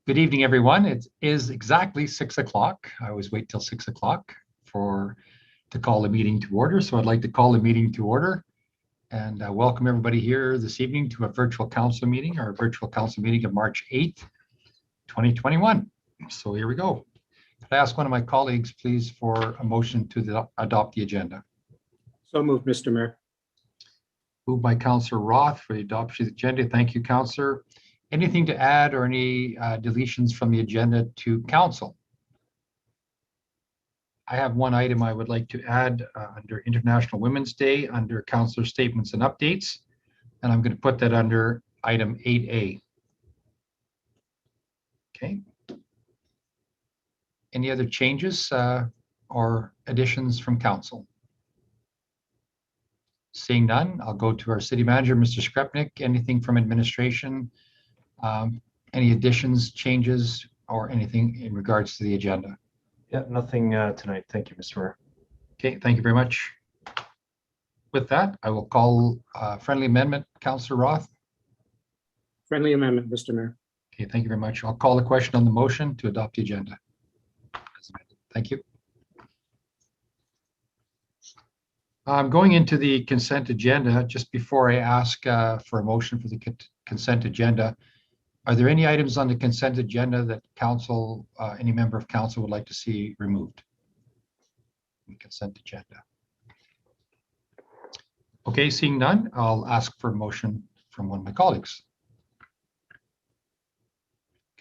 Good evening, everyone. It is exactly 6 o'clock. I always wait till 6 o'clock to call the meeting to order. So I'd like to call the meeting to order and welcome everybody here this evening to a virtual council meeting, our virtual council meeting of March 8th, 2021. So here we go. Could I ask one of my colleagues, please, for a motion to adopt the agenda? So moved, Mr. Mayor. Moved by Councillor Roth for the adoption of the agenda. Thank you, Councillor. Anything to add or any deletions from the agenda to council? I have one item I would like to add under International Women's Day, under councillor statements and updates, and I'm going to put that under item 8A. Okay. Any other changes or additions from council? Seeing none, I'll go to our city manager, Mr. Skrepnik. Anything from administration? Any additions, changes, or anything in regards to the agenda? Yeah, nothing tonight. Thank you, Mr. Mayor. Okay, thank you very much. With that, I will call friendly amendment, Councillor Roth. Friendly amendment, Mr. Mayor. Okay, thank you very much. I'll call the question on the motion to adopt the agenda. Thank you. Going into the consent agenda, just before I ask for a motion for the consent agenda, are there any items on the consent agenda that council, any member of council would like to see removed? The consent agenda. Okay, seeing none, I'll ask for a motion from one of my colleagues.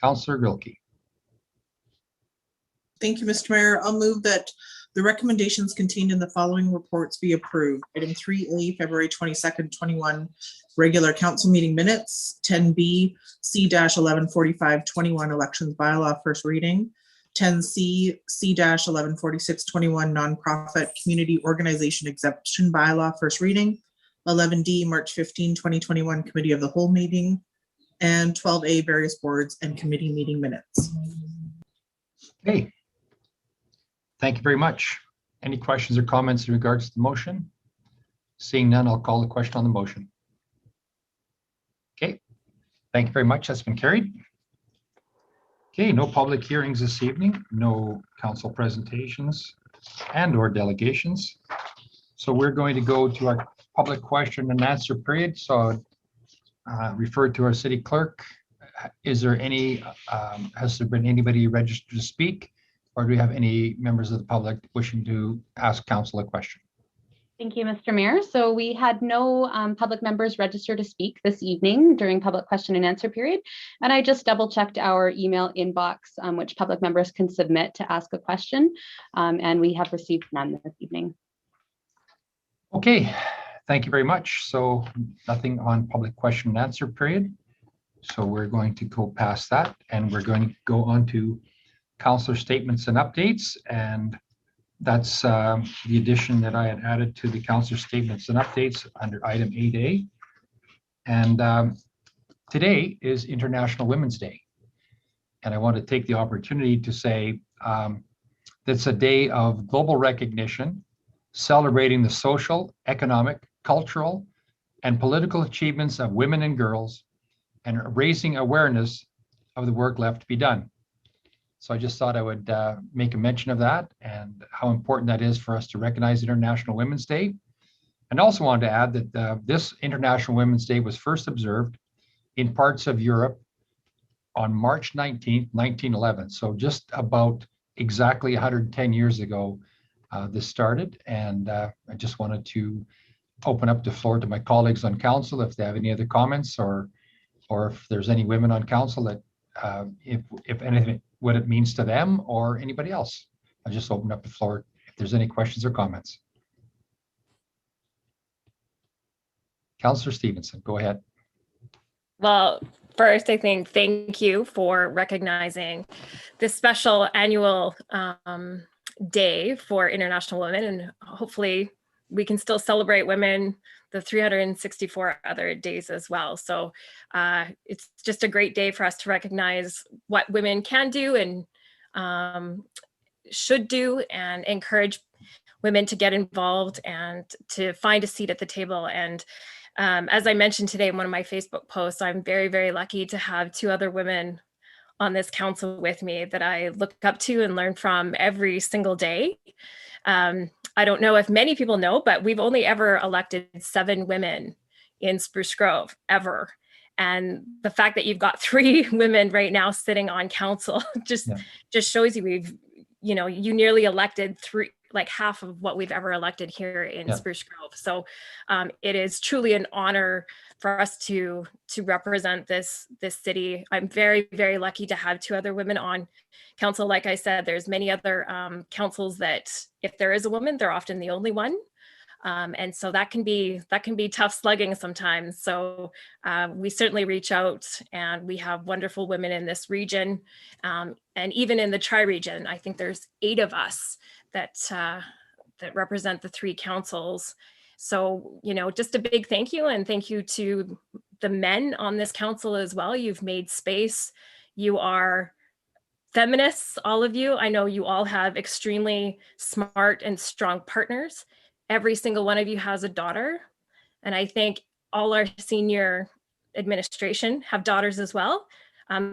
Councillor Gilkey. Thank you, Mr. Mayor. I'll move that the recommendations contained in the following reports be approved. Item 3A, February 22nd, 21, regular council meeting minutes. 10B, C-1145-21, elections bylaw, first reading. 10C, C-1146-21, nonprofit community organization exemption bylaw, first reading. 11D, March 15, 2021, committee of the whole meeting. And 12A, various boards and committee meeting minutes. Okay. Thank you very much. Any questions or comments in regards to the motion? Seeing none, I'll call the question on the motion. Okay, thank you very much. That's been carried. Okay, no public hearings this evening, no council presentations and or delegations. So we're going to go to our public question and answer period. So refer to our city clerk. Is there any, has there been anybody registered to speak? Or do we have any members of the public wishing to ask council a question? Thank you, Mr. Mayor. So we had no public members register to speak this evening during public question and answer period. And I just double checked our email inbox, which public members can submit to ask a question. And we have received none this evening. Okay, thank you very much. So nothing on public question and answer period. So we're going to go past that and we're going to go on to councillor statements and updates, and that's the addition that I had added to the councillor statements and updates under item 8A. And today is International Women's Day, and I want to take the opportunity to say it's a day of global recognition, celebrating the social, economic, cultural, and political achievements of women and girls, and raising awareness of the work left to be done. So I just thought I would make a mention of that and how important that is for us to recognize International Women's Day. And also wanted to add that this International Women's Day was first observed in parts of Europe on March 19th, 1911. So just about exactly 110 years ago, this started. And I just wanted to open up the floor to my colleagues on council if they have any other comments, or if there's any women on council that if anything, what it means to them or anybody else. I'll just open up the floor if there's any questions or comments. Councillor Stevenson, go ahead. Well, first, I think thank you for recognizing this special annual day for International Women, and hopefully we can still celebrate women the 364 other days as well. So it's just a great day for us to recognize what women can do and should do, and encourage women to get involved and to find a seat at the table. And as I mentioned today in one of my Facebook posts, I'm very, very lucky to have two other women on this council with me that I look up to and learn from every single day. I don't know if many people know, but we've only ever elected 7 women in Spruce Grove ever. And the fact that you've got 3 women right now sitting on council just shows you you nearly elected 3, like half of what we've ever elected here in Spruce Grove. So it is truly an honor for us to represent this city. I'm very, very lucky to have 2 other women on council. Like I said, there's many other councils that if there is a woman, they're often the only one. And so that can be tough slugging sometimes. So we certainly reach out, and we have wonderful women in this region. And even in the tri-region, I think there's 8 of us that represent the 3 councils. So, just a big thank you, and thank you to the men on this council as well. You've made space. You are feminists, all of you. I know you all have extremely smart and strong partners. Every single one of you has a daughter. And I think all our senior administration have daughters as well.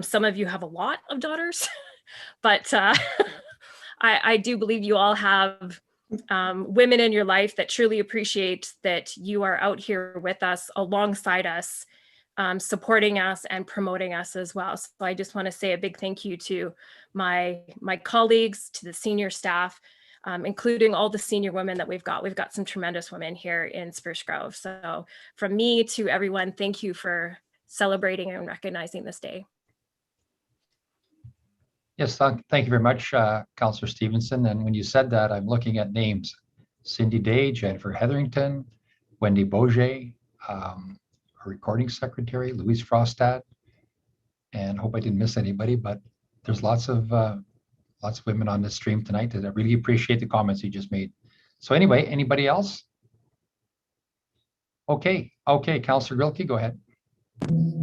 Some of you have a lot of daughters, but I do believe you all have women in your life that truly appreciate that you are out here with us, alongside us, supporting us and promoting us as well. So I just want to say a big thank you to my colleagues, to the senior staff, including all the senior women that we've got. We've got some tremendous women here in Spruce Grove. So from me to everyone, thank you for celebrating and recognizing this day. Yes, thank you very much, Councillor Stevenson. And when you said that, I'm looking at names: Cindy Day, Jennifer Hetherington, Wendy Bourget, our recording secretary, Louise Frostad, and hope I didn't miss anybody, but there's lots of women on this stream tonight that I really appreciate the comments you just made. So anyway, anybody else? Okay, Councillor Grilke, go ahead.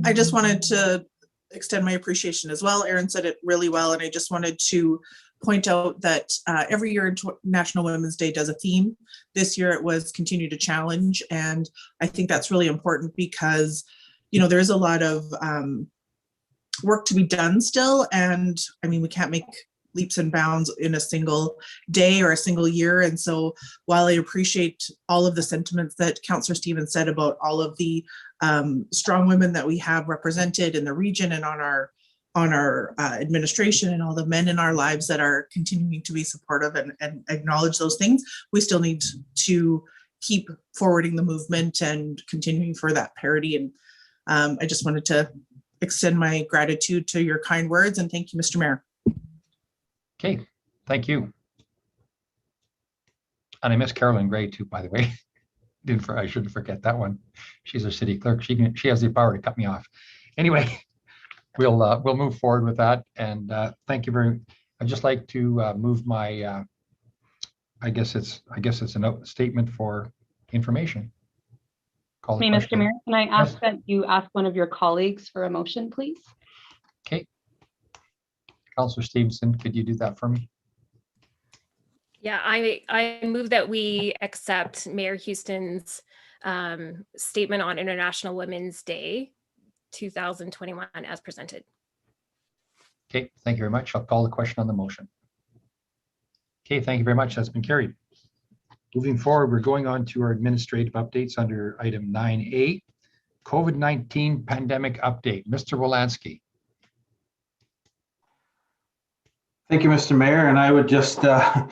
I just wanted to extend my appreciation as well. Aaron said it really well, and I just wanted to point out that every year National Women's Day does a theme. This year it was Continue to Challenge, and I think that's really important because there is a lot of work to be done still, and I mean, we can't make leaps and bounds in a single day or a single year. And so while I appreciate all of the sentiments that Councillor Stevens said about all of the strong women that we have represented in the region and on our administration, and all the men in our lives that are continuing to be supportive and acknowledge those things, we still need to keep forwarding the movement and continuing for that parity. And I just wanted to extend my gratitude to your kind words, and thank you, Mr. Mayor. Okay, thank you. And I miss Carolyn Gray too, by the way. I shouldn't forget that one. She's our city clerk. She has the power to cut me off. Anyway, we'll move forward with that. And thank you very. I'd just like to move my. I guess it's a statement for information. Me, Mr. Mayor, can I ask that you ask one of your colleagues for a motion, please? Okay. Councillor Stevenson, could you do that for me? Yeah, I move that we accept Mayor Houston's statement on International Women's Day 2021 as presented. Okay, thank you very much. I'll call the question on the motion. Okay, thank you very much. That's been carried. Moving forward, we're going on to our administrative updates under item 9A, COVID-19 pandemic update. Mr. Wolanski. Thank you, Mr. Mayor. And I would just, I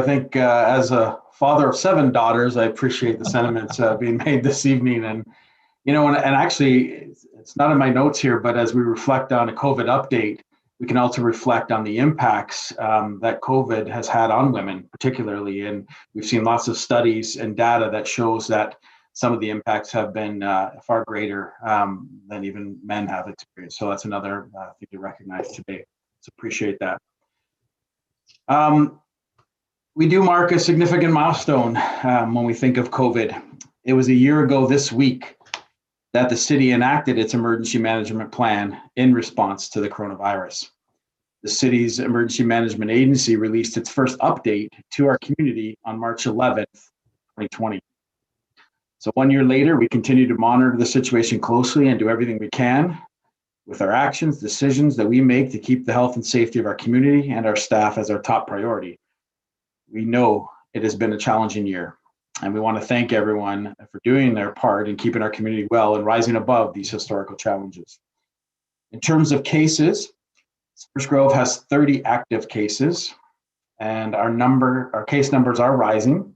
think as a father of 7 daughters, I appreciate the sentiments being made this evening. And, and actually, it's not in my notes here, but as we reflect on a COVID update, we can also reflect on the impacts that COVID has had on women, particularly. And we've seen lots of studies and data that shows that some of the impacts have been far greater than even men have experienced. So that's another thing to recognize today. So appreciate that. We do mark a significant milestone when we think of COVID. It was a year ago this week that the city enacted its emergency management plan in response to the coronavirus. The city's emergency management agency released its first update to our community on March 11th, 2020. So 1 year later, we continue to monitor the situation closely and do everything we can with our actions, decisions that we make to keep the health and safety of our community and our staff as our top priority. We know it has been a challenging year, and we want to thank everyone for doing their part in keeping our community well and rising above these historical challenges. In terms of cases, Spruce Grove has 30 active cases, and our case numbers are rising.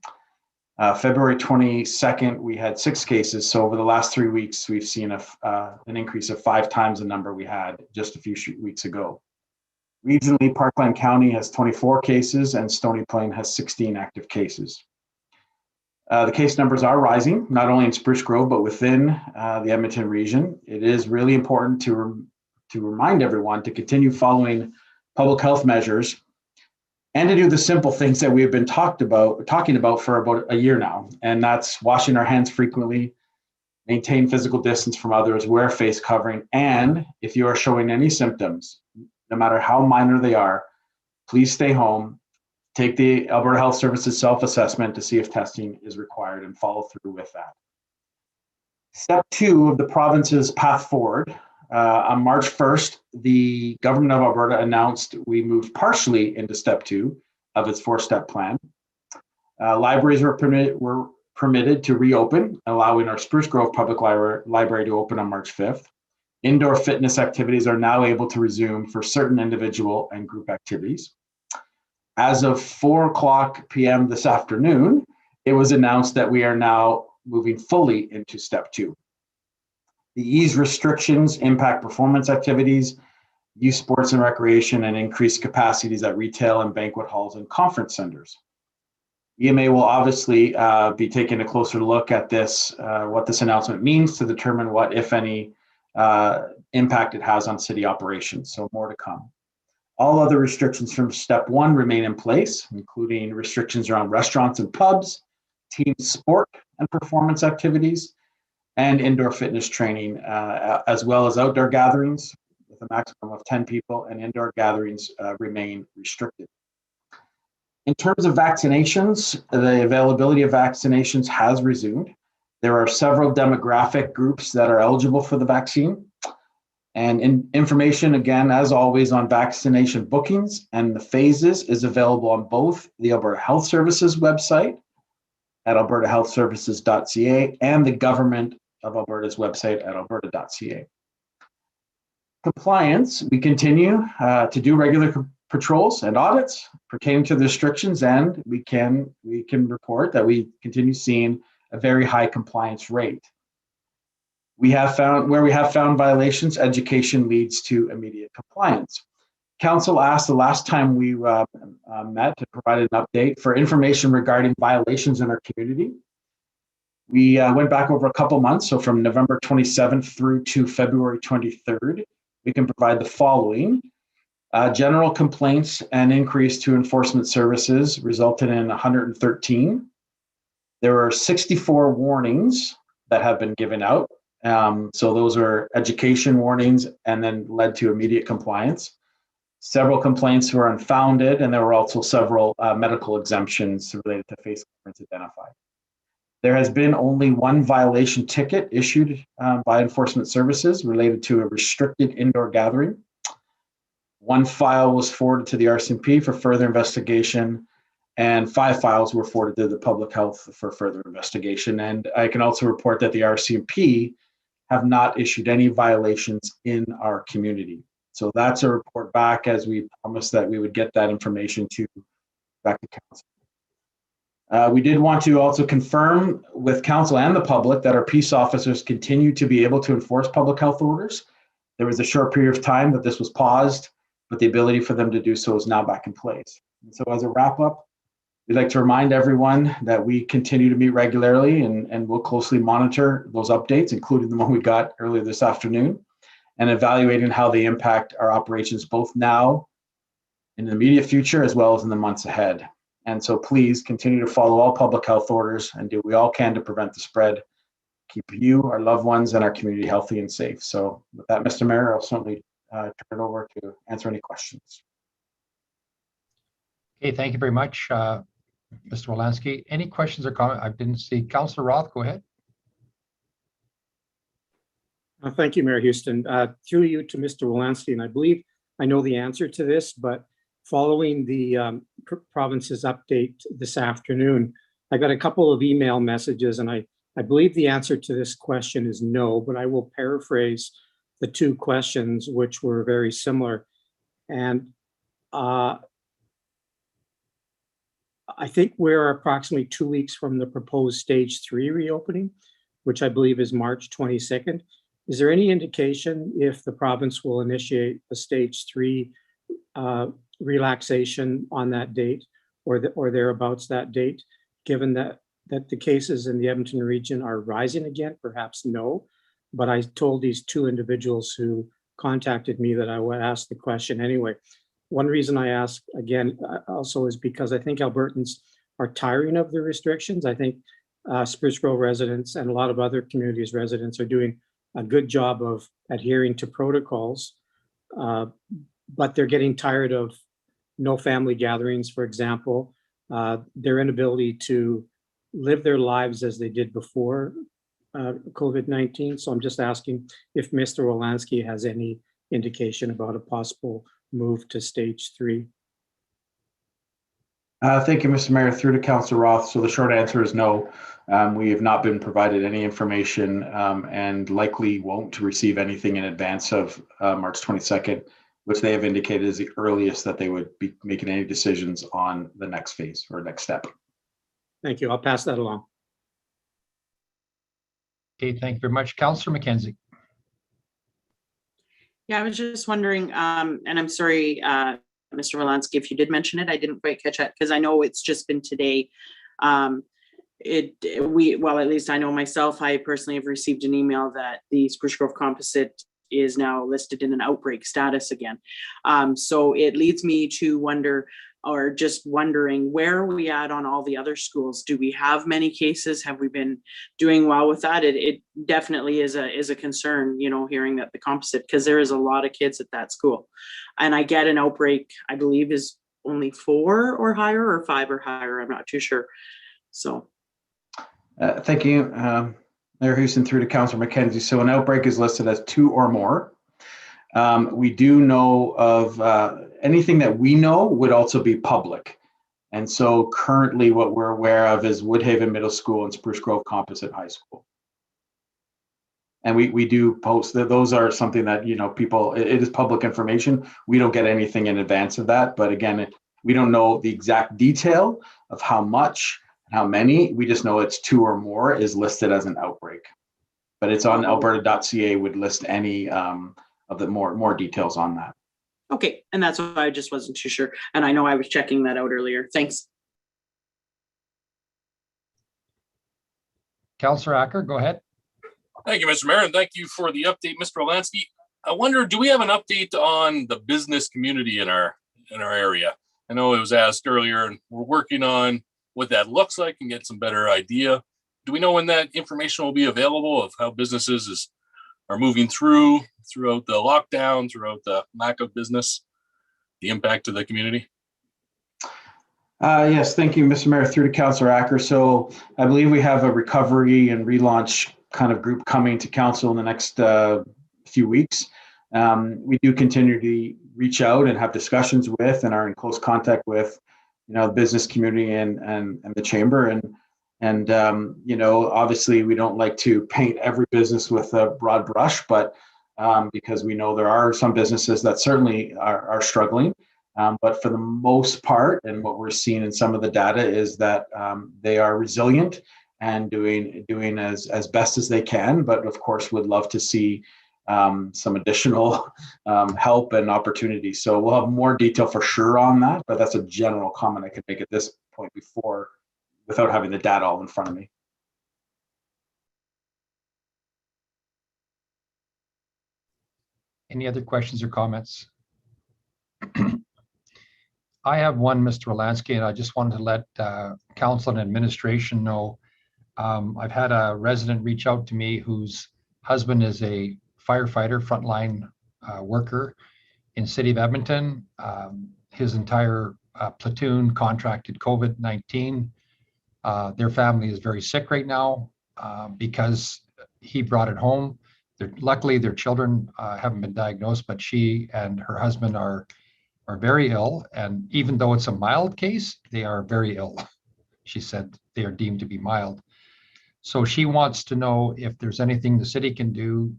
February 22nd, we had 6 cases. So over the last 3 weeks, we've seen an increase of 5 times the number we had just a few weeks ago. Regionally, Parkland County has 24 cases and Stony Plain has 16 active cases. The case numbers are rising, not only in Spruce Grove, but within the Edmonton region. It is really important to remind everyone to continue following public health measures and to do the simple things that we have been talking about for about a year now. And that's washing our hands frequently, maintain physical distance from others, wear face covering, and if you are showing any symptoms, no matter how minor they are, please stay home, take the Alberta Health Services self-assessment to see if testing is required and follow through with that. Step 2 of the province's path forward. On March 1st, the government of Alberta announced we moved partially into step 2 of its 4-step plan. Libraries were permitted to reopen, allowing our Spruce Grove Public Library to open on March 5th. Indoor fitness activities are now able to resume for certain individual and group activities. As of 4:00 p.m. this afternoon, it was announced that we are now moving fully into step 2. The ease restrictions impact performance activities, youth sports and recreation, and increased capacities at retail and banquet halls and conference centers. EMA will obviously be taking a closer look at this, what this announcement means to determine what, if any, impact it has on city operations. So more to come. All other restrictions from step 1 remain in place, including restrictions around restaurants and pubs, team sport and performance activities, and indoor fitness training, as well as outdoor gatherings with a maximum of 10 people, and indoor gatherings remain restricted. In terms of vaccinations, the availability of vaccinations has resumed. There are several demographic groups that are eligible for the vaccine. And information, again, as always, on vaccination bookings and the phases is available on both the Alberta Health Services website at albertahealthservices.ca and the Government of Alberta's website at alberta.ca. Compliance, we continue to do regular patrols and audits pertaining to the restrictions, and we can report that we continue seeing a very high compliance rate. Where we have found violations, education leads to immediate compliance. Council asked the last time we met to provide an update for information regarding violations in our community. We went back over a couple months, so from November 27th through to February 23rd, we can provide the following. General complaints and increase to enforcement services resulted in 113. There are 64 warnings that have been given out. So those are education warnings and then led to immediate compliance. Several complaints were unfounded, and there were also several medical exemptions related to face coverings identified. There has been only one violation ticket issued by enforcement services related to a restricted indoor gathering. One file was forwarded to the RCMP for further investigation, and 5 files were forwarded to the public health for further investigation. And I can also report that the RCMP have not issued any violations in our community. So that's a report back, as we promised that we would get that information back to council. We did want to also confirm with council and the public that our peace officers continue to be able to enforce public health orders. There was a short period of time that this was paused, but the ability for them to do so is now back in place. And so as a wrap up, we'd like to remind everyone that we continue to meet regularly and we'll closely monitor those updates, including the one we got earlier this afternoon, and evaluating how they impact our operations both now, in the immediate future, as well as in the months ahead. And so please continue to follow all public health orders and do what we all can to prevent the spread, keep you, our loved ones, and our community healthy and safe. So with that, Mr. Mayor, I'll certainly turn it over to answer any questions. Okay, thank you very much, Mr. Wolanski. Any questions or comments? I didn't see. Councillor Roth, go ahead. Thank you, Mayor Houston. Through you to Mr. Wolanski, and I believe I know the answer to this, but following the province's update this afternoon, I got a couple of email messages, and I believe the answer to this question is no, but I will paraphrase the two questions, which were very similar. And I think we're approximately 2 weeks from the proposed stage 3 reopening, which I believe is March 22nd. Is there any indication if the province will initiate a stage 3 relaxation on that date or thereabouts that date, given that the cases in the Edmonton region are rising again? Perhaps no, but I told these two individuals who contacted me that I would ask the question anyway. One reason I ask again also is because I think Albertans are tiring of the restrictions. I think Spruce Grove residents and a lot of other communities residents are doing a good job of adhering to protocols, but they're getting tired of no family gatherings, for example, their inability to live their lives as they did before COVID-19. So I'm just asking if Mr. Wolanski has any indication about a possible move to stage 3. Thank you, Mr. Mayor. Through to Councillor Roth. So the short answer is no. We have not been provided any information and likely won't receive anything in advance of March 22nd, which they have indicated is the earliest that they would be making any decisions on the next phase or next step. Thank you. I'll pass that along. Okay, thank you very much. Councillor McKenzie. Yeah, I was just wondering, and I'm sorry, Mr. Wolanski, if you did mention it, I didn't quite catch it because I know it's just been today. Well, at least I know myself, I personally have received an email that the Spruce Grove Composite is now listed in an outbreak status again. So it leads me to wonder, or just wondering, where are we at on all the other schools? Do we have many cases? Have we been doing well with that? It definitely is a concern, you know, hearing that the Composite, because there is a lot of kids at that school. And I get an outbreak, I believe, is only 4 or higher or 5 or higher. I'm not too sure. So. Thank you, Mayor Houston, through to Councillor McKenzie. So an outbreak is listed as 2 or more. We do know of anything that we know would also be public. And so currently what we're aware of is Woodhaven Middle School and Spruce Grove Composite High School. And we do post that. Those are something that, you know, people, it is public information. We don't get anything in advance of that. But again, we don't know the exact detail of how much, how many. We just know it's 2 or more is listed as an outbreak. But it's on alberta.ca would list any of the more details on that. Okay, and that's why I just wasn't too sure. And I know I was checking that out earlier. Thanks. Councillor Acker, go ahead. Thank you, Mr. Mayor, and thank you for the update, Mr. Wolanski. I wonder, do we have an update on the business community in our area? I know it was asked earlier, and we're working on what that looks like and get some better idea. Do we know when that information will be available of how businesses are moving throughout the lockdown, throughout the lack of business, the impact to the community? Yes, thank you, Mr. Mayor, through to Councillor Acker. So I believe we have a recovery and relaunch kind of group coming to council in the next few weeks. We do continue to reach out and have discussions with and are in close contact with, you know, the business community and the chamber. And you know, obviously we don't like to paint every business with a broad brush, but because we know there are some businesses that certainly are struggling. But for the most part, and what we're seeing in some of the data is that they are resilient and doing as best as they can, but of course would love to see some additional help and opportunity. So we'll have more detail for sure on that, but that's a general comment I could make at this point without having the data all in front of me. Any other questions or comments? I have one, Mr. Wolanski, and I just wanted to let council and administration know. I've had a resident reach out to me whose husband is a firefighter, frontline worker in the city of Edmonton. His entire platoon contracted COVID-19. Their family is very sick right now because he brought it home. luckily their children haven't been diagnosed, but she and her husband are very ill. And even though it's a mild case, they are very ill. She said they are deemed to be mild. So she wants to know if there's anything the city can do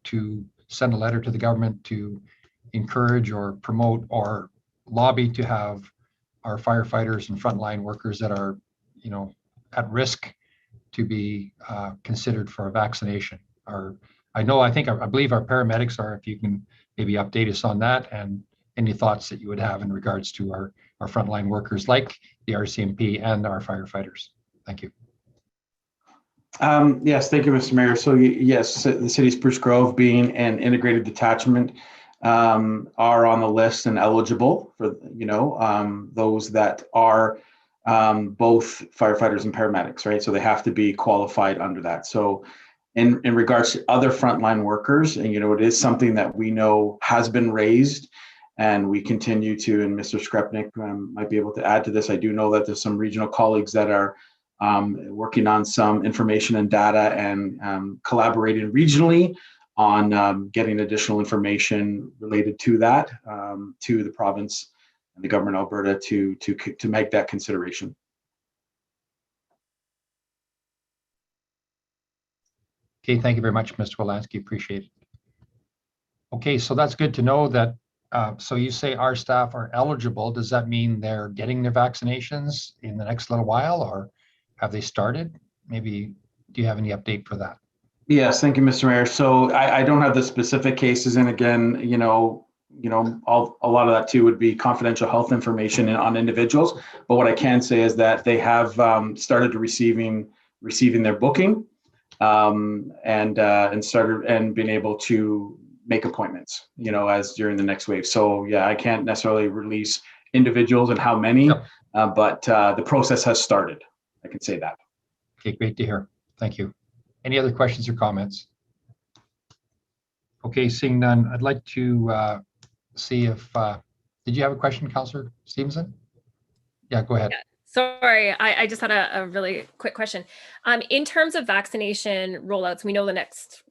to send a letter to the government to encourage or promote or lobby to have our firefighters and frontline workers that are, at risk to be considered for a vaccination. I believe our paramedics are, if you can maybe update us on that, and any thoughts that you would have in regards to our frontline workers like the RCMP and our firefighters. Thank you. Yes, thank you, Mr. Mayor. So yes, the city of Spruce Grove, being an integrated detachment, are on the list and eligible for, those that are both firefighters and paramedics, right? So they have to be qualified under that. So in regards to other frontline workers, and, it is something that we know has been raised, and we continue to, and Mr. Skrepnik might be able to add to this. I do know that there's some regional colleagues that are working on some information and data and collaborating regionally on getting additional information related to that, to the province and the government of Alberta to make that consideration. Okay, thank you very much, Mr. Wolanski. Appreciate it. Okay, so that's good to know that. So you say our staff are eligible. Does that mean they're getting their vaccinations in the next little while, or have they started? Maybe, do you have any update for that? Yes, thank you, Mr. Mayor. So I don't have the specific cases, and again, a lot of that too would be confidential health information on individuals. But what I can say is that they have started to receiving their booking, and started and been able to make appointments, as during the next wave. So yeah, I can't necessarily release individuals and how many, but the process has started. I can say that. Okay, great to hear. Thank you. Any other questions or comments? Okay, seeing none, I'd like to see if, did you have a question, Councillor Stevenson? Yeah, go ahead. Yeah, sorry, I just had a really quick question. In terms of vaccination rollouts, we know the next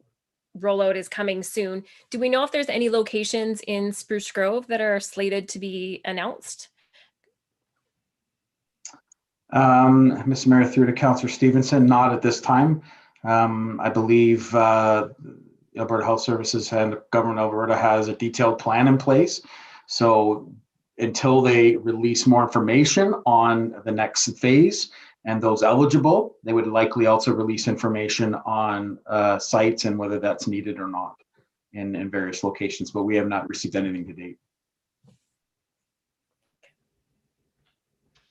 rollout is coming soon. Do we know if there's any locations in Spruce Grove that are slated to be announced? Mr. Mayor, through to Councillor Stevenson, not at this time. I believe Alberta Health Services and the Government of Alberta has a detailed plan in place. So until they release more information on the next phase and those eligible, they would likely also release information on sites and whether that's needed or not in various locations, but we have not received anything to date.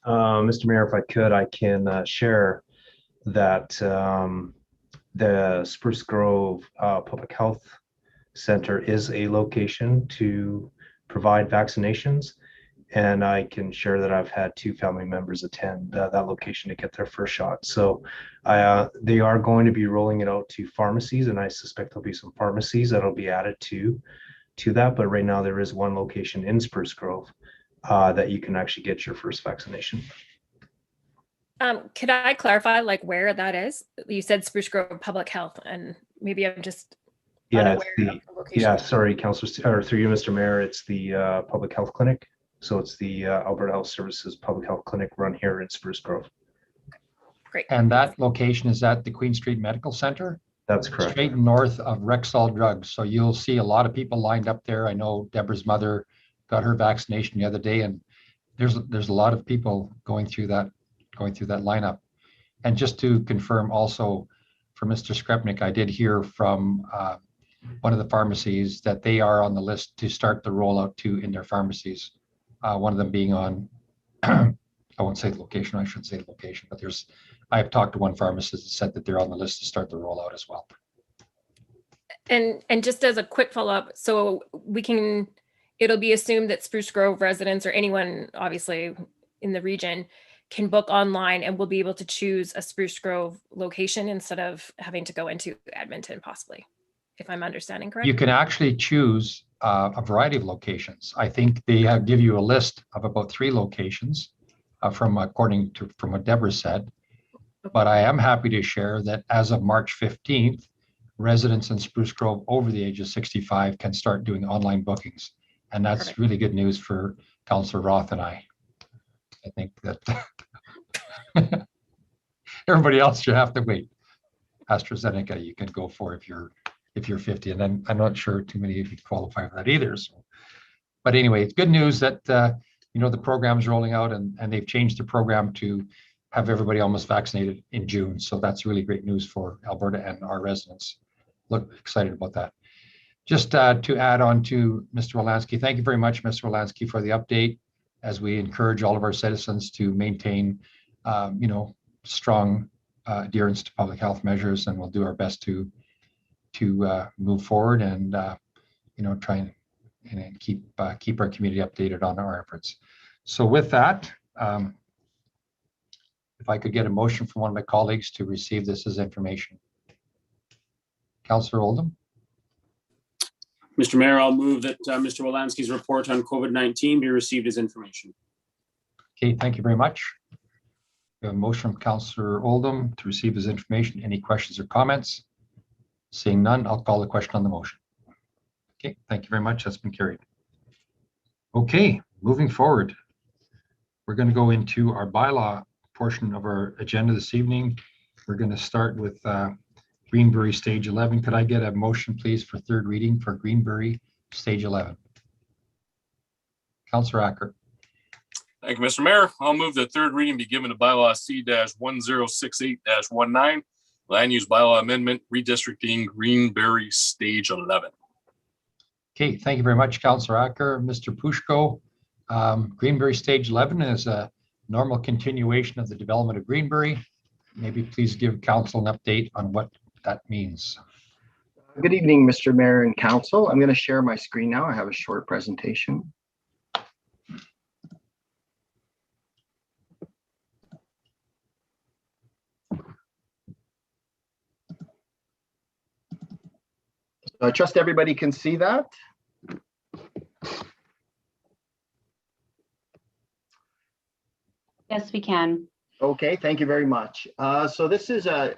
Mr. Mayor, if I could, I can share that the Spruce Grove Public Health Center is a location to provide vaccinations. And I can share that I've had 2 family members attend that location to get their first shot. So they are going to be rolling it out to pharmacies, and I suspect there'll be some pharmacies that'll be added to that. But right now there is one location in Spruce Grove that you can actually get your first vaccination. Could I clarify where that is? You said Spruce Grove Public Health, and maybe I'm just unaware of the location. Yeah, sorry, Councillor, or through you, Mr. Mayor, it's the Public Health Clinic. So it's the Alberta Health Services Public Health Clinic run here in Spruce Grove. Great. And that location is at the Queen Street Medical Center? That's correct. Straight north of Rexall Drugs. So you'll see a lot of people lined up there. I know Deborah's mother got her vaccination the other day, and there's a lot of people going through that lineup. And just to confirm also for Mr. Skrepnik, I did hear from one of the pharmacies that they are on the list to start the rollout too in their pharmacies. One of them being on, I won't say the location, I shouldn't say the location, but I've talked to one pharmacist that said that they're on the list to start the rollout as well. And just as a quick follow-up, so it'll be assumed that Spruce Grove residents or anyone obviously in the region can book online and will be able to choose a Spruce Grove location instead of having to go into Edmonton possibly, if I'm understanding correctly. You can actually choose a variety of locations. I think they give you a list of about 3 locations from what Deborah said. But I am happy to share that as of March 15th, residents in Spruce Grove over the age of 65 can start doing online bookings. And that's Perfect. really good news for Councillor Roth and I. I think that everybody else should have to wait. AstraZeneca, you can go for if you're 50, and then I'm not sure too many of you qualify for that either. So, but anyway, it's good news that the program's rolling out, and they've changed the program to have everybody almost vaccinated in June. So that's really great news for Alberta and our residents. Look excited about that. Just to add on to Mr. Wolanski, thank you very much, Mr. Wolanski, for the update, as we encourage all of our citizens to maintain, strong adherence to public health measures, and we'll do our best to move forward and try and keep our community updated on our efforts. So with that, if I could get a motion from one of my colleagues to receive this as information. Councillor Oldham. Mr. Mayor, I'll move that Mr. Wolanski's report on COVID-19 be received as information. Okay, thank you very much. We have a motion from Councillor Oldham to receive his information. Any questions or comments? Seeing none, I'll call the question on the motion. Okay, thank you very much. That's been carried. Okay, moving forward, we're going to go into our bylaw portion of our agenda this evening. We're going to start with Greenbury Stage 11. Could I get a motion, please, for third reading for Greenbury Stage 11? Councillor Acker. Thank you, Mr. Mayor. I'll move that third reading be given to bylaw C-1068-19, land use bylaw amendment, redistricting Greenbury Stage 11. Okay, thank you very much, Councillor Acker. Mr. Pushko, Greenbury Stage 11 is a normal continuation of the development of Greenbury. Maybe please give council an update on what that means. Good evening, Mr. Mayor and Council. I'm going to share my screen now. I have a short presentation. I trust everybody can see that. Yes, we can. Okay, thank you very much. So this is a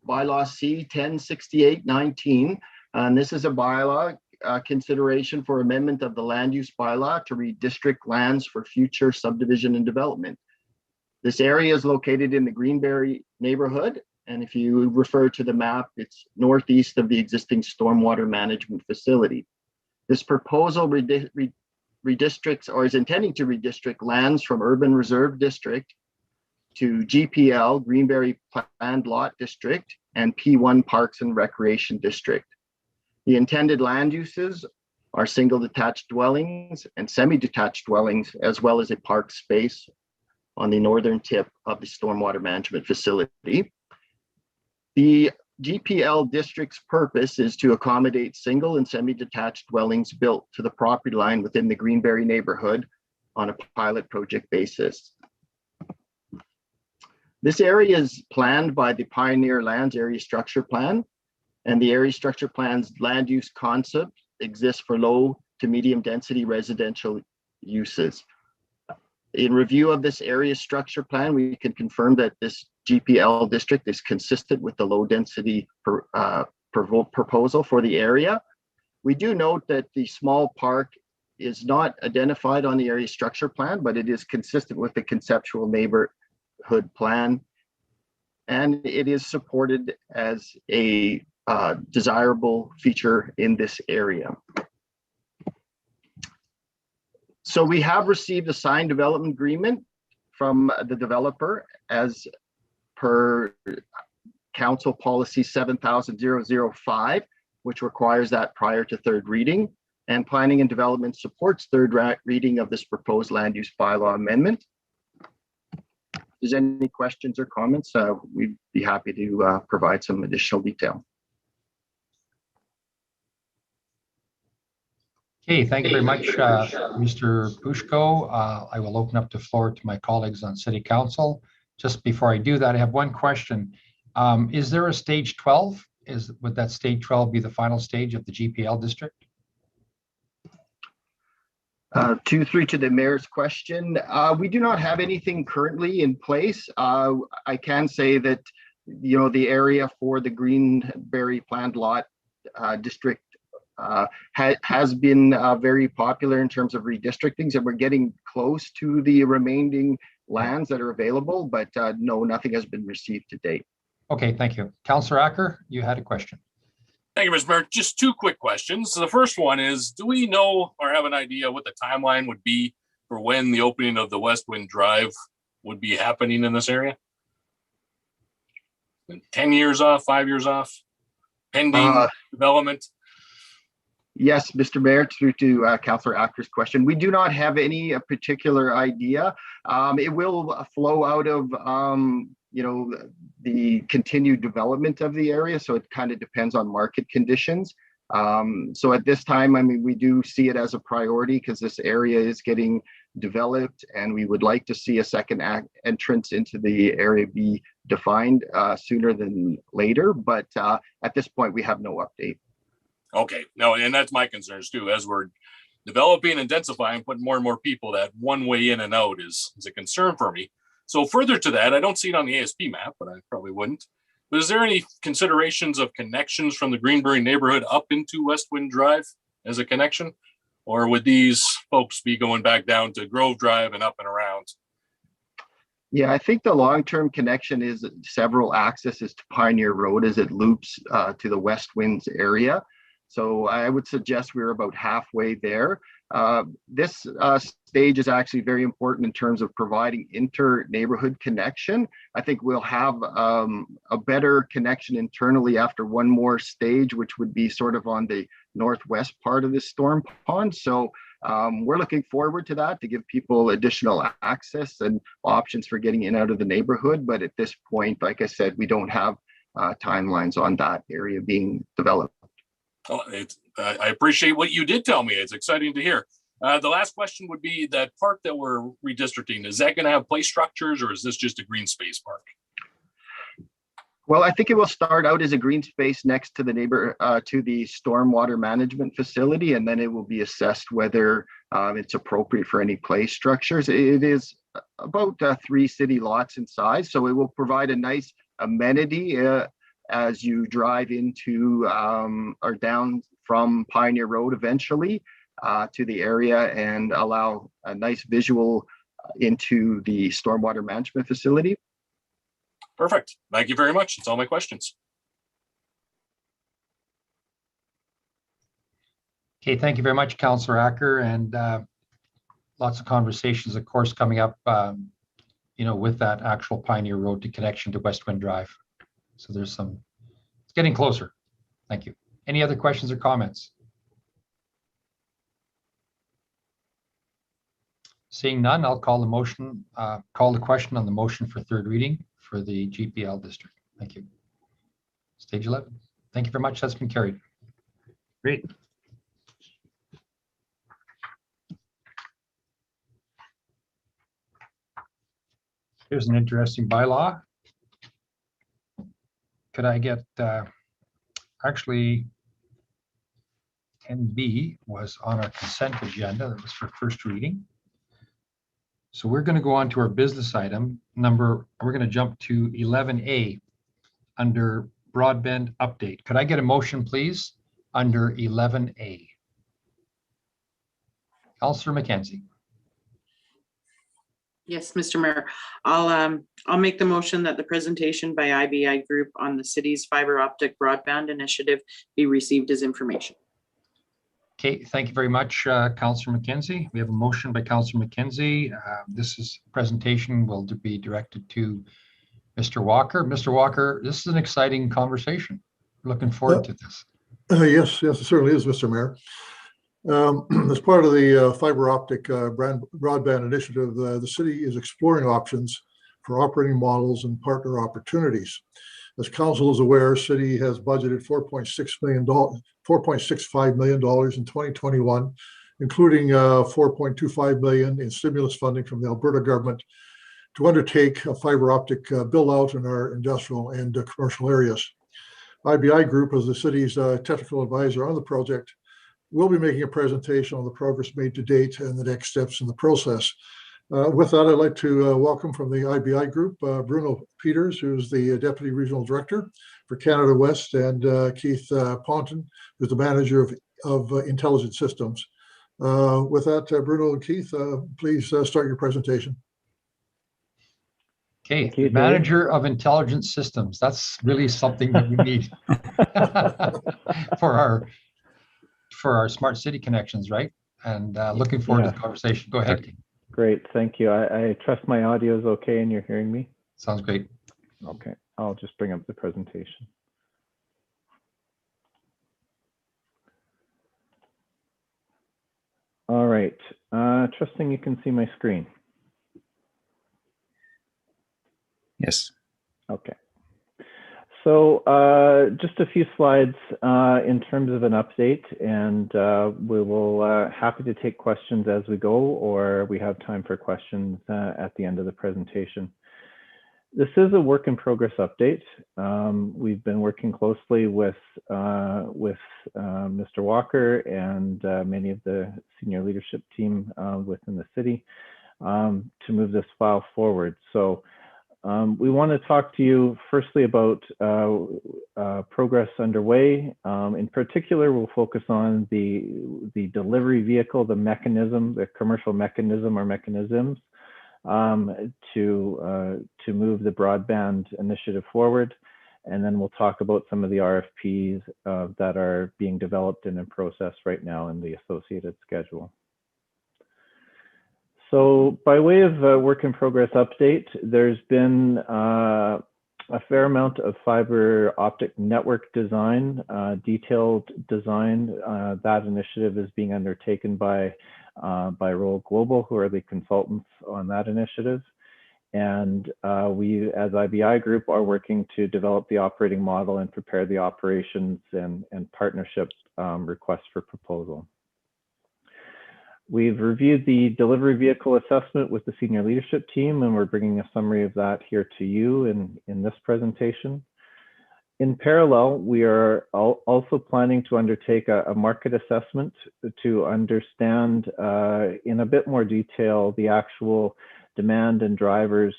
bylaw C-1068-19, and this is a bylaw consideration for amendment of the land use bylaw to redistrict lands for future subdivision and development. This area is located in the Greenbury neighborhood, and if you refer to the map, it's northeast of the existing stormwater management facility. This proposal redistricts, or is intending to redistrict, lands from Urban Reserve District to GPL, Greenbury Planned Lot District, and P1 Parks and Recreation District. The intended land uses are single detached dwellings and semi-detached dwellings, as well as a park space on the northern tip of the stormwater management facility. The GPL district's purpose is to accommodate single and semi-detached dwellings built to the property line within the Greenbury neighborhood on a pilot project basis. This area is planned by the Pioneer Lands Area Structure Plan, and the Area Structure Plan's land use concept exists for low to medium density residential uses. In review of this area structure plan, we can confirm that this GPL district is consistent with the low density proposal for the area. We do note that the small park is not identified on the area structure plan, but it is consistent with the conceptual neighborhood plan, and it is supported as a desirable feature in this area. So we have received a signed development agreement from the developer as per Council Policy 7005, which requires that prior to third reading, and Planning and Development supports third reading of this proposed land use bylaw amendment. If there's any questions or comments, we'd be happy to provide some additional detail. Okay, thank you very much, Mr. Pushko. I will open up the floor to my colleagues on City Council. Just before I do that, I have one question. Is there a stage 12? Would that stage 12 be the final stage of the GPL district? To the mayor's question, we do not have anything currently in place. I can say that the area for the Greenberry planned lot district has been very popular in terms of redistrictings, and we're getting close to the remaining lands that are available, but no, nothing has been received to date. Okay, thank you. Councillor Acker, you had a question. Thank you, Mr. Mayor. Just two quick questions. So the first one is, do we know or have an idea what the timeline would be for when the opening of the West Wind Drive would be happening in this area? 10 years off, 5 years off, pending development? Yes, Mr. Mayor, through to Councillor Acker's question. We do not have any particular idea. It will flow out of, the continued development of the area. So it kind of depends on market conditions. So at this time, I mean, we do see it as a priority because this area is getting developed, and we would like to see a second entrance into the area be defined sooner than later. But at this point, we have no update. Okay, no, and that's my concerns too. As we're developing and densifying, putting more and more people, that one way in and out is a concern for me. So further to that, I don't see it on the ASP map, but I probably wouldn't. But is there any considerations of connections from the Greenberry neighborhood up into West Wind Drive as a connection? Or would these folks be going back down to Grove Drive and up and around? Yeah, I think the long-term connection is several accesses to Pioneer Road as it loops to the West Winds area. So I would suggest we're about halfway there. This stage is actually very important in terms of providing inter-neighborhood connection. I think we'll have a better connection internally after one more stage, which would be sort of on the northwest part of the storm pond. So we're looking forward to that, to give people additional access and options for getting in and out of the neighborhood. But at this point, like I said, we don't have timelines on that area being developed. Oh, I appreciate what you did tell me. It's exciting to hear. The last question would be that park that we're redistricting, is that going to have play structures, or is this just a green space park? Well, I think it will start out as a green space next to the to the stormwater management facility, and then it will be assessed whether it's appropriate for any play structures. It is about 3 city lots in size, so it will provide a nice amenity as you drive into or down from Pioneer Road eventually to the area, and allow a nice visual into the stormwater management facility. Perfect. Thank you very much. That's all my questions. Okay, thank you very much, Councillor Acker, and lots of conversations, of course, coming up, with that actual Pioneer Road to connection to West Wind Drive. So it's getting closer. Thank you. Any other questions or comments? Seeing none, I'll call the question on the motion for third reading for the GPL district. Thank you. Stage 11. Thank you very much. That's been carried. Great. Here's an interesting bylaw. Could I get, actually 10B was on our consent agenda. That was for first reading. So we're going to go on to our business item we're going to jump to 11A under broadband update. Could I get a motion, please, under 11A? Councillor McKenzie. Yes, Mr. Mayor, I'll make the motion that the presentation by IBI Group on the city's fiber optic broadband initiative be received as information. Okay, thank you very much, Councillor McKenzie. We have a motion by Councillor McKenzie. This presentation will be directed to Mr. Walker. Mr. Walker, this is an exciting conversation. Looking forward to this. Yes, it certainly is, Mr. Mayor. As part of the fiber optic broadband initiative, the city is exploring options for operating models and partner opportunities. As council is aware, city has budgeted $4.65 million in 2021, including $4.25 million in stimulus funding from the Alberta government to undertake a fiber optic build out in our industrial and commercial areas. IBI Group, as the city's technical advisor on the project, will be making a presentation on the progress made to date and the next steps in the process. With that, I'd like to welcome from the IBI group, Bruno Peters, who's the Deputy Regional Director for Canada West, and Keith Ponton, who's the Manager of Intelligent Systems. With that, Bruno and Keith, please start your presentation. Okay, the Manager of Intelligent Systems. That's really something that we need for our smart city connections, right? And looking forward to the conversation. Go ahead. Great, thank you. I trust my audio is okay and you're hearing me? Sounds great. Okay, I'll just bring up the presentation. All right, trusting you can see my screen. Yes. Okay. So just a few slides in terms of an update, and we will happy to take questions as we go, or we have time for questions at the end of the presentation. This is a work in progress update. We've been working closely with Mr. Walker and many of the senior leadership team within the city to move this file forward. So we want to talk to you firstly about progress underway. In particular, we'll focus on the delivery vehicle, the mechanism, the commercial mechanism or mechanisms to move the broadband initiative forward. And then we'll talk about some of the RFPs that are being developed and in process right now in the associated schedule. So by way of a work in progress update, there's been a fair amount of fiber optic network design, detailed design. That initiative is being undertaken by Roll Global, who are the consultants on that initiative. And we, as IBI Group, are working to develop the operating model and prepare the operations and partnership requests for proposal. We've reviewed the delivery vehicle assessment with the senior leadership team, and we're bringing a summary of that here to you in this presentation. In parallel, we are also planning to undertake a market assessment to understand in a bit more detail the actual demand and drivers,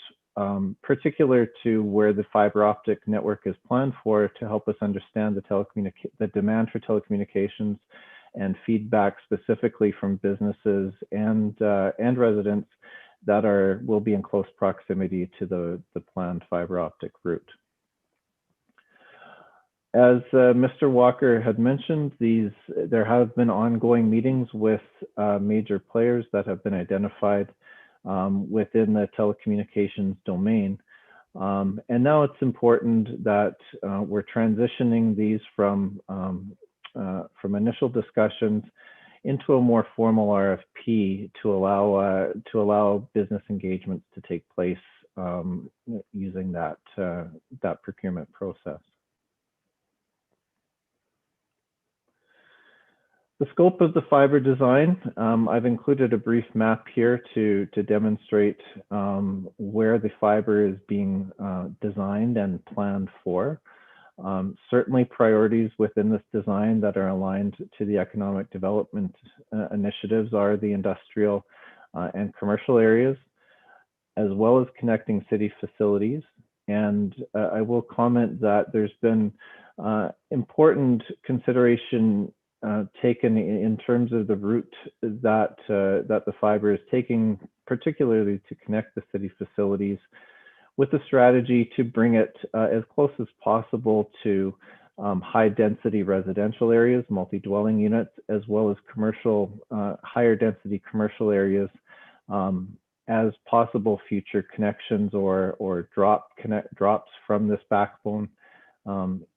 particular to where the fiber optic network is planned for, to help us understand the demand for telecommunications and feedback specifically from businesses and residents that will be in close proximity to the planned fiber optic route. As Mr. Walker had mentioned, there have been ongoing meetings with major players that have been identified within the telecommunications domain. And now it's important that we're transitioning these from initial discussions into a more formal RFP to allow business engagements to take place using that procurement process. The scope of the fiber design, I've included a brief map here to demonstrate where the fiber is being designed and planned for. Certainly priorities within this design that are aligned to the economic development initiatives are the industrial and commercial areas, as well as connecting city facilities. And I will comment that there's been important consideration taken in terms of the route that the fiber is taking, particularly to connect the city facilities, with the strategy to bring it as close as possible to high density residential areas, multi-dwelling units, as well as commercial, higher density commercial areas as possible future connections or drops from this backbone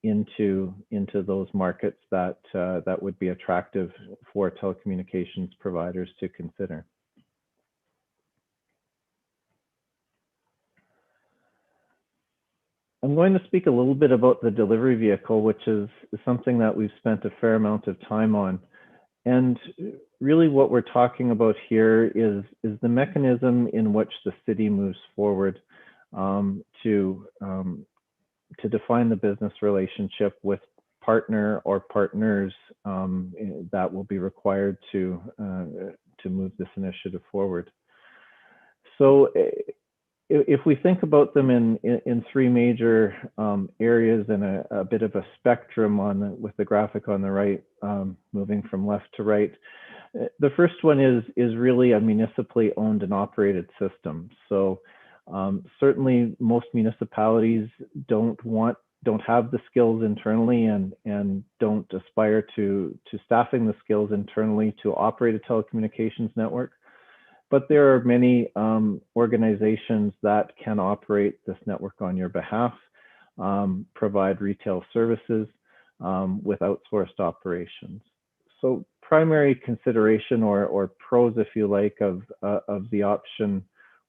into those markets that would be attractive for telecommunications providers to consider. I'm going to speak a little bit about the delivery vehicle, which is something that we've spent a fair amount of time on. And really what we're talking about here is the mechanism in which the city moves forward to define the business relationship with partner or partners that will be required to move this initiative forward. So if we think about them in three major areas and a bit of a spectrum with the graphic on the right, moving from left to right, the first one is really a municipally owned and operated system. So certainly most municipalities don't have the skills internally and don't aspire to staffing the skills internally to operate a telecommunications network. But there are many organizations that can operate this network on your behalf, provide retail services with outsourced operations. So primary consideration or pros, if you like, of the option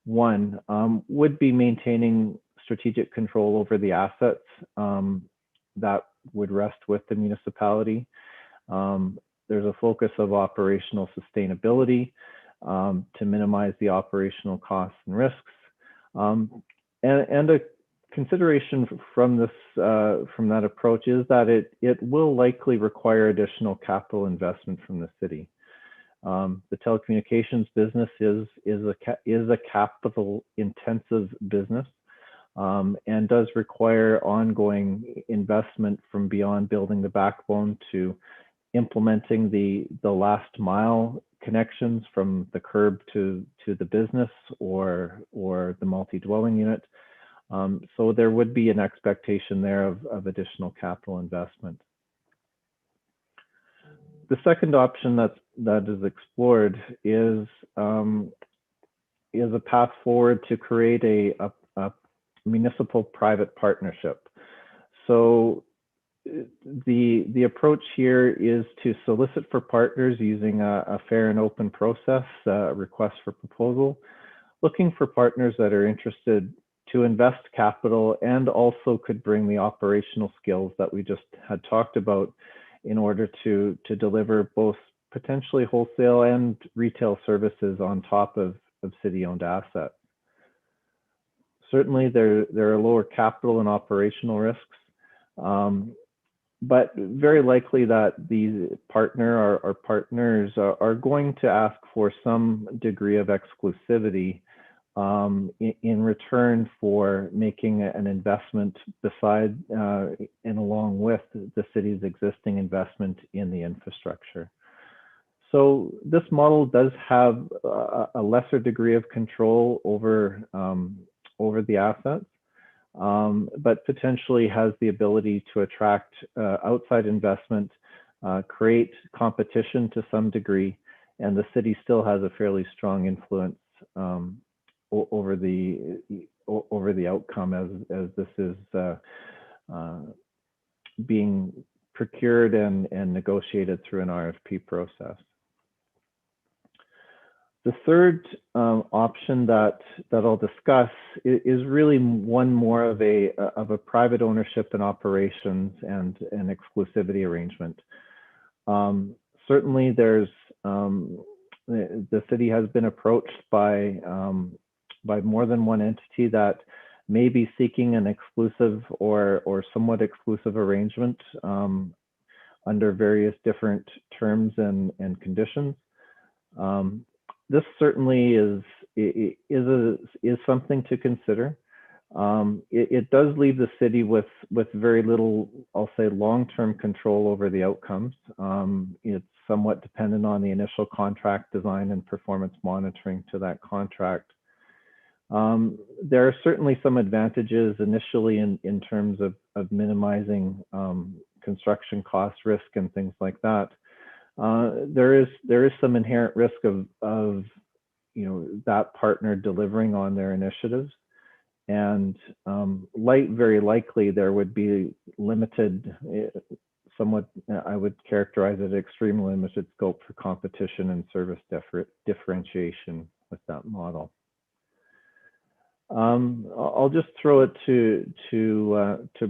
one would be maintaining strategic control over the assets that would rest with the municipality. There's a focus of operational sustainability to minimize the operational costs and risks. And a consideration from that approach is that it will likely require additional capital investment from the city. The telecommunications business is a capital intensive business and does require ongoing investment from beyond building the backbone to implementing the last mile connections from the curb to the business or the multi-dwelling unit. So there would be an expectation there of additional capital investment. The second option that is explored is a path forward to create a municipal private partnership. So the approach here is to solicit for partners using a fair and open process, request for proposal, looking for partners that are interested to invest capital and also could bring the operational skills that we just had talked about in order to deliver both potentially wholesale and retail services on top of city-owned assets. Certainly there are lower capital and operational risks, but very likely that these partners are going to ask for some degree of exclusivity in return for making an investment beside and along with the city's existing investment in the infrastructure. So this model does have a lesser degree of control over the assets, but potentially has the ability to attract outside investment, create competition to some degree, and the city still has a fairly strong influence over the outcome as this is being procured and negotiated through an RFP process. The third option that I'll discuss is really one more of a private ownership and operations and an exclusivity arrangement. Certainly, there's the city has been approached by more than one entity that may be seeking an exclusive or somewhat exclusive arrangement under various different terms and conditions. This certainly is something to consider. It does leave the city with very little, I'll say, long-term control over the outcomes. It's somewhat dependent on the initial contract design and performance monitoring to that contract. There are certainly some advantages initially in terms of minimizing construction cost risk and things like that. There is some inherent risk of that partner delivering on their initiatives, and very likely there would be limited, somewhat I would characterize it extremely limited scope for competition and service differentiation with that model. I'll just throw it to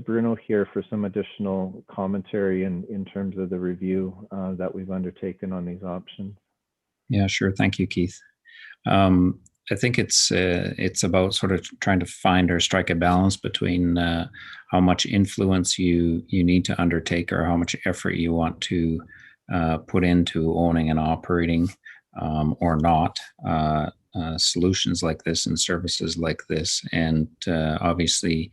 Bruno here for some additional commentary in terms of the review that we've undertaken on these options. Yeah, sure. Thank you, Keith. I think it's about sort of trying to find or strike a balance between how much influence you need to undertake or how much effort you want to put into owning and operating or not solutions like this and services like this, and obviously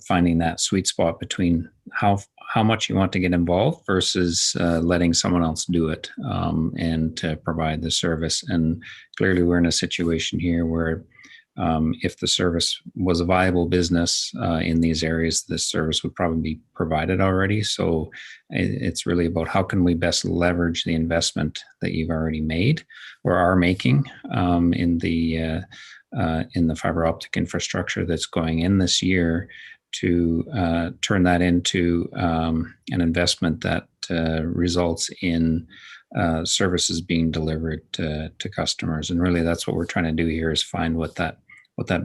finding that sweet spot between how much you want to get involved versus letting someone else do it and to provide the service. And clearly, we're in a situation here where if the service was a viable business in these areas, this service would probably be provided already. So it's really about how can we best leverage the investment that you've already made or are making in the fiber optic infrastructure that's going in this year to turn that into an investment that results in services being delivered to customers. And really that's what we're trying to do here, is find what that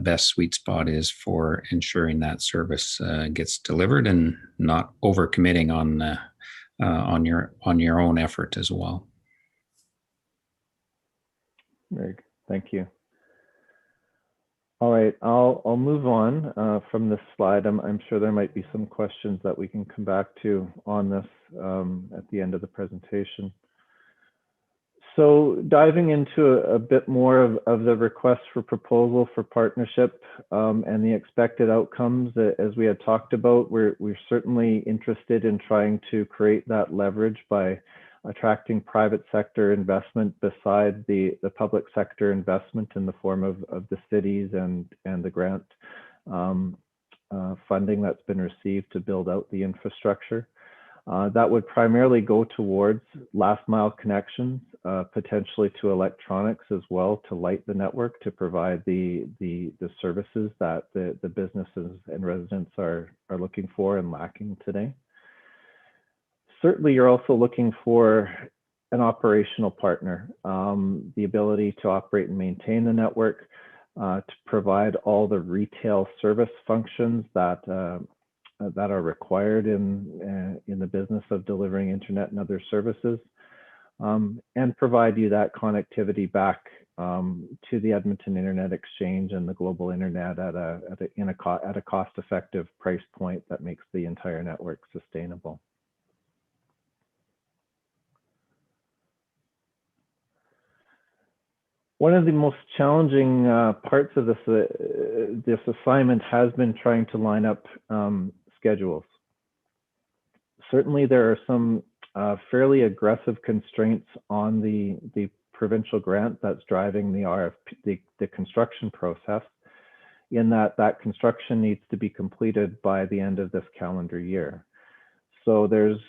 best sweet spot is for ensuring that service gets delivered and not overcommitting on your own effort as well. Very good. Thank you. All right, I'll move on from this slide. I'm sure there might be some questions that we can come back to on this at the end of the presentation. So diving into a bit more of the request for proposal for partnership and the expected outcomes, as we had talked about, we're certainly interested in trying to create that leverage by attracting private sector investment beside the public sector investment in the form of the cities and the grant funding that's been received to build out the infrastructure. That would primarily go towards last mile connections, potentially to electronics as well, to light the network, to provide the services that the businesses and residents are looking for and lacking today. Certainly, you're also looking for an operational partner, the ability to operate and maintain the network, to provide all the retail service functions that are required in the business of delivering internet and other services, and provide you that connectivity back to the Edmonton Internet Exchange and the global internet at a cost-effective price point that makes the entire network sustainable. One of the most challenging parts of this assignment has been trying to line up schedules. Certainly, there are some fairly aggressive constraints on the provincial grant that's driving the RFP, the construction process, in that construction needs to be completed by the end of this calendar year. So there's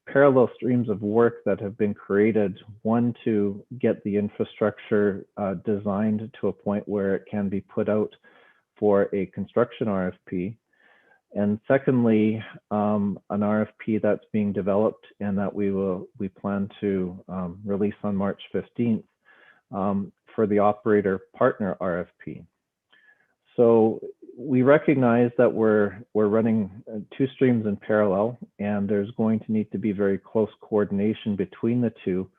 parallel streams of work that have been created, one to get the infrastructure designed to a point where it can be put out for a construction RFP. And secondly, an RFP that's being developed and that we plan to release on March 15th for the operator partner RFP. So we recognize that we're running two streams in parallel, and there's going to need to be very close coordination between the two,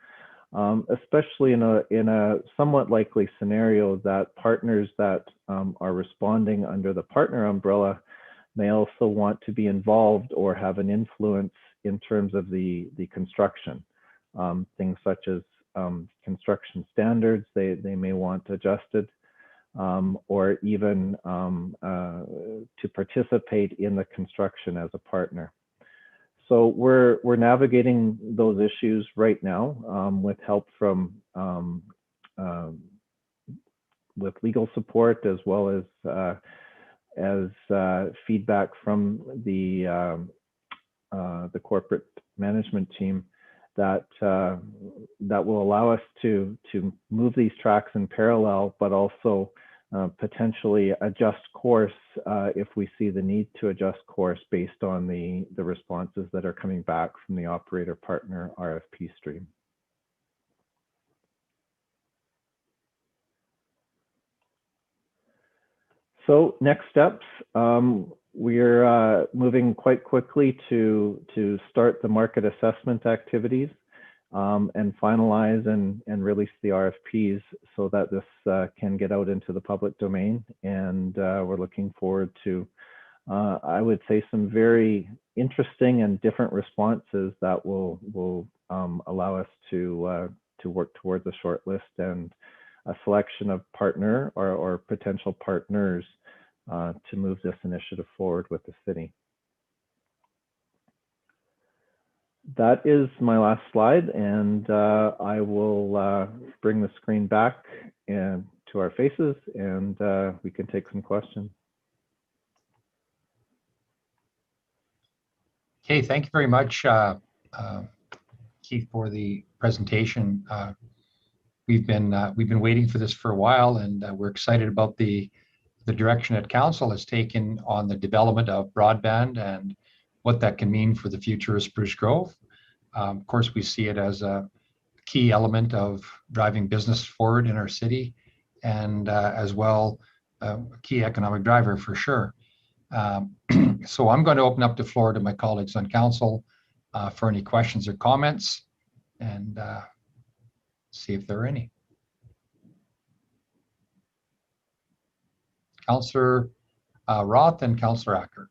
especially in a somewhat likely scenario that partners that are responding under the partner umbrella may also want to be involved or have an influence in terms of the construction. Things such as construction standards, they may want adjusted, or even to participate in the construction as a partner. So we're navigating those issues right now with help from with legal support, as well as feedback from the corporate management team that will allow us to move these tracks in parallel, but also potentially adjust course if we see the need to adjust course based on the responses that are coming back from the operator partner RFP stream. So next steps, we're moving quite quickly to start the market assessment activities and finalize and release the RFPs so that this can get out into the public domain. And we're looking forward to, I would say, some very interesting and different responses that will allow us to work towards a short list and a selection of partner or potential partners to move this initiative forward with the city. That is my last slide, and I will bring the screen back and to our faces, and we can take some questions. Okay, thank you very much, Keith, for the presentation. We've been waiting for this for a while, and we're excited about the direction that council has taken on the development of broadband and what that can mean for the future of Spruce Grove. Of course, we see it as a key element of driving business forward in our city, and as well, a key economic driver for sure. So I'm going to open up the floor to my colleagues on council for any questions or comments, and see if there are any. Councillor Roth and Councillor Acker.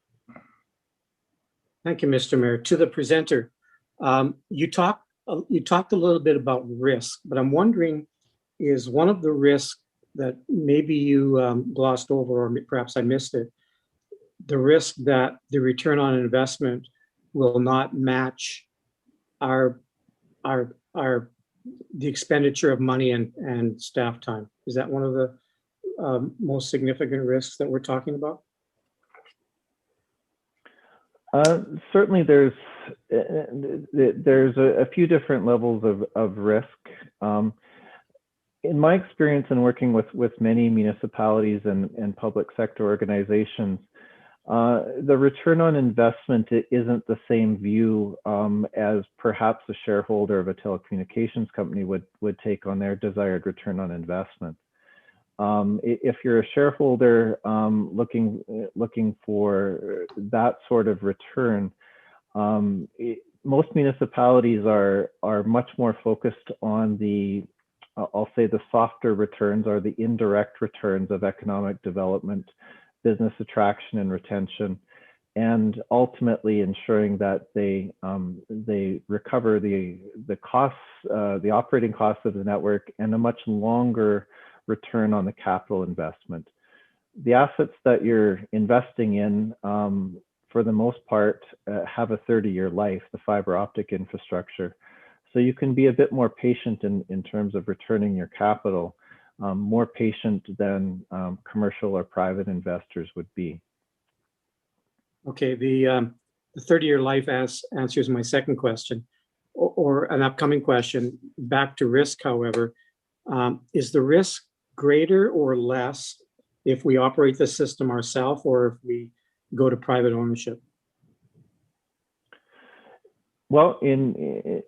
Thank you, Mr. Mayor. To the presenter, you talked a little bit about risk, but I'm wondering, is one of the risks that maybe you glossed over, or perhaps I missed it, the risk that the return on investment will not match the expenditure of money and staff time? Is that one of the most significant risks that we're talking about? Certainly, there's a few different levels of risk. In my experience in working with many municipalities and public sector organizations, the return on investment isn't the same view as perhaps a shareholder of a telecommunications company would take on their desired return on investment. If you're a shareholder looking for that sort of return, most municipalities are much more focused on the, I'll say, the softer returns or the indirect returns of economic development, business attraction and retention, and ultimately ensuring that they recover the costs, the operating costs of the network, and a much longer return on the capital investment. The assets that you're investing in, for the most part, have a 30-year life, the fiber optic infrastructure. So you can be a bit more patient in terms of returning your capital, more patient than commercial or private investors would be. Okay, the 30-year life answers my second question, or an upcoming question. Back to risk, however, is the risk greater or less if we operate the system ourselves or if we go to private ownership? Well, in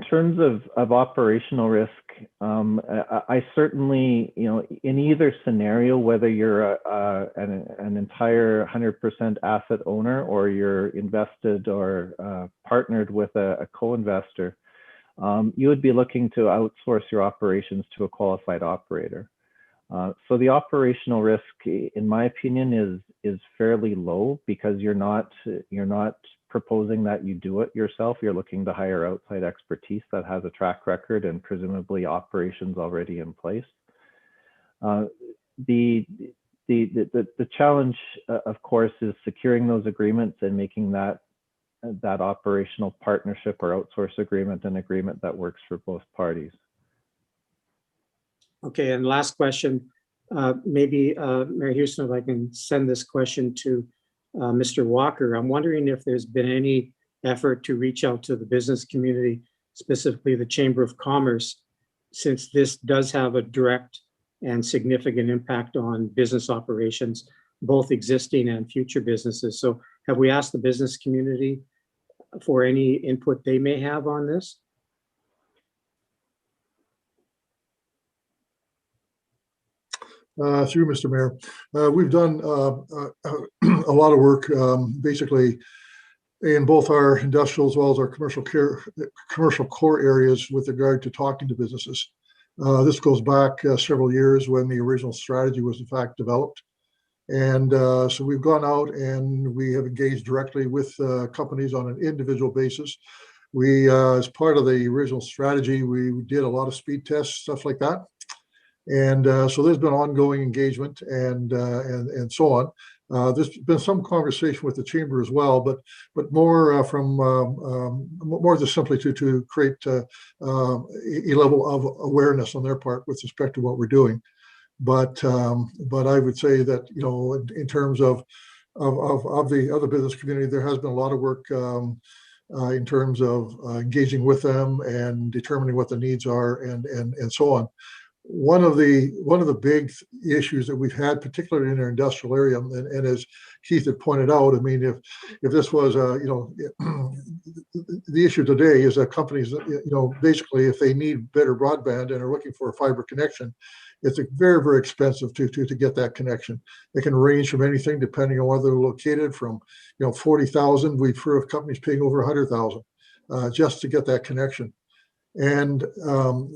terms of operational risk, I certainly, in either scenario, whether you're an entire 100% asset owner or you're invested or partnered with a co-investor, you would be looking to outsource your operations to a qualified operator. So the operational risk, in my opinion, is fairly low because you're not proposing that you do it yourself. You're looking to hire outside expertise that has a track record and presumably operations already in place. The challenge, of course, is securing those agreements and making that operational partnership or outsource agreement an agreement that works for both parties. Okay, and last question, maybe Mayor Houston, if I can send this question to Mr. Walker. I'm wondering if there's been any effort to reach out to the business community, specifically the Chamber of Commerce, since this does have a direct and significant impact on business operations, both existing and future businesses. So have we asked the business community for any input they may have on this? Through Mr. Mayor, we've done a lot of work, basically in both our industrial as well as our commercial core areas with regard to talking to businesses. This goes back several years when the original strategy was in fact developed. And so we've gone out and we have engaged directly with companies on an individual basis. We, as part of the original strategy, we did a lot of speed tests, stuff like that. And so there's been ongoing engagement and so on. There's been some conversation with the chamber as well, but more from more just simply to create a level of awareness on their part with respect to what we're doing. But I would say that, you know, in terms of the other business community, there has been a lot of work in terms of engaging with them and determining what the needs are and so on. One of the big issues that we've had, particularly in our industrial area, and as Keith had pointed out, I mean, if this was you know, the issue today is that companies, you know, basically if they need better broadband and are looking for a fiber connection, it's very, very expensive to get that connection. It can range from anything, depending on where they're located, from, you know, 40,000. We've heard of companies paying over 100,000 just to get that connection. And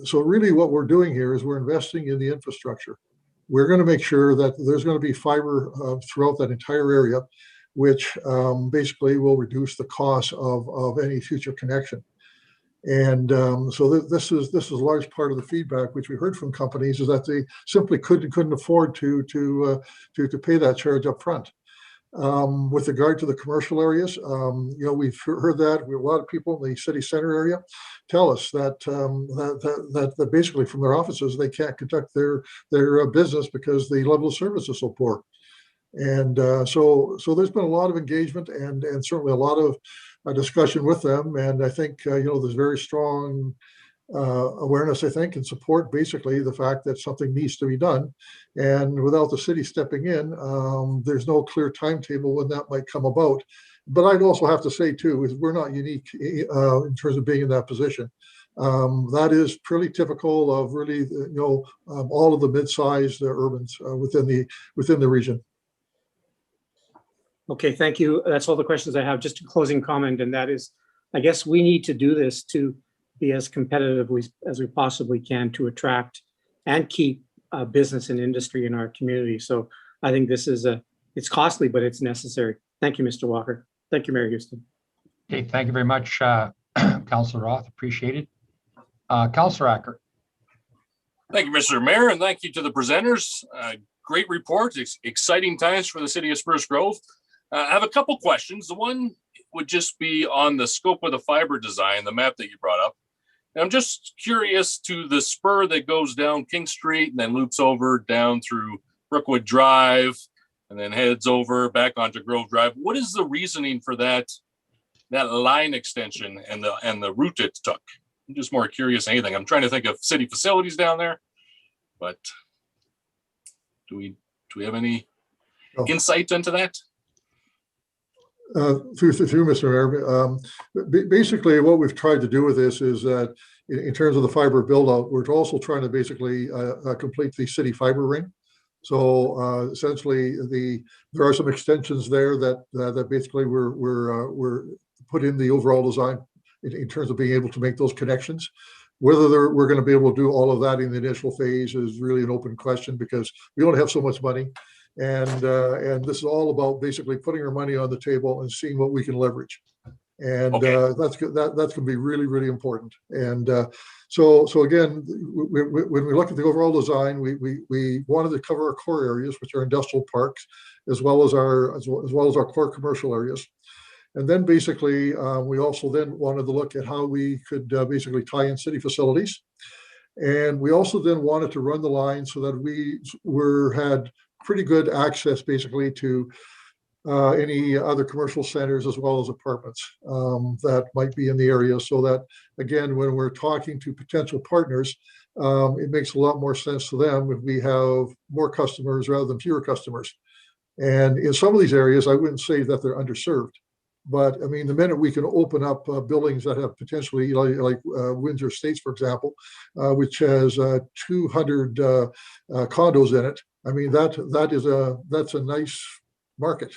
so really what we're doing here is we're investing in the infrastructure. We're going to make sure that there's going to be fiber throughout that entire area, which basically will reduce the cost of any future connection. And so this is a large part of the feedback which we heard from companies, is that they simply couldn't afford to pay that charge up front. With regard to the commercial areas, you know, we've heard that a lot of people in the city center area tell us that that basically from their offices they can't conduct their business because the level of service is so poor. And so there's been a lot of engagement and certainly a lot of discussion with them. And I think you know, there's very strong awareness, I think, and support basically the fact that something needs to be done. And without the city stepping in, there's no clear timetable when that might come about. But I'd also have to say too, is we're not unique in terms of being in that position. That is pretty typical of really, you know, all of the mid-sized urbans within the region. Okay, thank you. That's all the questions I have. Just a closing comment, and that is, I guess we need to do this to be as competitive as we possibly can to attract and keep business and industry in our community. So I think this is it's costly, but it's necessary. Thank you, Mr. Walker. Thank you, Mayor Houston. Okay, thank you very much, Councillor Roth. Appreciate it. Councillor Acker. Thank you, Mr. Mayor, and thank you to the presenters. Great report. It's exciting times for the city of Spruce Grove. I have a couple questions. The one would just be on the scope of the fiber design, the map that you brought up. And I'm just curious to the spur that goes down King Street and then loops over down through Brookwood Drive and then heads over back onto Grove Drive. What is the reasoning for that line extension and the route it took? I'm just more curious than anything. I'm trying to think of city facilities down there, but do we have any insight into that? Through Mr. Mayor, basically what we've tried to do with this is that in terms of the fiber build out, we're also trying to basically complete the city fiber ring. So essentially there are some extensions there that basically were put in the overall design in terms of being able to make those connections. Whether we're going to be able to do all of that in the initial phase is really an open question, because we only have so much money. And this is all about basically putting our money on the table and seeing what we can leverage. And that's going to be really, really important. And so again, when we look at the overall design, we wanted to cover our core areas, which are industrial parks, as well as our core commercial areas. And then basically, we also then wanted to look at how we could basically tie in city facilities. And we also then wanted to run the line so that we had pretty good access basically to any other commercial centers as well as apartments that might be in the area, so that again, when we're talking to potential partners, it makes a lot more sense to them if we have more customers rather than fewer customers. And in some of these areas, I wouldn't say that they're underserved, but I mean, the minute we can open up buildings that have potentially, like Windsor Estates, for example, which has 200 condos in it, I mean, that's a nice market,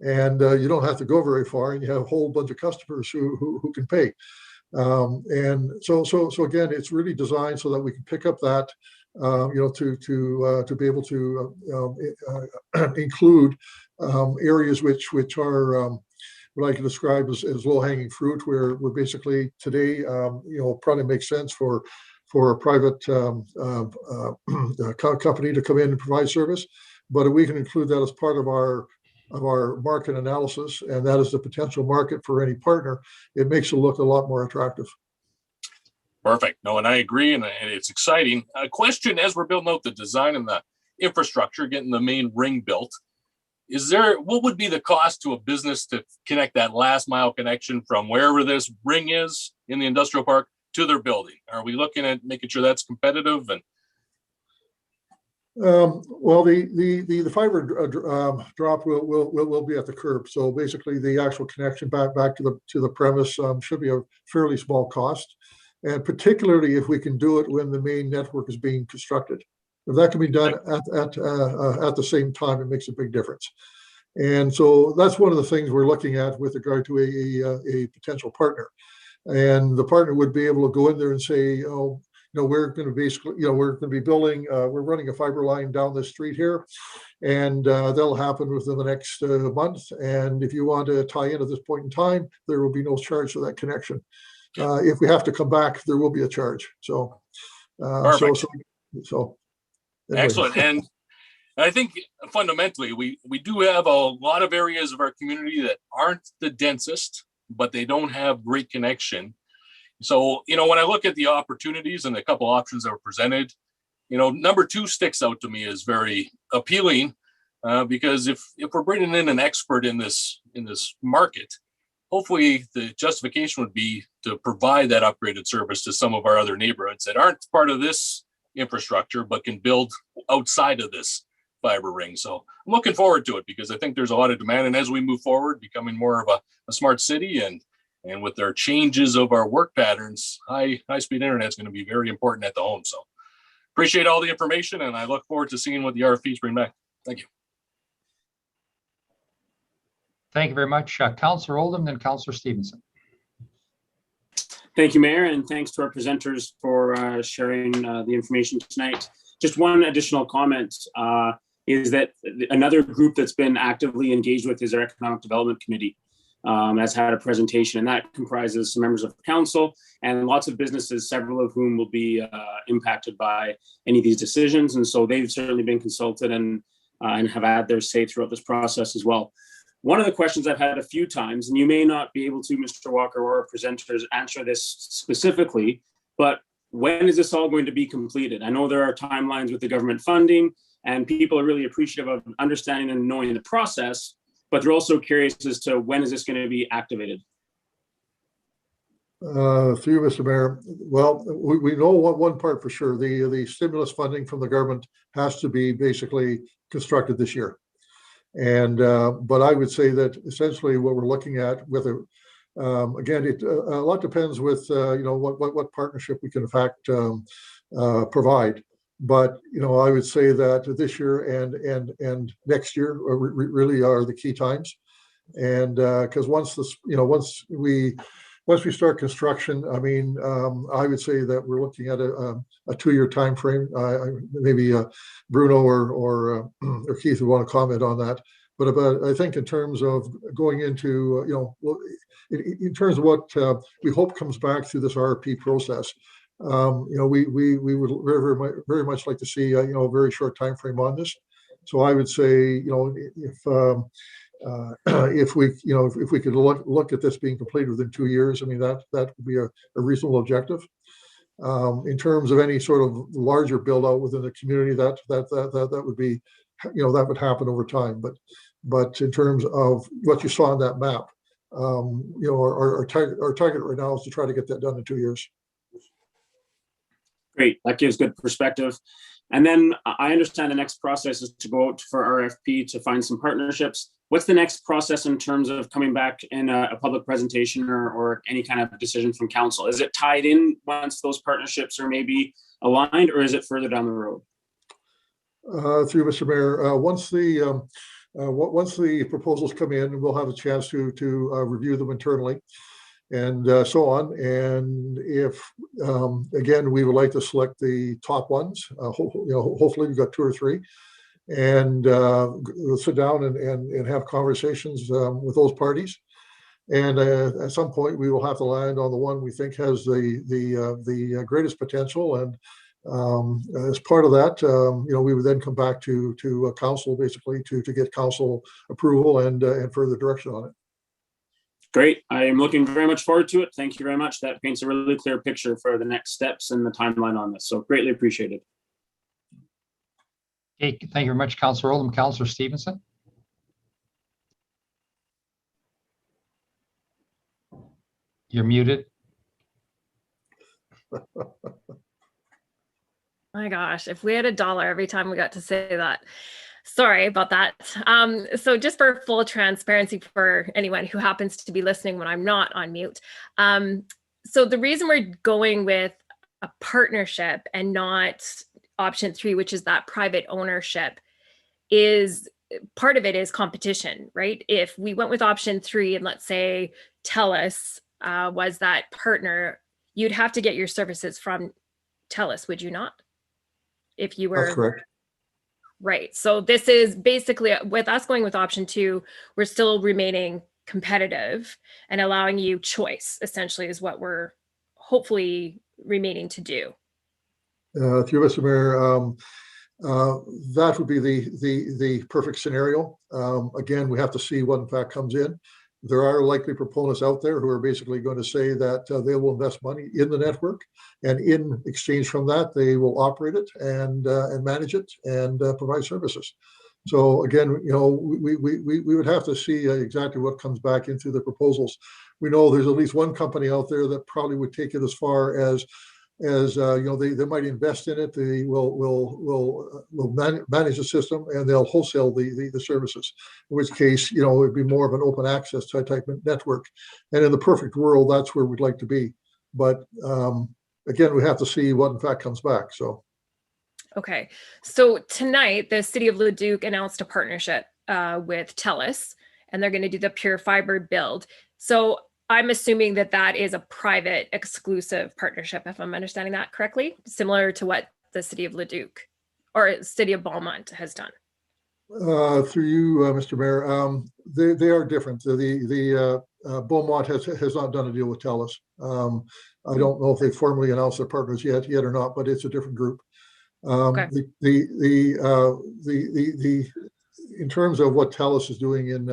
and you don't have to go very far, and you have a whole bunch of customers who can pay. And so again, it's really designed so that we can pick up that, to be able to include areas which are what I can describe as low-hanging fruit, where basically today, probably makes sense for for a private company to come in and provide service. But if we can include that as part of our market analysis, and that is the potential market for any partner, it makes it look a lot more attractive. Perfect. No, and I agree, and it's exciting. A question as we're building out the design and the infrastructure, getting the main ring built. What would be the cost to a business to connect that last mile connection from wherever this ring is in the industrial park to their building? Are we looking at making sure that's competitive? And well, the fiber drop will be at the curb. So basically, the actual connection back to the premise should be a fairly small cost, and particularly if we can do it when the main network is being constructed. If that can be done at the same time, it makes a big difference. And so that's one of the things we're looking at with regard to a potential partner. And the partner would be able to go in there and say, oh, we're going to basically, we're going to be building, we're running a fiber line down the street here, and that'll happen within the next month. And if you want to tie in at this point in time, there will be no charge for that connection. If we have to come back, there will be a charge. So, anyway. Excellent. And I think fundamentally, we do have a lot of areas of our community that aren't the densest, but they don't have great connection. So, when I look at the opportunities and the couple options that were presented, number 2 sticks out to me as very appealing because if we're bringing in an expert in this market, hopefully the justification would be to provide that upgraded service to some of our other neighborhoods that aren't part of this infrastructure, but can build outside of this fiber ring. So I'm looking forward to it because I think there's a lot of demand. And as we move forward, becoming more of a smart city and with our changes of our work patterns, high-speed internet is going to be very important at the home. So appreciate all the information, and I look forward to seeing what the RFPs bring back. Thank you. Thank you very much, Councillor Oldham, then Councillor Stevenson. Thank you, Mayor, and thanks to our presenters for sharing the information tonight. Just one additional comment is that another group that's been actively engaged with is our Economic Development Committee. Has had a presentation, and that comprises some members of council and lots of businesses, several of whom will be impacted by any of these decisions. And so they've certainly been consulted and have had their say throughout this process as well. One of the questions I've had a few times, and you may not be able to, Mr. Walker, or our presenters answer this specifically, but when is this all going to be completed? I know there are timelines with the government funding, and people are really appreciative of understanding and knowing the process, but they're also curious as to when is this going to be activated? Through you, Mr. Mayor. Well, we know one part for sure. The stimulus funding from the government has to be basically constructed this year. And but I would say that essentially what we're looking at with again, a lot depends with what partnership we can in fact provide. But I would say that this year and next year really are the key times, and because once we start construction, I mean, I would say that we're looking at a 2-year time frame. Maybe Bruno or Keith would want to comment on that. But I think in terms of going into in terms of what we hope comes back through this RFP process. We would very much like to see a very short time frame on this. So I would say if we could look at this being completed within 2 years, I mean that would be a reasonable objective. In terms of any sort of larger build out within the community, that would be that would happen over time. But in terms of what you saw on that map, our target right now is to try to get that done in 2 years. Great, that gives good perspective. And then I understand the next process is to go out for RFP to find some partnerships. What's the next process in terms of coming back in a public presentation or any kind of decision from council? Is it tied in once those partnerships are maybe aligned, or is it further down the road? Through Mr. Mayor, once the proposals come in, we'll have a chance to review them internally and so on. And if, again, we would like to select the top ones, hopefully we've got 2 or 3, and we'll sit down and have conversations with those parties. And at some point, we will have to land on the one we think has the greatest potential. And as part of that, we would then come back to council basically to get council approval and further direction on it. Great. I am looking very much forward to it. Thank you very much. That paints a really clear picture for the next steps and the timeline on this. So greatly appreciated. Okay, thank you very much, Councillor Oldham. Councillor Stevenson. You're muted. My gosh, if we had $1 every time we got to say that. Sorry about that. So just for full transparency for anyone who happens to be listening when I'm not on mute. So the reason we're going with a partnership and not option 3, which is that private ownership, is part of it is competition, right? If we went with option 3 and let's say TELUS was that partner, you'd have to get your services from TELUS, would you not? If you were. That's correct. Right. So this is basically, with us going with option 2, we're still remaining competitive and allowing you choice, essentially, is what we're hopefully remaining to do. Through Mr. Mayor, that would be the perfect scenario. Again, we have to see what in fact comes in. There are likely proponents out there who are basically going to say that they will invest money in the network, and in exchange from that, they will operate it and manage it and provide services. So again, we would have to see exactly what comes back into the proposals. We know there's at least one company out there that probably would take it as far as they might invest in it. They will manage the system, and they'll wholesale the services. In which case, it would be more of an open access type network. And in the perfect world, that's where we'd like to be. But again, we have to see what in fact comes back. So. Okay, so tonight the City of Leduc announced a partnership with TELUS, and they're going to do the Pure Fiber build. So I'm assuming that that is a private exclusive partnership, if I'm understanding that correctly, similar to what the City of Leduc or City of Beaumont has done. Through you, Mr. Mayor, they are different. The Beaumont has not done a deal with TELUS. I don't know if they formally announced their partners yet or not, but it's a different group. Okay. In terms of what TELUS is doing in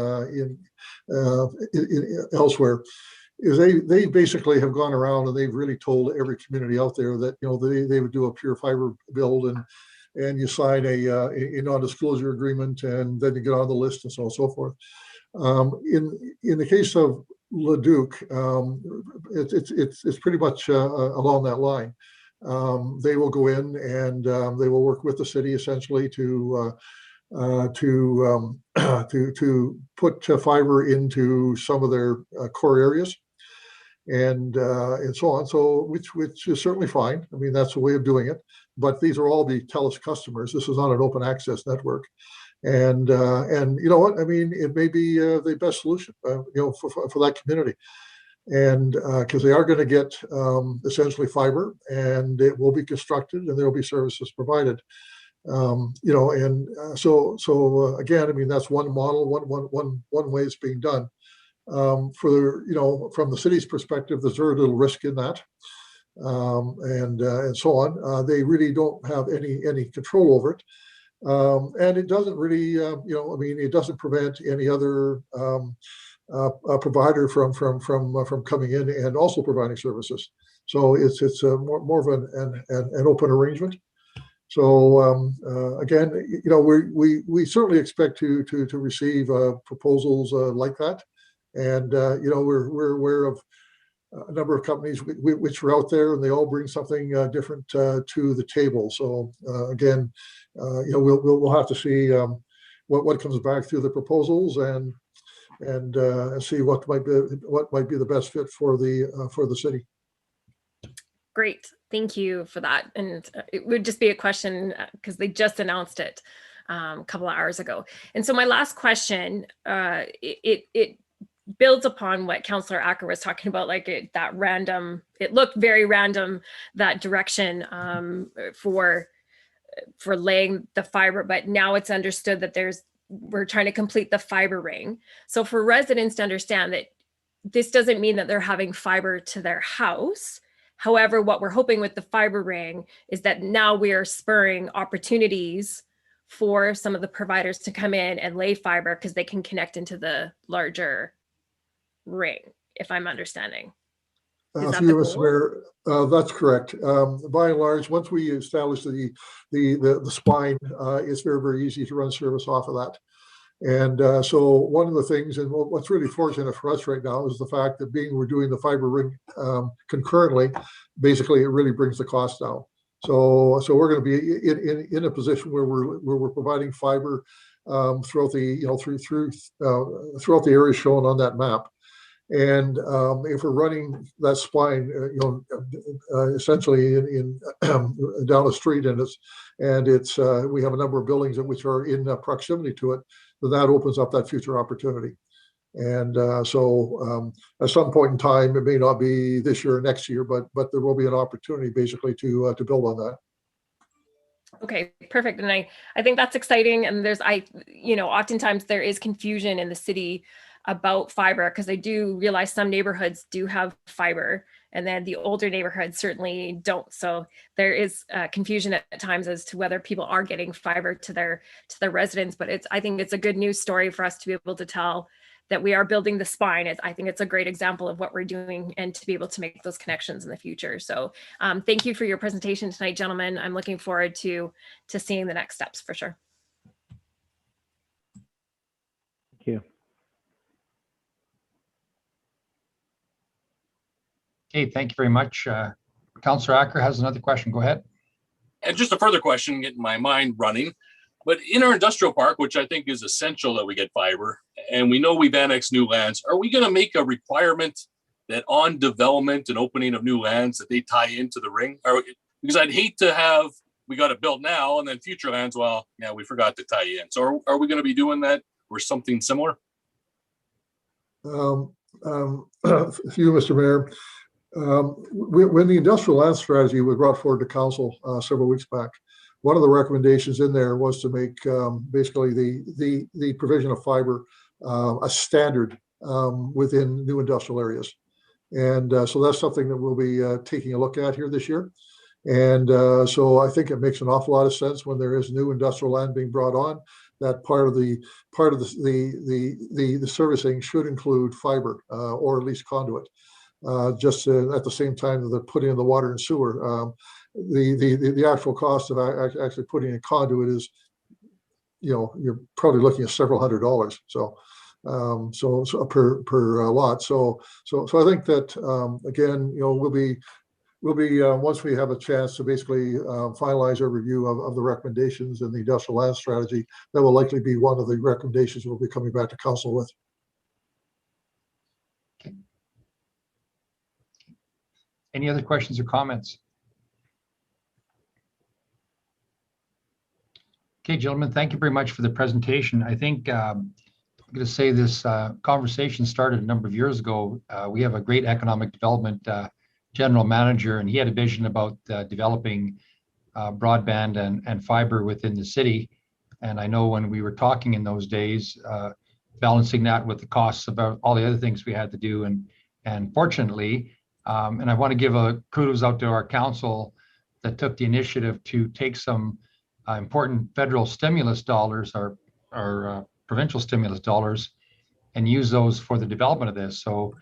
elsewhere, is they basically have gone around and they've really told every community out there that they would do a pure fiber build, and you sign a non-disclosure agreement, and then you get on the list and so on and so forth. In the case of Leduc, it's pretty much along that line. They will go in and they will work with the city essentially to put fiber into some of their core areas, and so on. So which is certainly fine. I mean, that's a way of doing it. But these are all the TELUS customers. This is not an open access network, and you know what? I mean, it may be the best solution, for that community. And because they are going to get essentially fiber, and it will be constructed, and there will be services provided. So again, I mean, that's one model, one way it's being done. From the city's perspective, there's very little risk in that, and so on. They really don't have any control over it, and it doesn't really, it doesn't prevent any other provider from coming in and also providing services. So it's more of an open arrangement. So again, we certainly expect to receive proposals like that, and we're aware of a number of companies which are out there, and they all bring something different to the table. So again, we'll have to see what comes back through the proposals, and see what might be the best fit for the city. Great, thank you for that. And it would just be a question because they just announced it a couple of hours ago. And so my last question, it builds upon what Councillor Acker was talking about, like it looked very random, that direction for laying the fiber, but now it's understood that we're trying to complete the fiber ring. So for residents to understand that this doesn't mean that they're having fiber to their house. However, what we're hoping with the fiber ring is that now we are spurring opportunities for some of the providers to come in and lay fiber because they can connect into the larger ring, if I'm understanding. Is that Through the you, Mr. goal? Mayor, that's correct. By and large, once we establish the spine, it's very, very easy to run service off of that. And so one of the things, and what's really fortunate for us right now, is the fact that we're doing the fiber ring concurrently, basically it really brings the cost down. So we're going to be in a position where we're providing fiber throughout the throughout the area shown on that map. And if we're running that spine, essentially in down the street, and it's we have a number of buildings which are in proximity to it, then that opens up that future opportunity. And so at some point in time, it may not be this year or next year, but there will be an opportunity basically to build on that. Okay, perfect. And I think that's exciting. And oftentimes there is confusion in the city about fiber, because I do realize some neighborhoods do have fiber, and then the older neighborhoods certainly don't. So there is confusion at times as to whether people are getting fiber to their residents. But I think it's a good news story for us to be able to tell that we are building the spine. I think it's a great example of what we're doing and to be able to make those connections in the future. So thank you for your presentation tonight, gentlemen. I'm looking forward to seeing the next steps for sure. Thank you. Okay, thank you very much. Councillor Acker has another question. Go ahead. And just a further question, getting my mind running. But in our industrial park, which I think is essential that we get fiber, and we know we've annexed new lands, are we going to make a requirement that on development and opening of new lands that they tie into the ring? Because I'd hate to have, we got to build now and then future lands, well, yeah, we forgot to tie in. So are we going to be doing that or something similar? For you, Mr. Mayor, when the industrial land strategy was brought forward to council several weeks back, one of the recommendations in there was to make basically the provision of fiber a standard within new industrial areas. And so that's something that we'll be taking a look at here this year. And so I think it makes an awful lot of sense when there is new industrial land being brought on, that part of the servicing should include fiber or at least conduit. Just at the same time that they're putting in the water and sewer. The actual cost of actually putting in conduit is, you're probably looking at several $100s. So per lot. So I think that again, we'll be once we have a chance to basically finalize our review of the recommendations in the industrial land strategy, that will likely be one of the recommendations we'll be coming back to council with. Okay. Any other questions or comments? Okay, gentlemen, thank you very much for the presentation. I think I'm going to say this conversation started a number of years ago. We have a great economic development general manager, and he had a vision about developing broadband and fiber within the city. And I know when we were talking in those days, balancing that with the costs of all the other things we had to do. And fortunately, and I want to give a kudos out to our council that took the initiative to take some important federal stimulus dollars or provincial stimulus dollars and use those for the development of this. So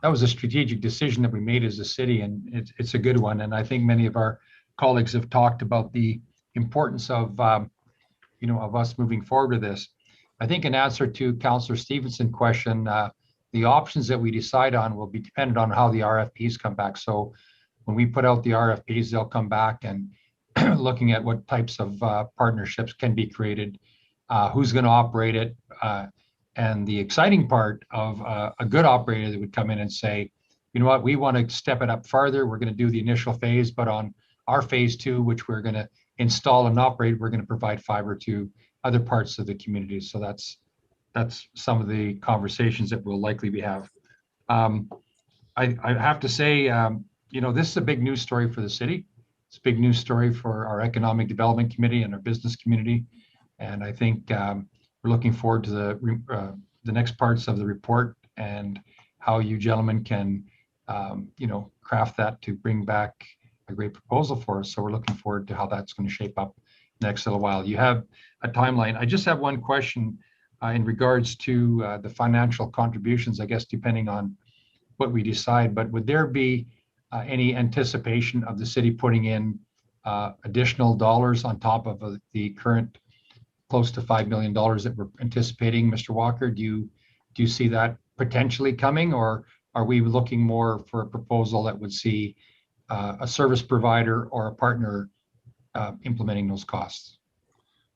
that was a strategic decision that we made as a city, and it's a good one. And I think many of our colleagues have talked about the importance of of us moving forward with this. I think in answer to Councillor Stevenson's question, the options that we decide on will be dependent on how the RFPs come back. So when we put out the RFPs, they'll come back and looking at what types of partnerships can be created, who's going to operate it. And the exciting part of a good operator that would come in and say, you know what, we want to step it up farther. We're going to do the initial phase, but on our phase 2, which we're going to install and operate, we're going to provide fiber to other parts of the community. So that's some of the conversations that we'll likely be have. I have to say, this is a big news story for the city. It's a big news story for our economic development committee and our business community. And I think we're looking forward to the next parts of the report and how you gentlemen can, craft that to bring back a great proposal for us. So we're looking forward to how that's going to shape up next little while. You have a timeline. I just have one question in regards to the financial contributions, I guess, depending on what we decide, but would there be any anticipation of the city putting in additional dollars on top of the current close to $5 million that we're anticipating? Mr. Walker, do you see that potentially coming, or are we looking more for a proposal that would see a service provider or a partner implementing those costs?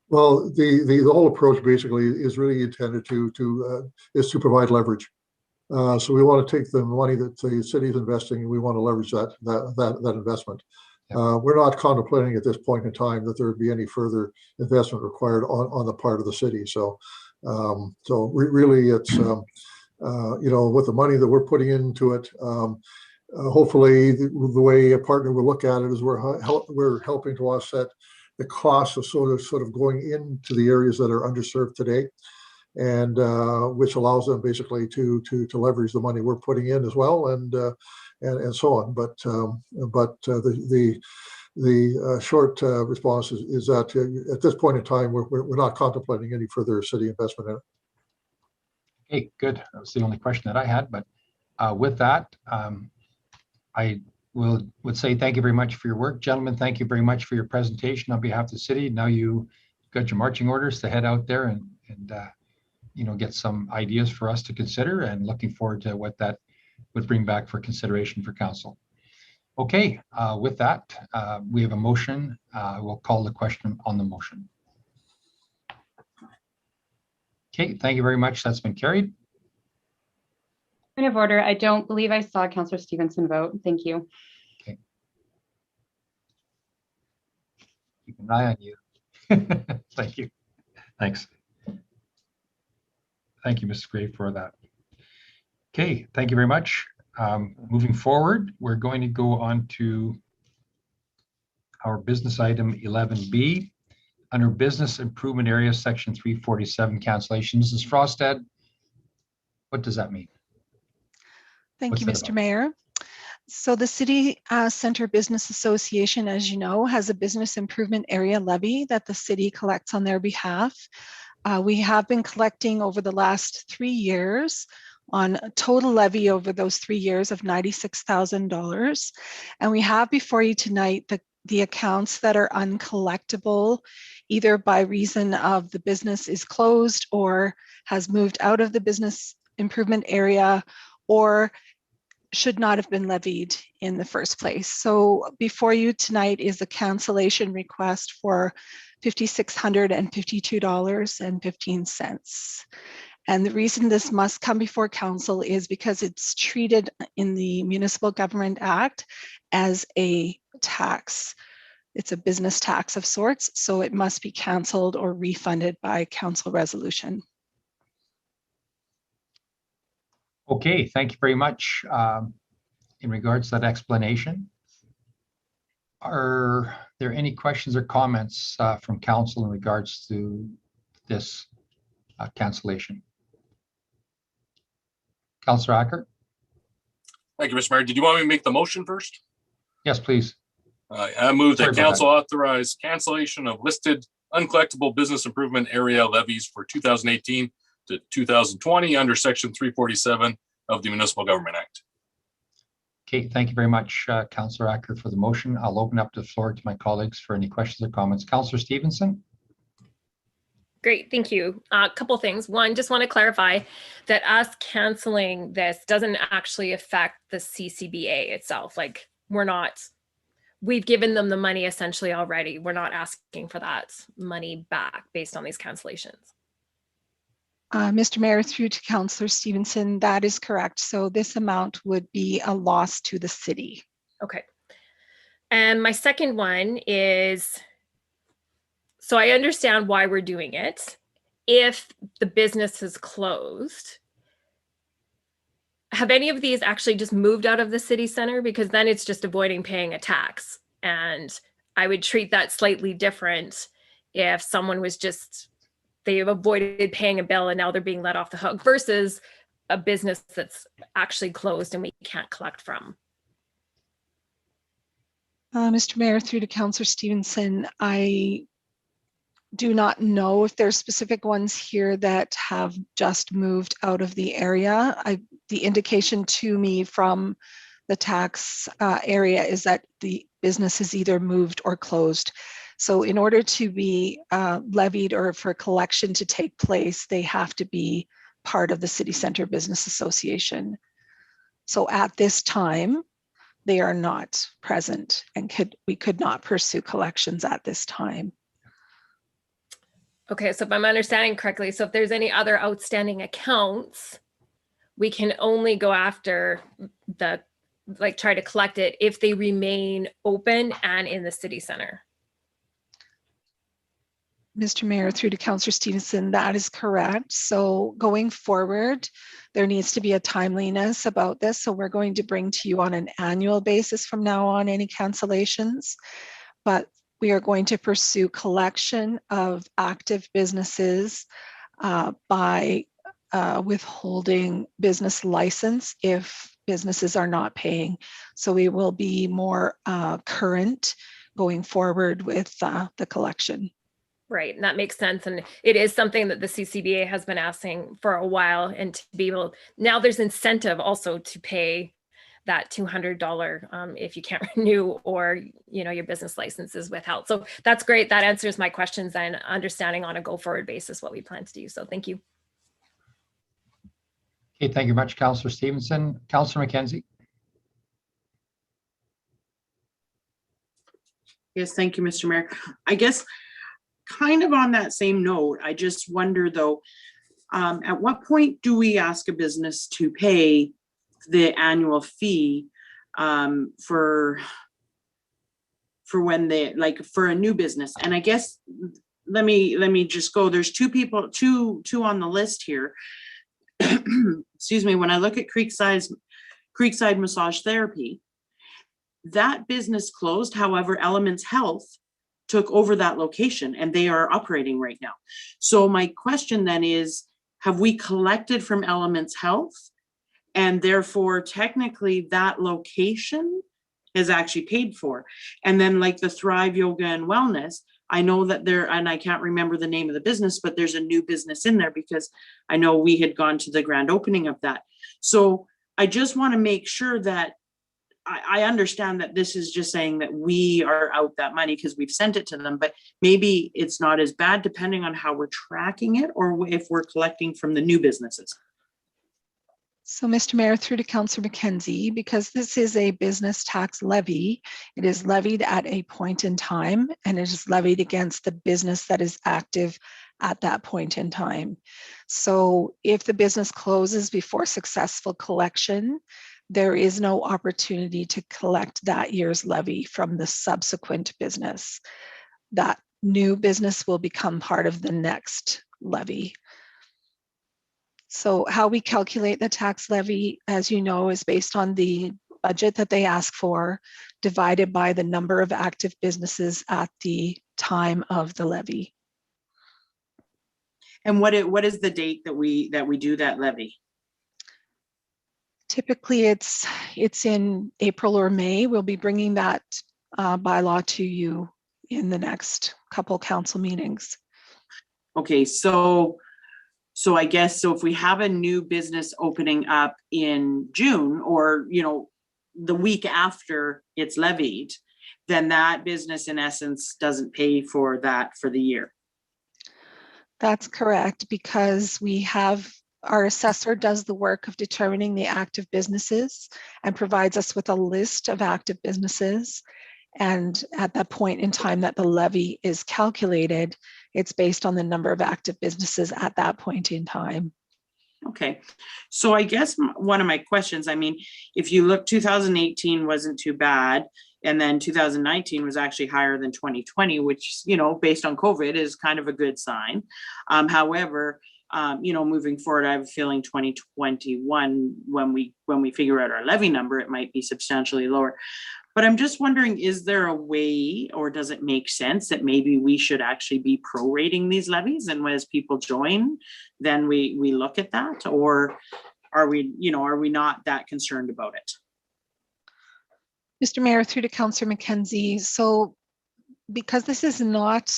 Well, the whole approach basically is really intended to provide leverage. So we want to take the money that the city is investing, and we want to leverage that investment. We're not contemplating at this point in time that there would be any further investment required on the part of the city. So really, it's with the money that we're putting into it. Hopefully, the way a partner will look at it is we're helping to offset the costs of sort of going into the areas that are underserved today, and which allows them basically to leverage the money we're putting in as well, and so on. But the short response is that at this point in time, we're not contemplating any further city investment in it. Okay, good. That was the only question that I had. But with that, I would say thank you very much for your work, gentlemen. Thank you very much for your presentation on behalf of the city. Now you got your marching orders to head out there and get some ideas for us to consider, and looking forward to what that would bring back for consideration for council. Okay, with that, we have a motion. We'll call the question on the motion. Okay, thank you very much. That's been carried. Point of order. I don't believe I saw Councillor Stevenson vote. Thank you. Okay. Keep an eye on you. Thank you. Thanks. Thank you, Mrs. Gray, for that. Okay, thank you very much. Moving forward, we're going to go on to our business item 11B. Under Business Improvement Area, Section 347 cancellation. Mrs. Frostad, what does that mean? Thank you, Mr. Mayor. So the City Center Business Association, as you know, has a business improvement area levy that the city collects on their behalf. We have been collecting over the last 3 years on a total levy over those 3 years of $96,000. And we have before you tonight the accounts that are uncollectible, either by reason of the business is closed or has moved out of the business improvement area, or should not have been levied in the first place. So before you tonight is a cancellation request for $5,652.15. And the reason this must come before council is because it's treated in the Municipal Government Act as a tax. It's a business tax of sorts, so it must be canceled or refunded by council resolution. Okay, thank you very much. In regards to that explanation, are there any questions or comments from council in regards to this cancellation? Councillor Acker? Thank you, Mr. Mayor. Did you want me to make the motion first? Yes, please. I move that council authorize cancellation of listed uncollectible business improvement area levies for 2018 to 2020 under Section 347 of the Municipal Government Act. Okay, thank you very much, Councillor Acker, for the motion. I'll open up the floor to my colleagues for any questions or comments. Councillor Stevenson? Great, thank you. A couple things. One, just want to clarify that us canceling this doesn't actually affect the CCBA itself. Like, we've given them the money essentially already. We're not asking for that money back based on these cancellations. Mr. Mayor, through to Councillor Stevenson, that is correct. So this amount would be a loss to the city. Okay. And my second one is, so I understand why we're doing it. If the business is closed, have any of these actually just moved out of the city center? Because then it's just avoiding paying a tax. And I would treat that slightly different if someone was just, they've avoided paying a bill and now they're being let off the hook, versus a business that's actually closed and we can't collect from? Mr. Mayor, through to Councillor Stevenson, I do not know if there's specific ones here that have just moved out of the area. The indication to me from the tax area is that the business is either moved or closed. So in order to be levied or for collection to take place, they have to be part of the City Centre Business Association. So at this time, they are not present and we could not pursue collections at this time. Okay, so if I'm understanding correctly, so if there's any other outstanding accounts, we can only go after try to collect it if they remain open and in the city center. Mr. Mayor, through to Councillor Stevenson, that is correct. So going forward, there needs to be a timeliness about this. So we're going to bring to you on an annual basis from now on any cancellations, but we are going to pursue collection of active businesses by withholding business license if businesses are not paying. So we will be more current going forward with the collection. Right, and that makes sense. And it is something that the CCBA has been asking for a while, and to be able, now there's incentive also to pay that $200 if you can't renew or, you know, your business license is withheld. So that's great. That answers my questions and understanding on a go forward basis what we plan to do. So thank you. Okay, thank you much, Councillor Stevenson. Councillor McKenzie. Yes, thank you, Mr. Mayor. I guess kind of on that same note, I just wonder though, at what point do we ask a business to pay the annual fee for when they, like, for a new business? And I guess let me just go. There's two on the list here. Excuse me. When I look at Creekside Massage Therapy, that business closed. However, Elements Health took over that location and they are operating right now. So my question then is, have we collected from Elements Health? And therefore, technically, that location is actually paid for. And then like the Thrive Yoga and Wellness, I know that there, and I can't remember the name of the business, but there's a new business in there because I know we had gone to the grand opening of that. So I just want to make sure that I understand that this is just saying that we are out that money because we've sent it to them, but maybe it's not as bad depending on how we're tracking it or if we're collecting from the new businesses. So, Mr. Mayor, through to Councillor McKenzie, because this is a business tax levy, it is levied at a point in time and it is levied against the business that is active at that point in time. So if the business closes before successful collection, there is no opportunity to collect that year's levy from the subsequent business. That new business will become part of the next levy. So how we calculate the tax levy, as you know, is based on the budget that they ask for, divided by the number of active businesses at the time of the levy. And what is the date that we do that levy? Typically, it's in April or May. We'll be bringing that bylaw to you in the next couple council meetings. Okay, so I guess, so if we have a new business opening up in June or, you know, the week after it's levied, then that business in essence doesn't pay for that for the year. That's correct, because we have, our assessor does the work of determining the active businesses and provides us with a list of active businesses. And at that point in time that the levy is calculated, it's based on the number of active businesses at that point in time. Okay, so I guess one of my questions, I mean, if you look, 2018 wasn't too bad, and then 2019 was actually higher than 2020, which, you know, based on COVID is kind of a good sign. However, you know, moving forward, I have a feeling 2021, when we figure out our levy number, it might be substantially lower. But I'm just wondering, is there a way, or does it make sense that maybe we should actually be prorating these levies, and as people join, then we look at that? Or are we, are we not that concerned about it? Mr. Mayor, through to Councillor McKenzie. So because this is not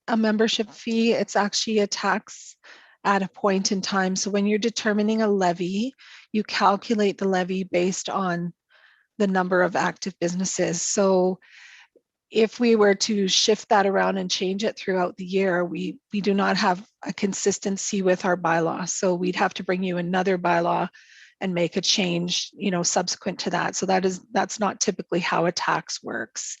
a membership fee, it's actually a tax at a point in time. So when you're determining a levy, you calculate the levy based on the number of active businesses. So if we were to shift that around and change it throughout the year, we do not have a consistency with our bylaw. So we'd have to bring you another bylaw and make a change, subsequent to that. So that's not typically how a tax works.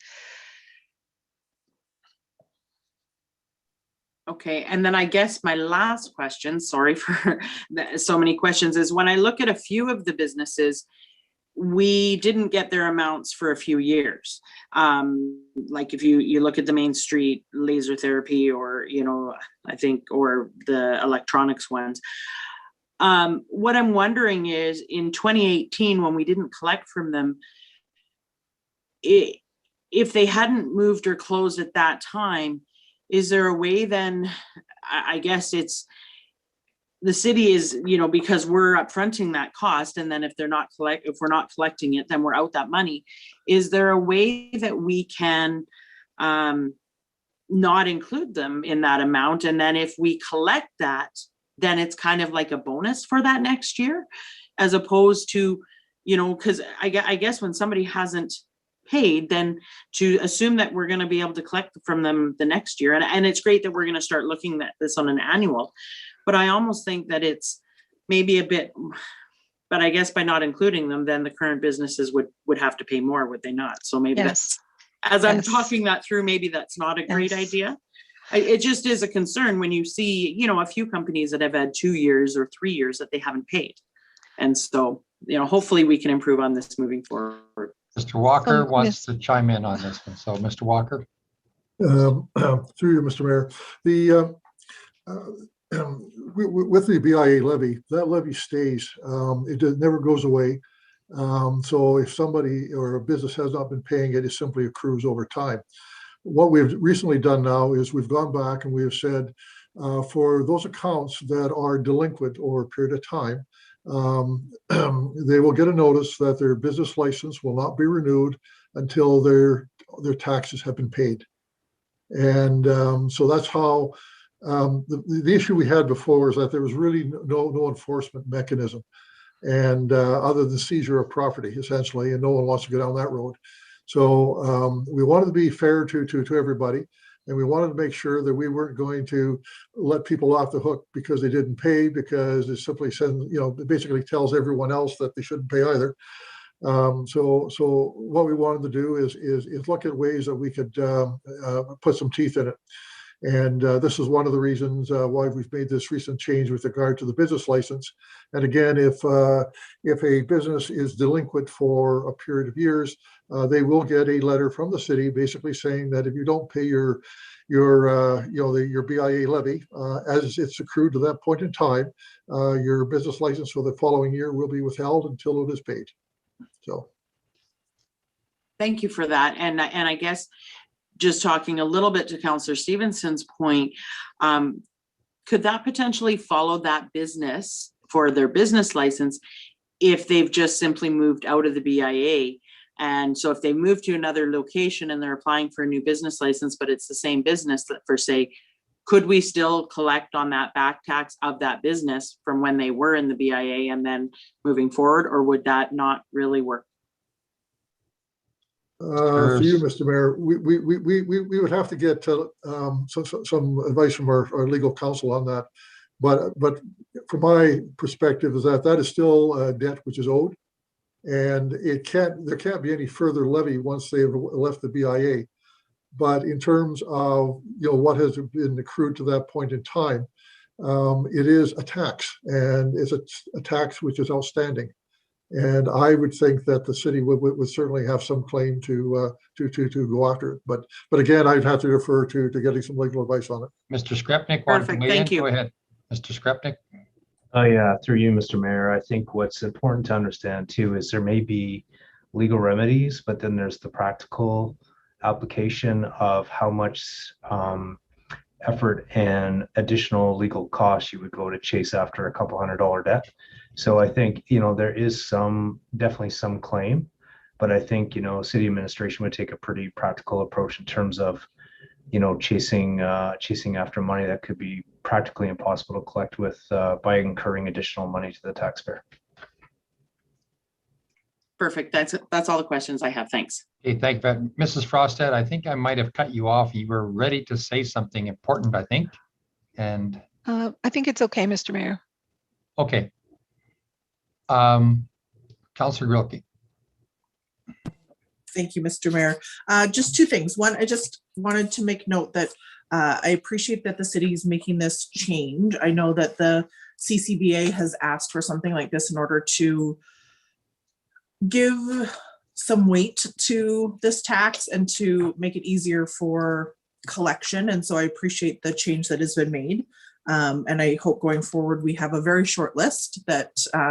Okay, and then I guess my last question, sorry for so many questions, is when I look at a few of the businesses, we didn't get their amounts for a few years. Like if you look at the Main Street laser therapy, or, I think, or the electronics ones. What I'm wondering is, in 2018, when we didn't collect from them, if they hadn't moved or closed at that time, is there a way then, I guess it's, the city is, because we're upfronting that cost, and then if we're not collecting it, then we're out that money. Is there a way that we can not include them in that amount? And then if we collect that, then it's kind of like a bonus for that next year, as opposed to, because I guess when somebody hasn't paid, then to assume that we're going to be able to collect from them the next year. And it's great that we're going to start looking at this on an annual, but I almost think that it's maybe a bit, but I guess by not including them, then the current businesses would have to pay more, would they not? So maybe that's, as I'm talking that through, maybe that's not a great idea. It just is a concern when you see, a few companies that have had 2 years or 3 years that they haven't paid. And so, hopefully we can improve on this moving forward. Mr. Walker wants to chime in on this one. So Mr. Walker. Through you, Mr. Mayor, with the BIA levy, that levy stays. It never goes away. So if somebody or a business has not been paying it, it simply accrues over time. What we've recently done now is we've gone back and we have said, for those accounts that are delinquent over a period of time, they will get a notice that their business license will not be renewed until their taxes have been paid. And so that's how the issue we had before is that there was really no enforcement mechanism, and other than seizure of property, essentially, and no one wants to go down that road. So we wanted to be fair to everybody. And we wanted to make sure that we weren't going to let people off the hook because they didn't pay, because it simply sends, it basically tells everyone else that they shouldn't pay either. So what we wanted to do is look at ways that we could put some teeth in it. And this is one of the reasons why we've made this recent change with regard to the business license. And again, if a business is delinquent for a period of years, they will get a letter from the city basically saying that if you don't pay your BIA levy as it's accrued to that point in time, your business license for the following year will be withheld until it is paid. So, thank you for that. And I guess, just talking a little bit to Councillor Stevenson's point, could that potentially follow that business for their business license if they've just simply moved out of the BIA? And so if they move to another location and they're applying for a new business license, but it's the same business that, for say, could we still collect on that back tax of that business from when they were in the BIA and then moving forward, or would that not really work? For you, Mr. Mayor, we would have to get some advice from our legal counsel on that. But from my perspective, is that is still debt which is owed, and there can't be any further levy once they've left the BIA. But in terms of what has been accrued to that point in time, it is a tax, and it's a tax which is outstanding. And I would think that the city would certainly have some claim to go after it. But again, I'd have to defer to getting some legal advice on it. Mr. Skrepnik, thank you. Go ahead, Mr. Skrepnik. Oh yeah, through you, Mr. Mayor. I think what's important to understand too is there may be legal remedies, but then there's the practical application of how much effort and additional legal costs you would go to chase after a couple $100 debt. So I think, there is definitely some claim, but I think, city administration would take a pretty practical approach in terms of, chasing after money that could be practically impossible to collect by incurring additional money to the taxpayer. Perfect. That's all the questions I have. Thanks. Okay, thank you. Mrs. Frostad, I think I might have cut you off. You were ready to say something important, I think. And I think it's okay, Mr. Mayor. okay. Councillor Grilke. Thank you, Mr. Mayor. Just two things. One, I just wanted to make note that I appreciate that the city is making this change. I know that the CCBA has asked for something like this in order to give some weight to this tax and to make it easier for collection. And so I appreciate the change that has been made. And I hope going forward, we have a very short list, that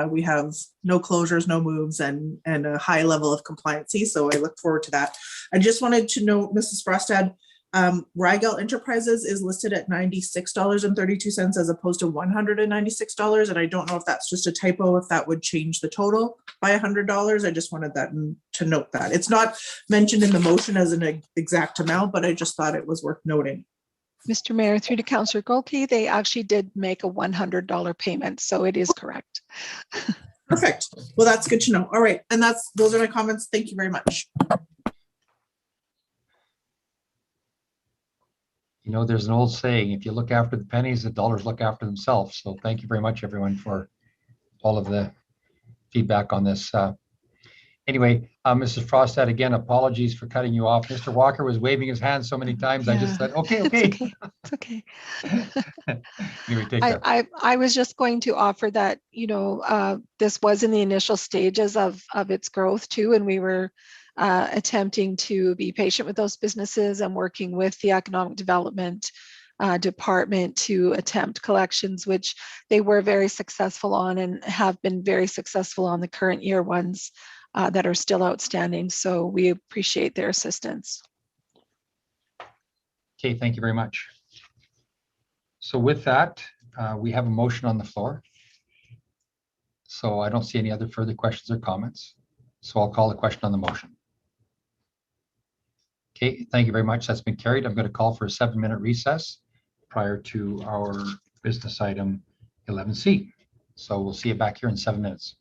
we have no closures, no moves, and a high level of compliancy. So I look forward to that. I just wanted to know, Mrs. Frostad, Rigel Enterprises is listed at $96.32 as opposed to $196. And I don't know if that's just a typo, if that would change the total by $100. I just wanted that to note that. It's not mentioned in the motion as an exact amount, but I just thought it was worth noting. Mr. Mayor, through to Councillor Golke, they actually did make a $100 payment, so it is correct. Perfect. Well, that's good to know. All right. And those are my comments. Thank you very much. There's an old saying, if you look after the pennies, the dollars look after themselves. So thank you very much, everyone, for all of the feedback on this. Anyway, Mrs. Frostad, again, apologies for cutting you off. Mr. Walker was waving his hand so many times. I just said, okay. It's okay. Anyway, take care. I was just going to offer that, this was in the initial stages of its growth too, and we were attempting to be patient with those businesses and working with the economic development department to attempt collections, which they were very successful on and have been very successful on the current year ones that are still outstanding. So we appreciate their assistance. Okay, thank you very much. So with that, we have a motion on the floor. So I don't see any other further questions or comments. So I'll call the question on the motion. Okay, thank you very much. That's been carried. I'm going to call for a 7-minute recess prior to our business item 11C. So we'll see you back here in 7 minutes.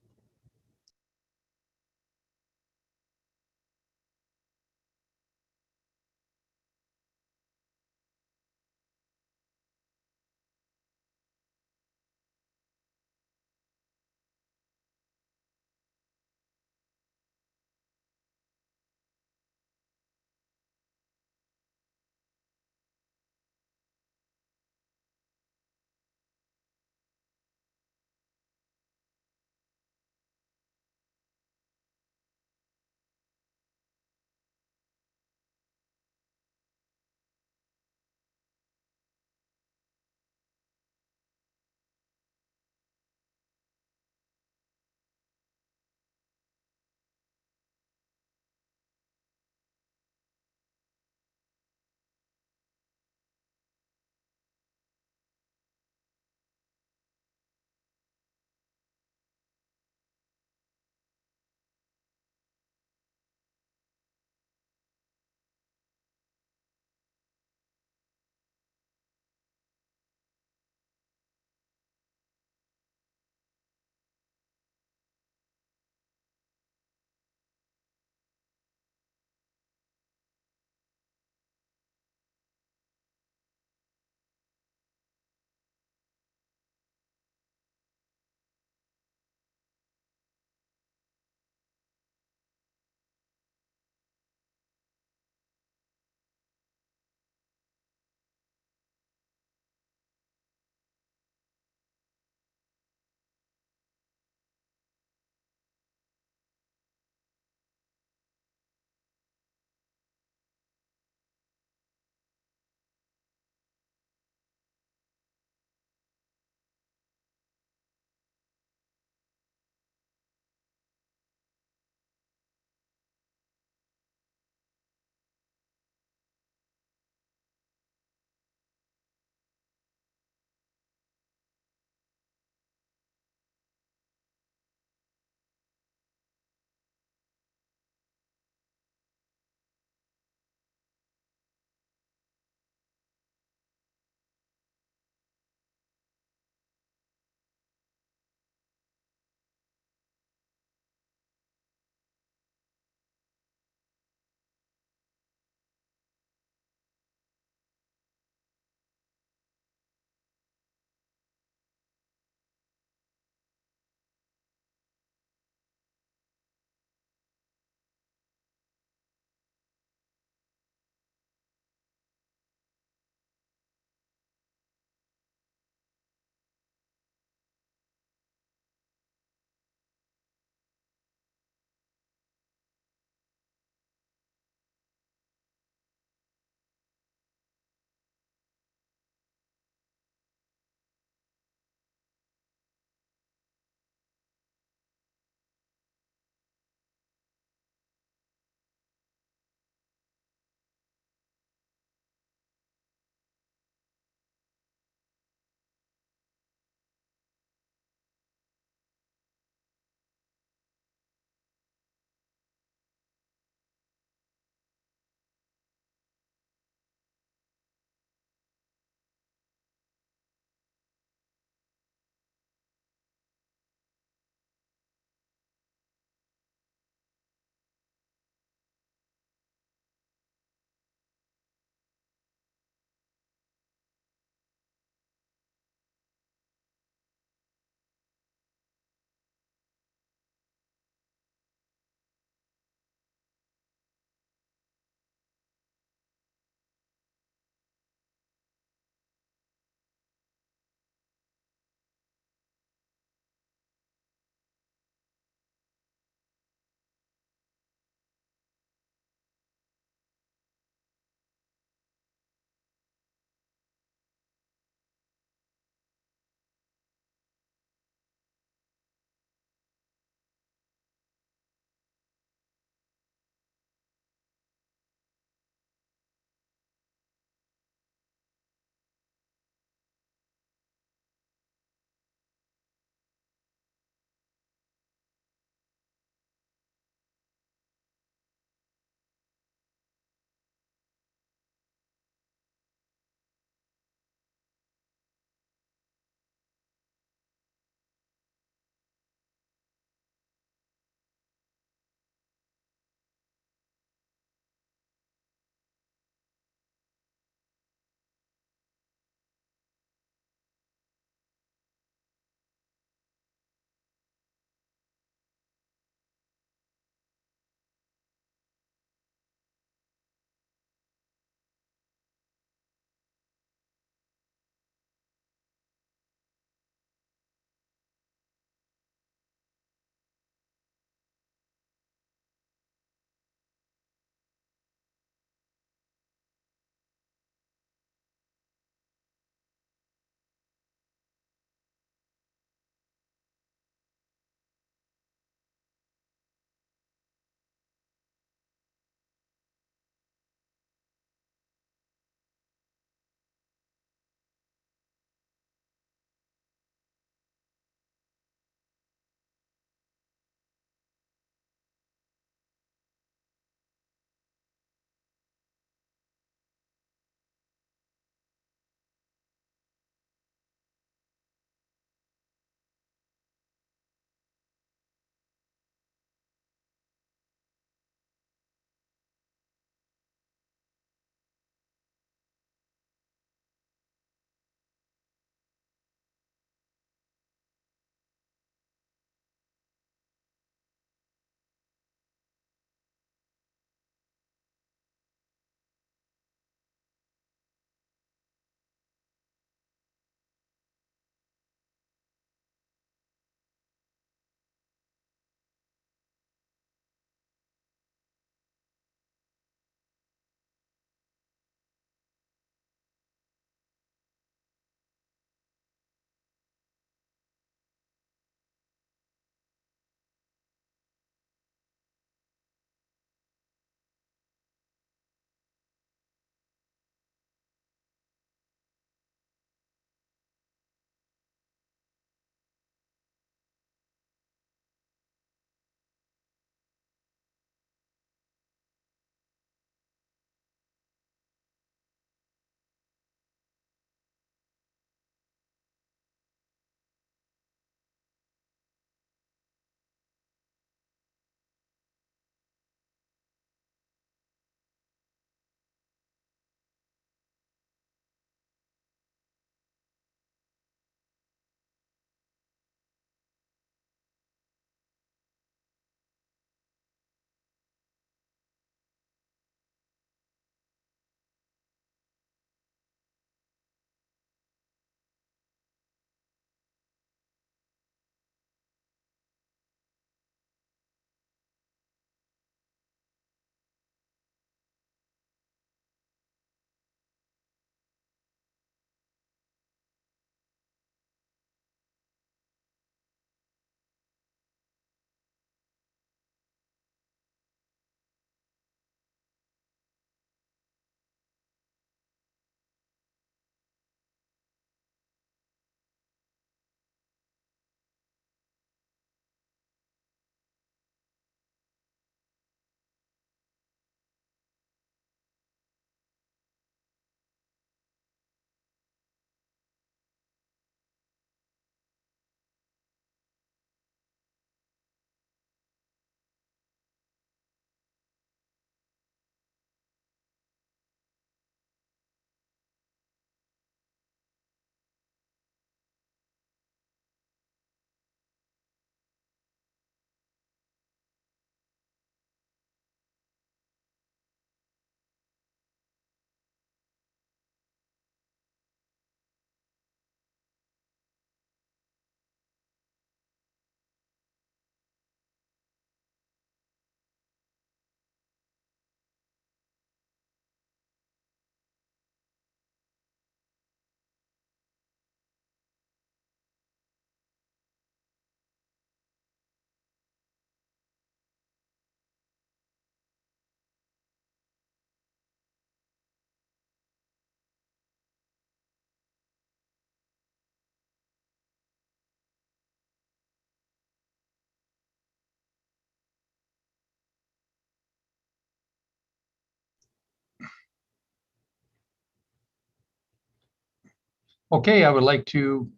Okay, I would like to,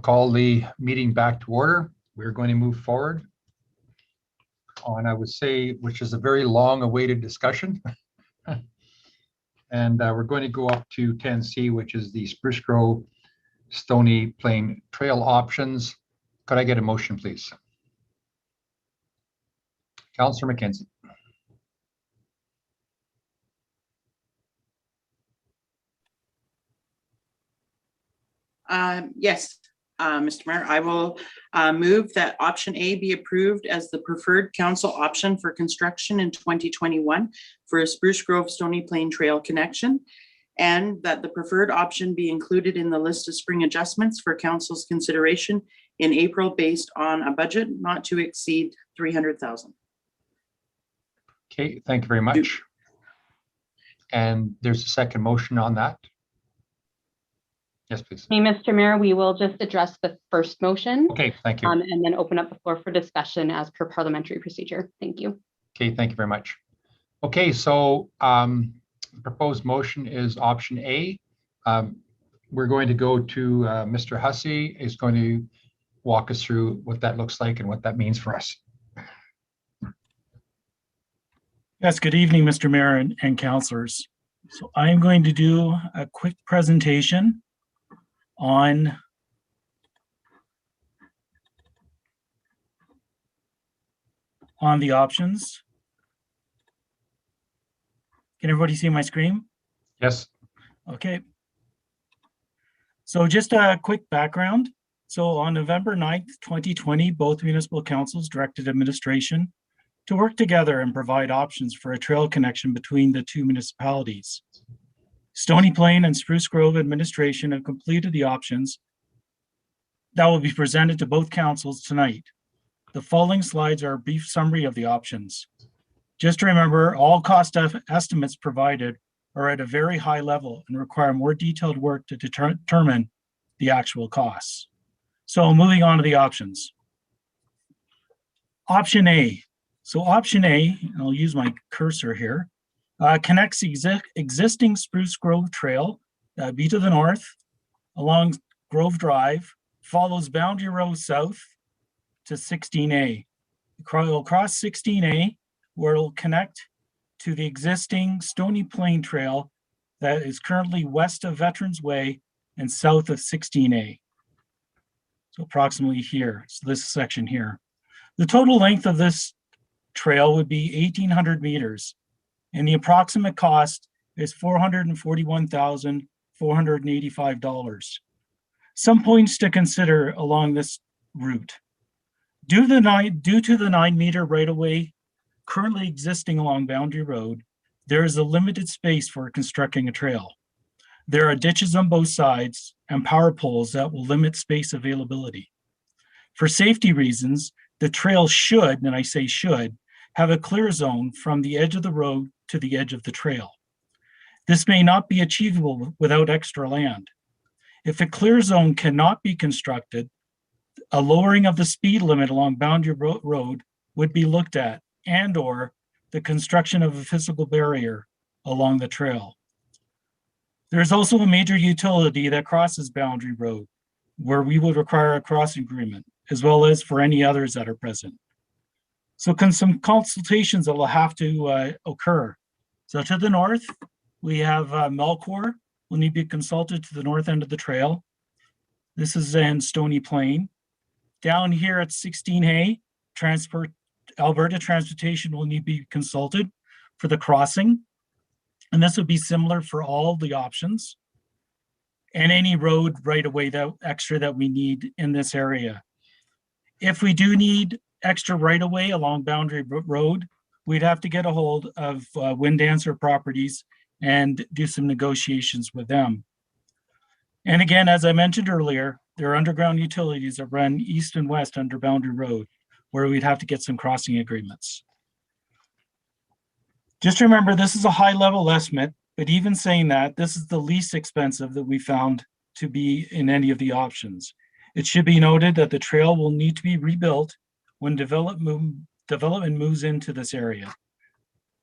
call the meeting back to order. We're going to move forward on, I would say, which is a very long awaited discussion. And we're going to go up to 10C, which is the Spruce Grove Stony Plain Trail options. Could I get a motion, please? Councillor McKenzie. Yes, Mr. Mayor, I will move that option A be approved as the preferred council option for construction in 2021 for a Spruce Grove Stony Plain Trail connection, and that the preferred option be included in the list of spring adjustments for council's consideration in April based on a budget not to exceed $300,000. Okay, thank you very much. And there's a second motion on that. Yes, please. Hey, Mr. Mayor, we will just address the first motion. Okay, thank you. And then open up the floor for discussion as per parliamentary procedure. Thank you. Okay, thank you very much. Okay, so the proposed motion is option A. We're going to go to Mr. Hussey is going to walk us through what that looks like and what that means for us. Yes, good evening, Mr. Mayor and councillors. So I'm going to do a quick presentation on the options. Can everybody see my screen? Yes. Okay. So just a quick background. So on November 9th, 2020, both municipal councils directed administration to work together and provide options for a trail connection between the two municipalities. Stony Plain and Spruce Grove administration have completed the options that will be presented to both councils tonight. The following slides are a brief summary of the options. Just remember, all cost estimates provided are at a very high level and require more detailed work to determine the actual costs. So moving on to the options. Option A. So option A, I'll use my cursor here, connects existing Spruce Grove Trail, be to the north, along Grove Drive, follows Boundary Road south to 16A. It'll cross 16A, where it'll connect to the existing Stony Plain Trail that is currently west of Veterans Way and south of 16A. So approximately here, so this section here. The total length of this trail would be 1,800 meters, and the approximate cost is $441,485. Some points to consider along this route. Due to the 9-meter right-of-way currently existing along Boundary Road, there is a limited space for constructing a trail. There are ditches on both sides and power poles that will limit space availability. For safety reasons, the trail should, and I say should, have a clear zone from the edge of the road to the edge of the trail. This may not be achievable without extra land. If a clear zone cannot be constructed, a lowering of the speed limit along Boundary Road would be looked at, and/or the construction of a physical barrier along the trail. There's also a major utility that crosses Boundary Road, where we would require a crossing agreement, as well as for any others that are present. So some consultations that will have to occur. So to the north, we have Melcor will need to be consulted to the north end of the trail. This is in Stony Plain. Down here at 16A, Alberta Transportation will need to be consulted for the crossing. And this would be similar for all the options and any road right away that extra that we need in this area. If we do need extra right of way along Boundary Road, we'd have to get a hold of Windancer Properties and do some negotiations with them. And again, as I mentioned earlier, there are underground utilities that run east and west under Boundary Road, where we'd have to get some crossing agreements. Just remember, this is a high level estimate, but even saying that, this is the least expensive that we found to be in any of the options. It should be noted that the trail will need to be rebuilt when development moves into this area.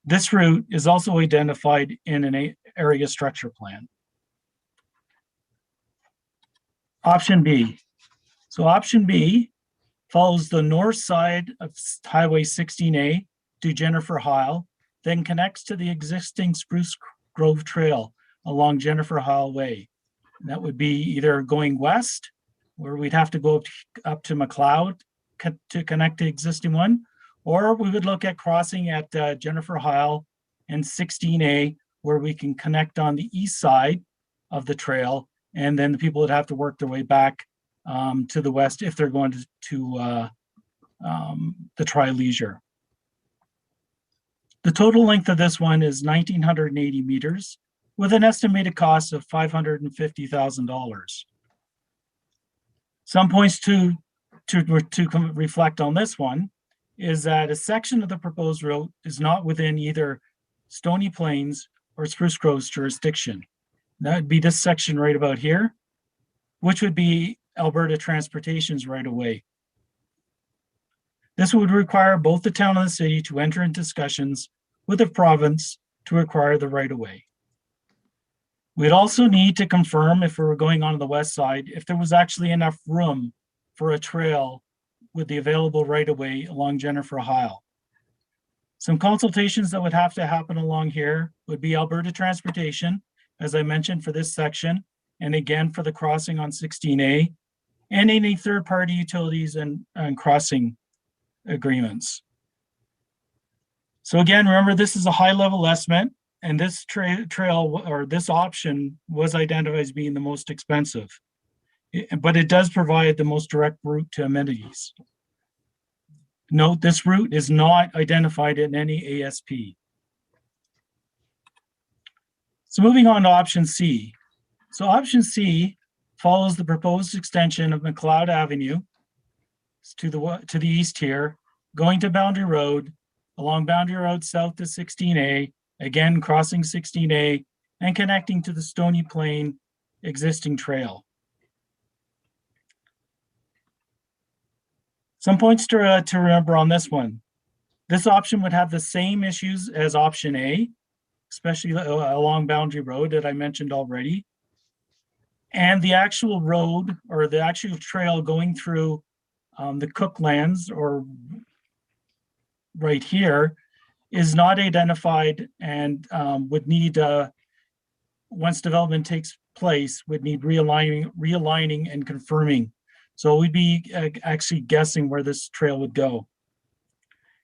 This route is also identified in an area structure plan. Option B. So option B follows the north side of Highway 16A to Jennifer Heil, then connects to the existing Spruce Grove Trail along Jennifer Heil Way. And that would be either going west, where we'd have to go up to McLeod to connect the existing one, or we would look at crossing at Jennifer Heil and 16A, where we can connect on the east side of the trail, and then the people would have to work their way back to the west if they're going to the Tri-Leisure. The total length of this one is 1,980 meters with an estimated cost of $550,000. Some points to reflect on this one is that a section of the proposed route is not within either Stony Plains or Spruce Grove's jurisdiction. That would be this section right about here, which would be Alberta Transportation's right of way. This would require both the town and the city to enter into discussions with the province to acquire the right of way. We'd also need to confirm, if we were going on the west side, if there was actually enough room for a trail with the available right of way along Jennifer Heil. Some consultations that would have to happen along here would be Alberta Transportation, as I mentioned, for this section, and again for the crossing on 16A, and any third-party utilities and crossing agreements. So again, remember, this is a high-level estimate, and this trail or this option was identified as being the most expensive, but it does provide the most direct route to amenities. Note, this route is not identified in any ASP. So moving on to option C. So option C follows the proposed extension of McLeod Avenue to the east here, going to Boundary Road, along Boundary Road south to 16A, again crossing 16A, and connecting to the Stony Plain existing trail. Some points to remember on this one. This option would have the same issues as option A, especially along Boundary Road that I mentioned already. And the actual road or the actual trail going through the Cooklands or right here is not identified and would need, once development takes place, would need realigning and confirming. So we'd be actually guessing where this trail would go.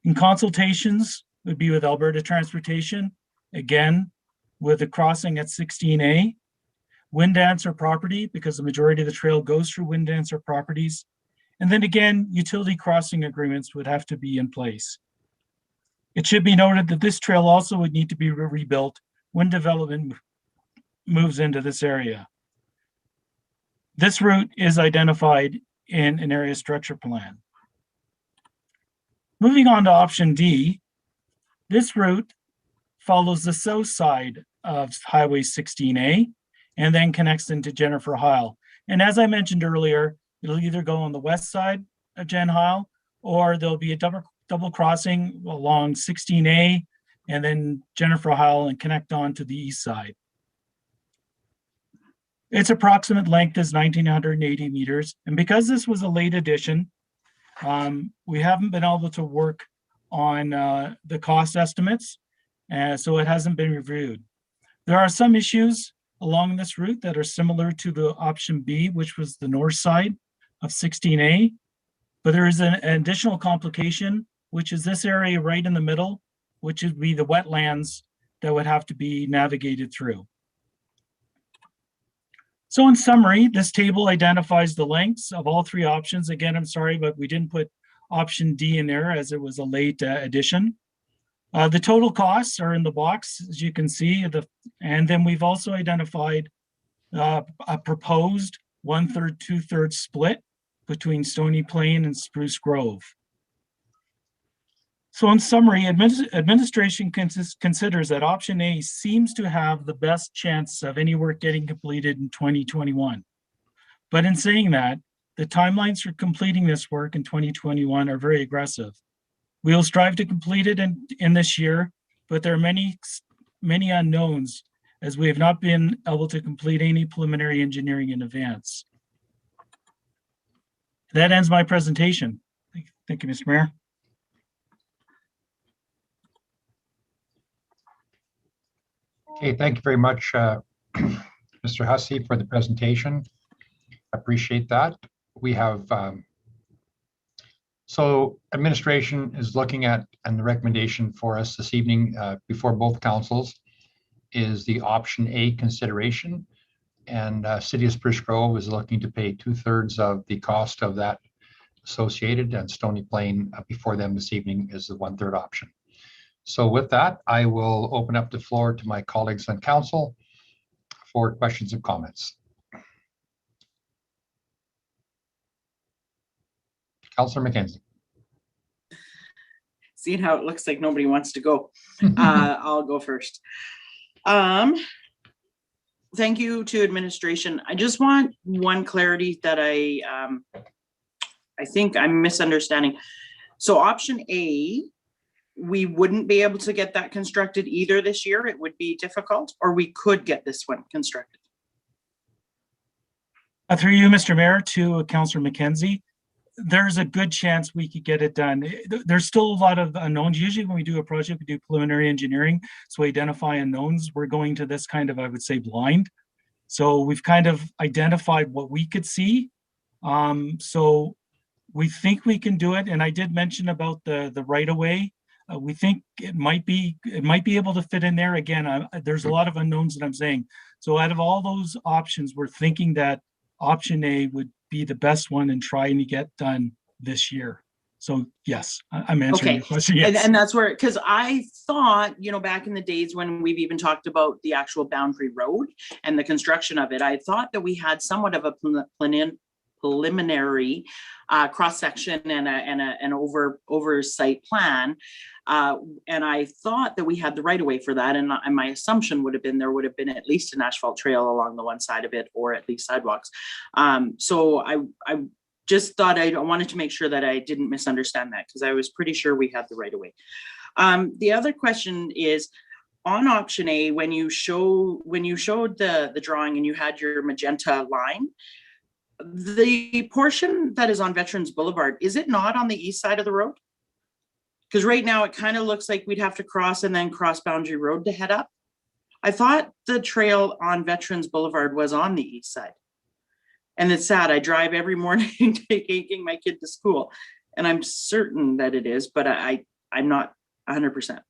In consultations would be with Alberta Transportation, again, with the crossing at 16A, Windancer property, because the majority of the trail goes through Windancer properties. And then again, utility crossing agreements would have to be in place. It should be noted that this trail also would need to be rebuilt when development moves into this area. This route is identified in an area structure plan. Moving on to option D, this route follows the south side of Highway 16A and then connects into Jennifer Heil. And as I mentioned earlier, it'll either go on the west side of Jen Heil, or there'll be a double crossing along 16A and then Jennifer Heil and connect on to the east side. Its approximate length is 1,980 meters. And because this was a late addition, we haven't been able to work on the cost estimates, so it hasn't been reviewed. There are some issues along this route that are similar to the option B, which was the north side of 16A, but there is an additional complication, which is this area right in the middle, which would be the wetlands that would have to be navigated through. So in summary, this table identifies the lengths of all three options. Again, I'm sorry, but we didn't put option D in there as it was a late addition. The total costs are in the box, as you can see, and then we've also identified a proposed 1/3, 2/3 split between Stony Plain and Spruce Grove. So in summary, administration considers that option A seems to have the best chance of any work getting completed in 2021. But in saying that, the timelines for completing this work in 2021 are very aggressive. We will strive to complete it in this year, but there are many unknowns as we have not been able to complete any preliminary engineering in advance. That ends my presentation. Thank you, Mr. Mayor. Okay, thank you very much, Mr. Hussey, for the presentation. Appreciate that. We have, so administration is looking at, and the recommendation for us this evening before both councils is the option A consideration. And City of Spruce Grove is looking to pay 2/3 of the cost of that associated, and Stony Plain before them this evening is the 1/3 option. So with that, I will open up the floor to my colleagues on council for questions and comments. Councillor McKenzie. Seeing how it looks like nobody wants to go, I'll go first. Thank you to administration. I just want one clarity that I think I'm misunderstanding. So option A, we wouldn't be able to get that constructed either this year. It would be difficult, or we could get this one constructed. Through you, Mr. Mayor, to Councillor McKenzie, there's a good chance we could get it done. There's still a lot of unknowns. Usually when we do a project, we do preliminary engineering. So we identify unknowns. We're going to this kind of, I would say, blind. So we've kind of identified what we could see. So we think we can do it. And I did mention about the right of way. We think it might be able to fit in there. Again, there's a lot of unknowns that I'm saying. So out of all those options, we're thinking that option A would be the best one and trying to get done this year. So yes, I'm answering your question. Yes. And that's where, because I thought, back in the days when we've even talked about the actual Boundary Road and the construction of it, I thought that we had somewhat of a preliminary cross-section and an oversight plan. And I thought that we had the right of way for that. And my assumption would have been there would have been at least an asphalt trail along the one side of it, or at least sidewalks. So I just thought I wanted to make sure that I didn't misunderstand that, because I was pretty sure we had the right of way. The other question is on option A, when you showed the drawing and you had your magenta line, the portion that is on Veterans Boulevard, is it not on the east side of the road? Because right now it kind of looks like we'd have to cross and then cross Boundary Road to head up. I thought the trail on Veterans Boulevard was on the east side. And it's sad, I drive every morning taking my kid to school, and I'm certain that it is, but I'm not 100%.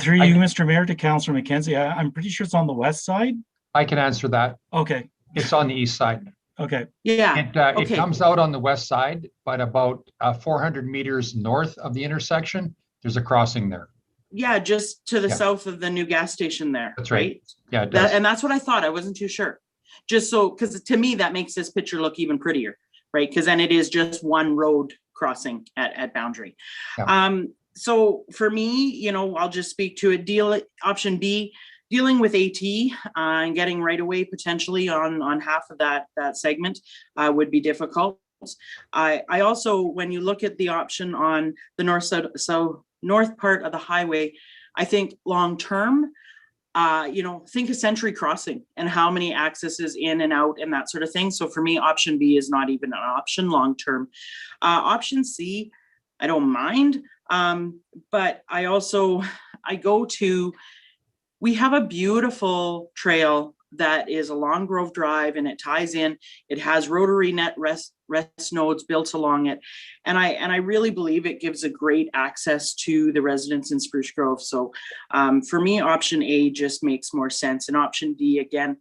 Through you, Mr. Mayor, to Councillor McKenzie, I'm pretty sure it's on the west side. I can answer that. Okay. It's on the east side. Okay. Yeah. It comes out on the west side, but about 400 meters north of the intersection, there's a crossing there. Yeah, just to the south of the new gas station there. That's right. Yeah, and that's what I thought. I wasn't too sure. Just so, because to me, that makes this picture look even prettier, right? Because then it is just one road crossing at Boundary. Yeah. So for me, I'll just speak to it. Option B, dealing with AT and getting right away potentially on half of that segment would be difficult. I also, when you look at the option on the north part of the highway, I think long-term, think of Century Crossing and how many accesses in and out and that sort of thing. So for me, option B is not even an option long-term. Option C, I don't mind, but we have a beautiful trail that is along Grove Drive, and it ties in. It has rotary net rest nodes built along it. And I really believe it gives a great access to the residents in Spruce Grove. So for me, option A just makes more sense. And option D, again,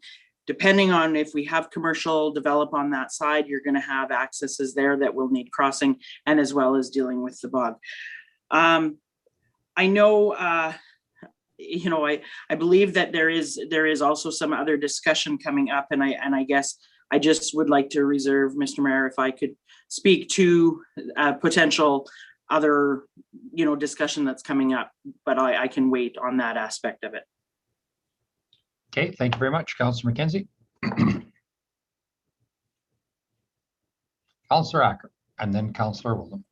depending on if we have commercial develop on that side, you're going to have accesses there that will need crossing, and as well as dealing with the bog. I know, I believe that there is also some other discussion coming up, and I guess I just would like to reserve, Mr. Mayor, if I could speak to potential other, discussion that's coming up, but I can wait on that aspect of it. Okay, thank you very much, Councillor McKenzie. Councillor Acker, and then Councillor Wildam.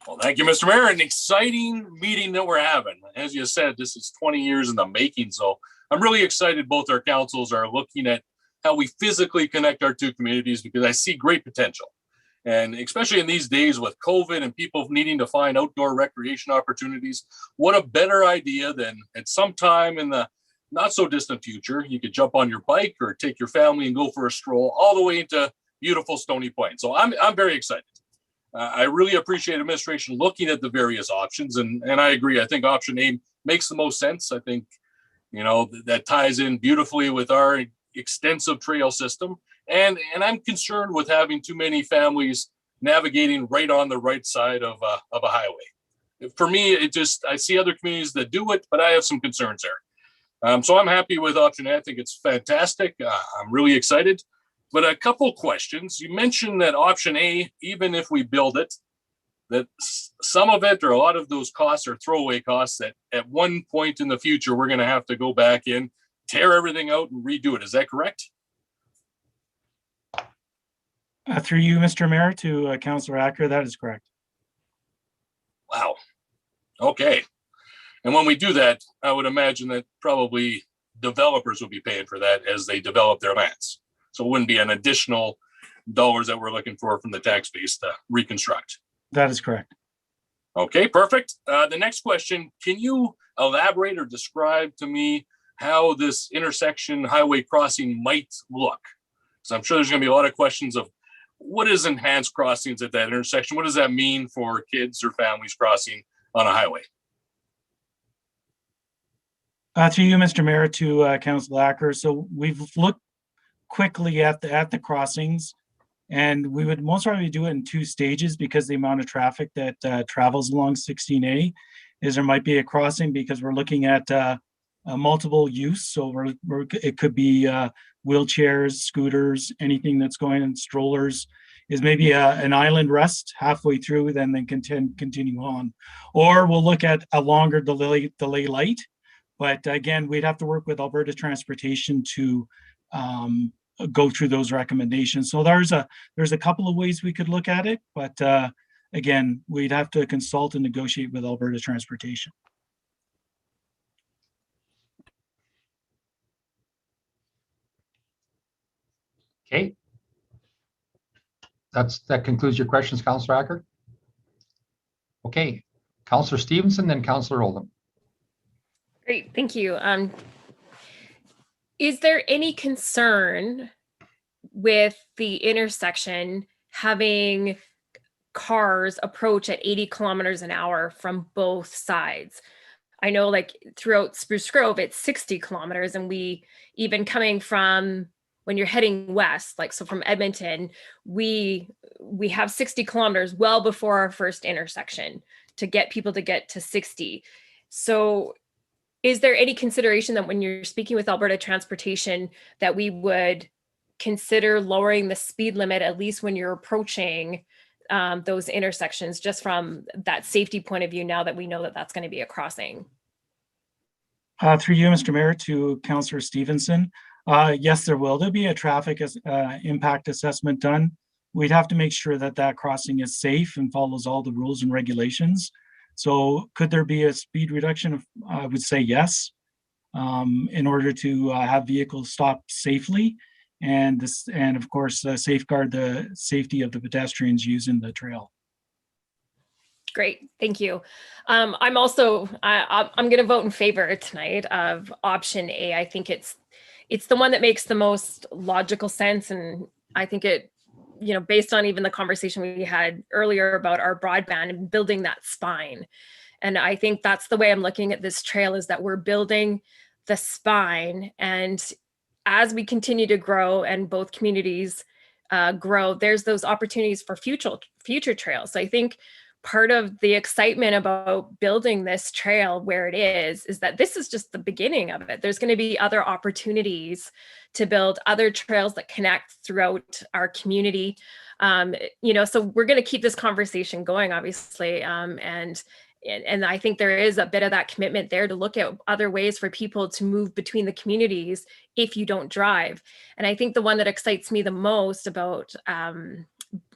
Well, thank you, Mr. Mayor. An exciting meeting that we're having. As you said, this is 20 years in the making. So I'm really excited both our councils are looking at how we physically connect our two communities, because I see great potential. And especially in these days with COVID and people needing to find outdoor recreation opportunities, what a better idea than at some time in the not so distant future, you could jump on your bike or take your family and go for a stroll all the way into beautiful Stony Point. So I'm very excited. I really appreciate administration looking at the various options, and I agree. I think option A makes the most sense. I think, you know, that ties in beautifully with our extensive trail system. And I'm concerned with having too many families navigating right on the right side of a highway. For me, I see other communities that do it, but I have some concerns there. So I'm happy with option A. I think it's fantastic. I'm really excited. But a couple questions. You mentioned that option A, even if we build it, that some of it or a lot of those costs are throwaway costs that at one point in the future, we're going to have to go back in, tear everything out and redo it. Is that correct? Through you, Mr. Mayor, to Councillor Acker, that is correct. Wow. Okay. And when we do that, I would imagine that probably developers will be paying for that as they develop their lands. So it wouldn't be an additional dollars that we're looking for from the tax base to reconstruct. That is correct. Okay, perfect. The next question, can you elaborate or describe to me how this intersection highway crossing might look? So I'm sure there's going to be a lot of questions of what is enhanced crossings at that intersection? What does that mean for kids or families crossing on a highway? Through you, Mr. Mayor, to Councillor Acker. So we've looked quickly at the crossings, and we would most probably do it in 2 stages because the amount of traffic that travels along 16A is there might be a crossing because we're looking at multiple use. So it could be wheelchairs, scooters, anything that's going in strollers, is maybe an island rest halfway through, then continue on. Or we'll look at a longer delay light. But again, we'd have to work with Alberta Transportation to go through those recommendations. So there's a couple of ways we could look at it, but again, we'd have to consult and negotiate with Alberta Transportation. Okay. That concludes your questions, Councillor Acker. Okay, Councillor Stevenson, then Councillor Oldham. Great, thank you. Is there any concern with the intersection having cars approach at 80 kilometers an hour from both sides? I know like throughout Spruce Grove, it's 60 kilometers, and we even coming from when you're heading west, like so from Edmonton, we have 60 kilometers well before our first intersection to get people to get to 60. So is there any consideration that when you're speaking with Alberta Transportation that we would consider lowering the speed limit, at least when you're approaching those intersections, just from that safety point of view, now that we know that that's going to be a crossing? Through you, Mr. Mayor, to Councillor Stevenson. Yes, there will. There'll be a traffic impact assessment done. We'd have to make sure that that crossing is safe and follows all the rules and regulations. So could there be a speed reduction? I would say yes, in order to have vehicles stop safely and of course safeguard the safety of the pedestrians using the trail. Great, thank you. I'm also, I'm going to vote in favor tonight of option A. I think it's the one that makes the most logical sense, and I think it, you know, based on even the conversation we had earlier about our broadband and building that spine. And I think that's the way I'm looking at this trail, is that we're building the spine. And as we continue to grow and both communities grow, there's those opportunities for future trails. So I think part of the excitement about building this trail where it is that this is just the beginning of it. There's going to be other opportunities to build other trails that connect throughout our community. You know, so we're going to keep this conversation going, obviously. And I think there is a bit of that commitment there to look at other ways for people to move between the communities if you don't drive. And I think the one that excites me the most about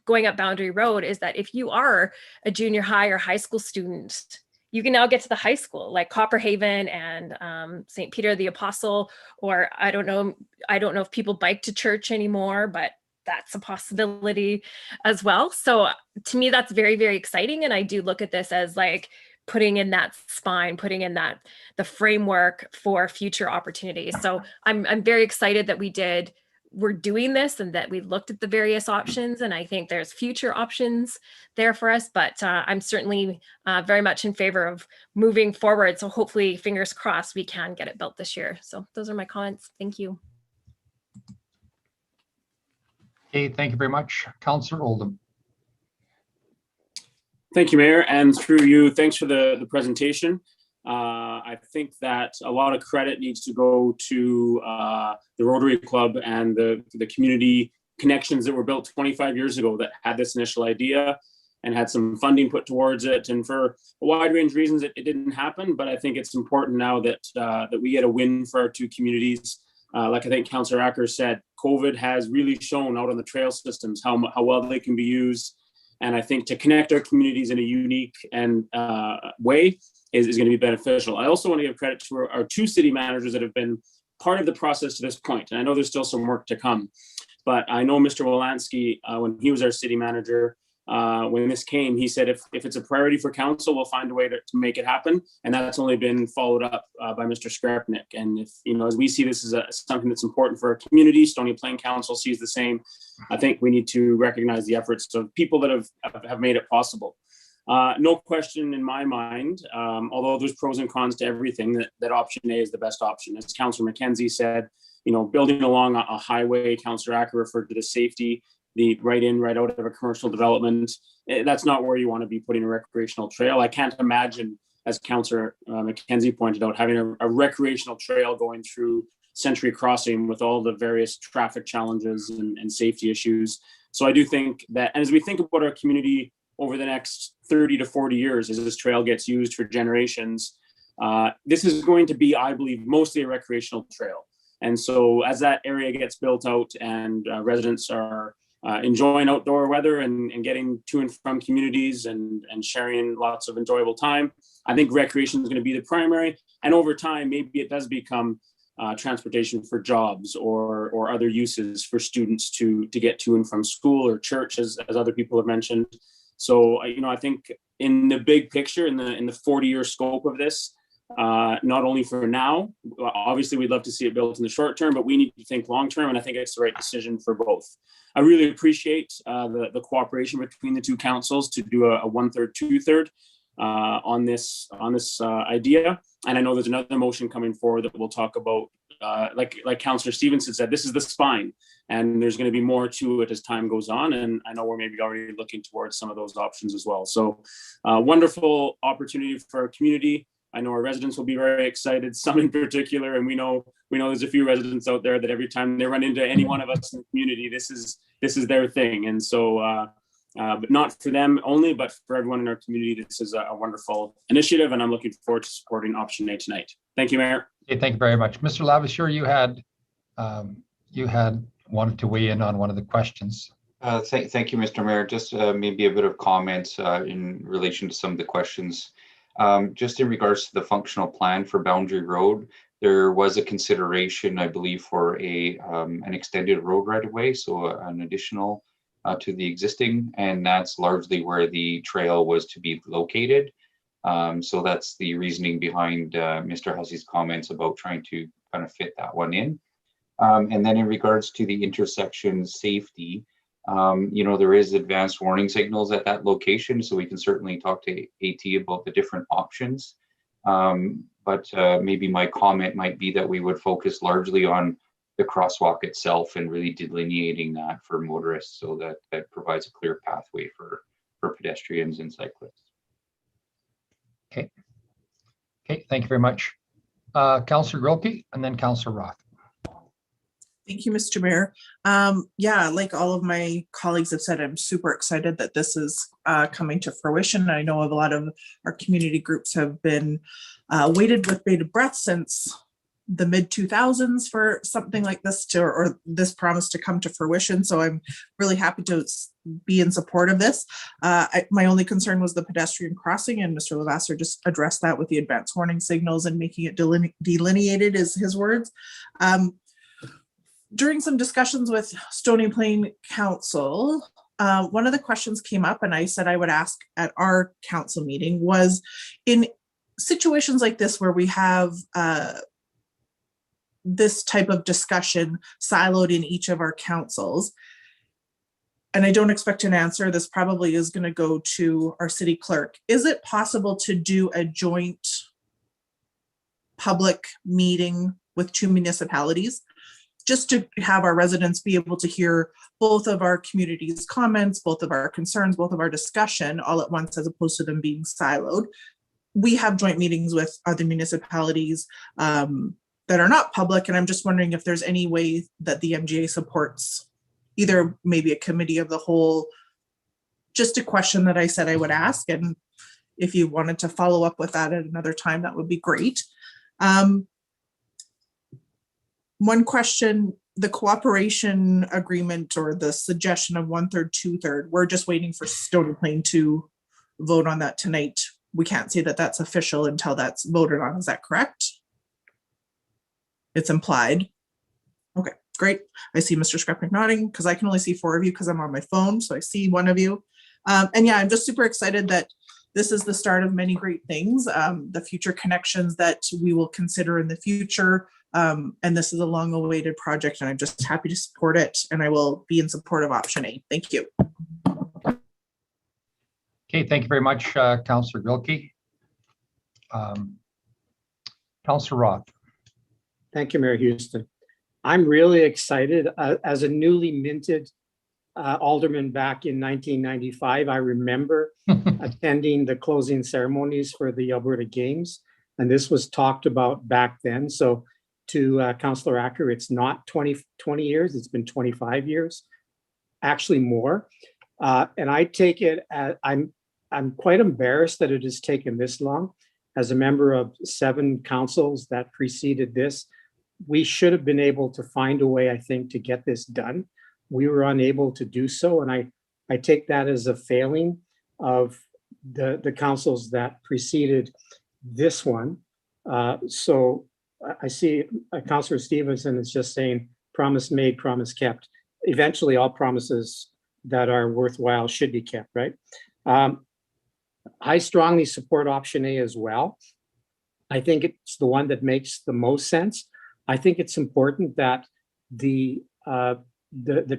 going up Boundary Road is that if you are a junior high or high school student, you can now get to the high school like Copperhaven and St. Peter the Apostle, or I don't know if people bike to church anymore, but that's a possibility as well. So to me, that's very, very exciting. And I do look at this as like putting in that spine, putting in that the framework for future opportunities. So I'm very excited that we're doing this and that we looked at the various options. And I think there's future options there for us, but I'm certainly very much in favor of moving forward. So hopefully, fingers crossed, we can get it built this year. So those are my comments. Thank you. Okay, thank you very much. Councillor Oldham. Thank you, Mayor, and through you, thanks for the presentation. I think that a lot of credit needs to go to the Rotary Club and the community connections that were built 25 years ago that had this initial idea and had some funding put towards it. And for a wide range of reasons, it didn't happen. But I think it's important now that that we get a win for our two communities. Like I think Councillor Acker said, COVID has really shown out on the trail systems how well they can be used. And I think to connect our communities in a unique and way is going to be beneficial. I also want to give credit to our two city managers that have been part of the process to this point. And I know there's still some work to come, but I know Mr. Wolanski, when he was our city manager, when this came, he said, if it's a priority for council, we'll find a way to make it happen. And that's only been followed up by Mr. Skrepnik. And if, as we see this as something that's important for our community, Stony Plain Council sees the same. I think we need to recognize the efforts of people that have made it possible. No question in my mind, although there's pros and cons to everything, that option A is the best option. As Councillor McKenzie said, building along a highway, Councillor Acker referred to the safety, the right in, right out of a commercial development. That's not where you want to be putting a recreational trail. I can't imagine, as Councillor McKenzie pointed out, having a recreational trail going through Century Crossing with all the various traffic challenges and safety issues. So I do think that, and as we think about our community over the next 30 to 40 years, as this trail gets used for generations, this is going to be, I believe, mostly a recreational trail. And so as that area gets built out and residents are enjoying outdoor weather and getting to and from communities and sharing lots of enjoyable time, I think recreation is going to be the primary. And over time, maybe it does become transportation for jobs or other uses for students to get to and from school or church, as other people have mentioned. So, I think in the big picture, in the 40-year scope of this, not only for now, obviously we'd love to see it built in the short term, but we need to think long term, and I think it's the right decision for both. I really appreciate the cooperation between the two councils to do a 1/3, 2/3 on this idea. And I know there's another motion coming forward that we'll talk about. Like Councillor Stevenson said, this is the spine, and there's going to be more to it as time goes on. And I know we're maybe already looking towards some of those options as well. So wonderful opportunity for our community. I know our residents will be very excited, some in particular, and we know there's a few residents out there that every time they run into any one of us in the community, this is their thing. And so, but not for them only, but for everyone in our community, this is a wonderful initiative, and I'm looking forward to supporting option A tonight. Thank you, Mayor. Okay, thank you very much. Mr. Lavasure, you had wanted to weigh in on one of the questions. Thank you, Mr. Mayor. Just maybe a bit of comments in relation to some of the questions. Just in regards to the functional plan for Boundary Road, there was a consideration, I believe, for an extended road right of way, so an additional to the existing, and that's largely where the trail was to be located. So that's the reasoning behind Mr. Hussey's comments about trying to kind of fit that one in. And then in regards to the intersection safety, there is advanced warning signals at that location, so we can certainly talk to AT about the different options. But maybe my comment might be that we would focus largely on the crosswalk itself and really delineating that for motorists, so that provides a clear pathway for pedestrians and cyclists. Okay, thank you very much. Councillor Grolke and then Councillor Roth. Thank you, Mr. Mayor. Yeah, like all of my colleagues have said, I'm super excited that this is coming to fruition. I know a lot of our community groups have been waited with bated breath since the mid 2000s for something like this or this promise to come to fruition. So I'm really happy to be in support of this. My only concern was the pedestrian crossing, and Mr. Lavasser just addressed that with the advance warning signals and making it delineated, is his words. During some discussions with Stony Plain Council, one of the questions came up, and I said I would ask at our council meeting, was in situations like this where we have this type of discussion siloed in each of our councils, and I don't expect an answer, this probably is going to go to our city clerk. Is it possible to do a joint public meeting with two municipalities, just to have our residents be able to hear both of our community's comments, both of our concerns, both of our discussion all at once, as opposed to them being siloed? We have joint meetings with other municipalities that are not public, and I'm just wondering if there's any way that the MGA supports either maybe a committee of the whole. Just a question that I said I would ask, and if you wanted to follow up with that at another time, that would be great. One question, the cooperation agreement or the suggestion of 1/3, 2/3, we're just waiting for Stony Plain to vote on that tonight. We can't say that that's official until that's voted on. Is that correct? It's implied. Okay, great. I see Mr. Skrepnik nodding because I can only see 4 of you because I'm on my phone. So I see 1 of you. And yeah, I'm just super excited that this is the start of many great things, the future connections that we will consider in the future. And this is a long awaited project, and I'm just happy to support it. And I will be in support of option A. Thank you. Okay, thank you very much, Councillor Grilke. Councillor Roth. Thank you, Mayor Houston. I'm really excited. As a newly minted alderman back in 1995, I remember attending the closing ceremonies for the Alberta Games, and this was talked about back then. So to Councillor Acker, it's not 20 years, it's been 25 years, actually more. And I take it as, I'm quite embarrassed that it has taken this long. As a member of 7 councils that preceded this, we should have been able to find a way, I think, to get this done. We were unable to do so, and I take that as a failing of the councils that preceded this one. So I see Councillor Stevenson is just saying, promise made, promise kept. Eventually, all promises that are worthwhile should be kept, right? I strongly support option A as well. I think it's the one that makes the most sense. I think it's important that the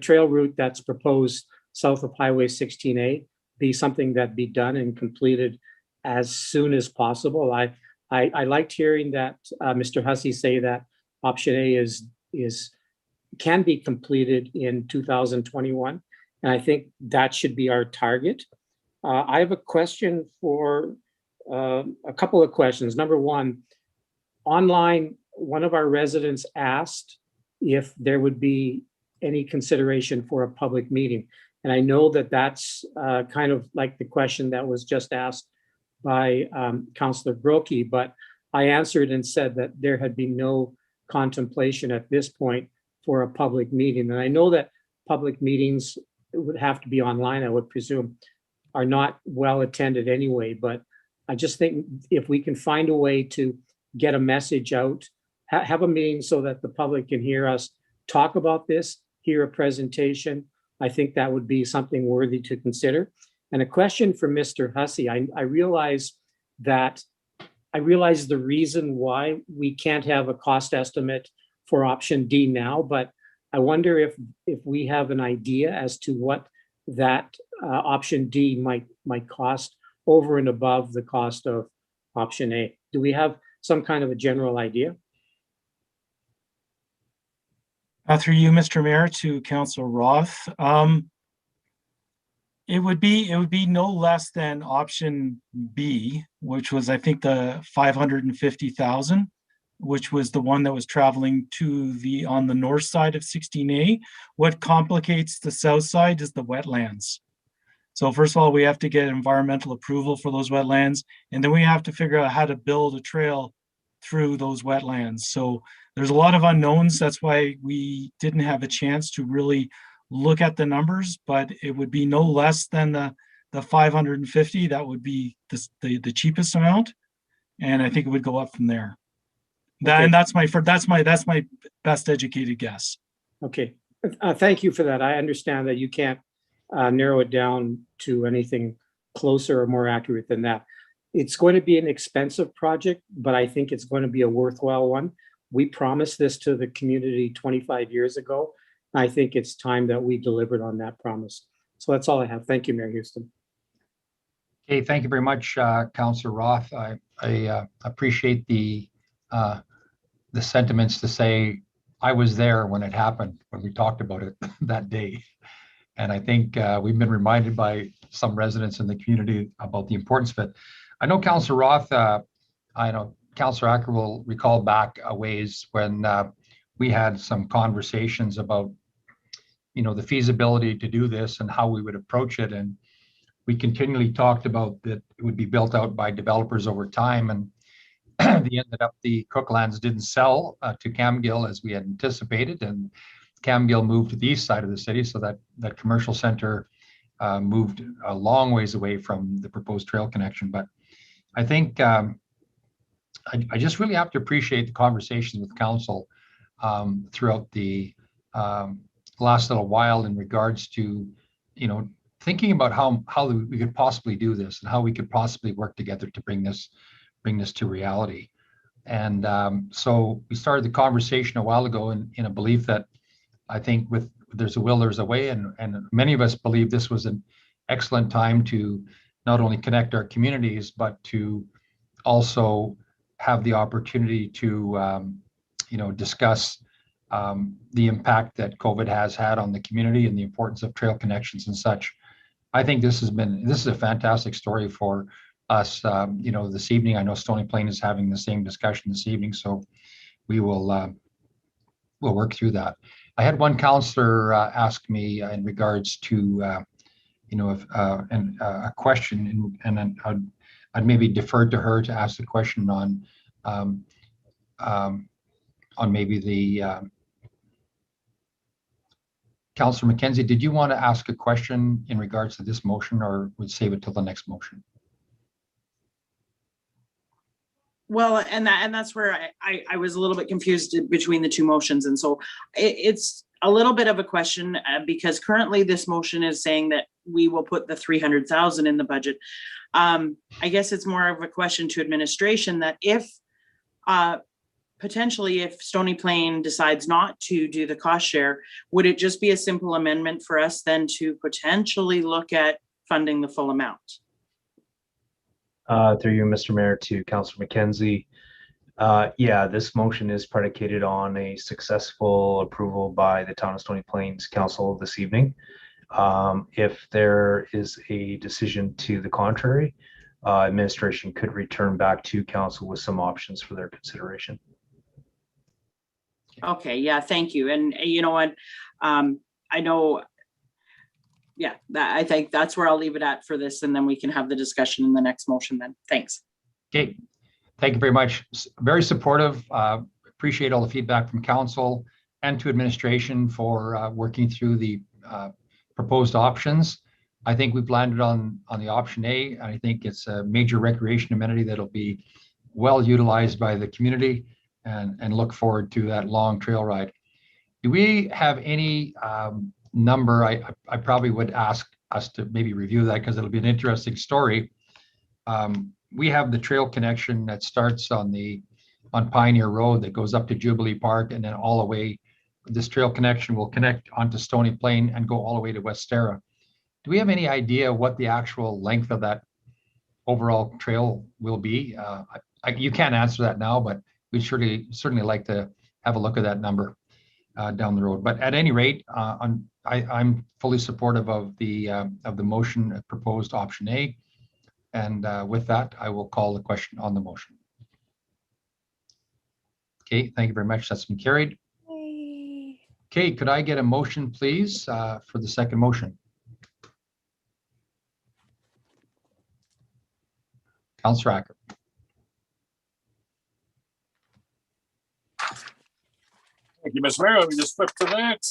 trail route that's proposed south of Highway 16A be something that be done and completed as soon as possible. I liked hearing that Mr. Hussey say that option A can be completed in 2021, and I think that should be our target. I have a question for a couple of questions. Number one, online, one of our residents asked if there would be any consideration for a public meeting. And I know that that's kind of like the question that was just asked by Councillor Grilke, but I answered and said that there had been no contemplation at this point for a public meeting. And I know that public meetings would have to be online, I would presume, are not well attended anyway, but I just think if we can find a way to get a message out, have a meeting so that the public can hear us talk about this, hear a presentation, I think that would be something worthy to consider. And a question for Mr. Hussey. I realize the reason why we can't have a cost estimate for option D now, but I wonder if we have an idea as to what that option D might cost over and above the cost of option A. Do we have some kind of a general idea? Through you, Mr. Mayor, to Councillor Roth. It would be no less than option B, which was, I think, the 550,000, which was the one that was traveling on the north side of 16A. What complicates the south side is the wetlands. So first of all, we have to get environmental approval for those wetlands, and then we have to figure out how to build a trail through those wetlands. So there's a lot of unknowns. That's why we didn't have a chance to really look at the numbers, but it would be no less than the 550. That would be the cheapest amount. And I think it would go up from there. Okay. And that's my best educated guess. Okay, thank you for that. I understand that you can't narrow it down to anything closer or more accurate than that. It's going to be an expensive project, but I think it's going to be a worthwhile one. We promised this to the community 25 years ago. I think it's time that we delivered on that promise. So that's all I have. Thank you, Mayor Houston. Okay, thank you very much, Councillor Roth. I appreciate the sentiments to say I was there when it happened, when we talked about it that day. And I think we've been reminded by some residents in the community about the importance of it. I know Councillor Roth, I know Councillor Acker will recall back a ways when we had some conversations about, the feasibility to do this and how we would approach it. And we continually talked about that it would be built out by developers over time. And the Cooklands didn't sell to Camgill as we had anticipated, and Camgill moved to the east side of the city, so that commercial center moved a long ways away from the proposed trail connection. But I think I just really have to appreciate the conversations with council throughout the last little while in regards to, thinking about how we could possibly do this and how we could possibly work together to bring this to reality. And so we started the conversation a while ago in a belief that I think with there's a will, there's a way, and many of us believe this was an excellent time to not only connect our communities, but to also have the opportunity to discuss the impact that COVID has had on the community and the importance of trail connections and such. I think this is a fantastic story for us, this evening. I know Stony Plain is having the same discussion this evening, so we will we'll work through that. I had one councillor ask me in regards to a question, and then I'd maybe defer to her to ask the question on maybe the Councillor McKenzie. Did you want to ask a question in regards to this motion, or would save it till the next motion? Well, and that's where I was a little bit confused between the two motions. And so it's a little bit of a question because currently this motion is saying that we will put the 300,000 in the budget. I guess it's more of a question to administration that if potentially if Stony Plain decides not to do the cost share, would it just be a simple amendment for us then to potentially look at funding the full amount? Through you, Mr. Mayor, to Councillor McKenzie. Yeah, this motion is predicated on a successful approval by the Town of Stony Plains Council this evening. If there is a decision to the contrary, administration could return back to council with some options for their consideration. Okay, yeah, thank you. And you know what, I know, yeah, I think that's where I'll leave it at for this, and then we can have the discussion in the next motion then. Thanks. Okay, thank you very much. Very supportive. Appreciate all the feedback from council and to administration for working through the proposed options. I think we've landed on the option A. I think it's a major recreation amenity that'll be well utilized by the community, and look forward to that long trail ride. Do we have any number? I probably would ask us to maybe review that because it'll be an interesting story. We have the trail connection that starts on Pioneer Road that goes up to Jubilee Park, and then all the way. This trail connection will connect onto Stony Plain and go all the way to Westera. Do we have any idea what the actual length of that overall trail will be? You can't answer that now, but we'd certainly like to have a look at that number down the road. But at any rate, I'm fully supportive of the motion proposed option A. And with that, I will call the question on the motion. Okay, thank you very much. That's been carried. Okay, could I get a motion, please, for the second motion? Councillor Acker. you, Ms. Mayor. Let me just flip to that.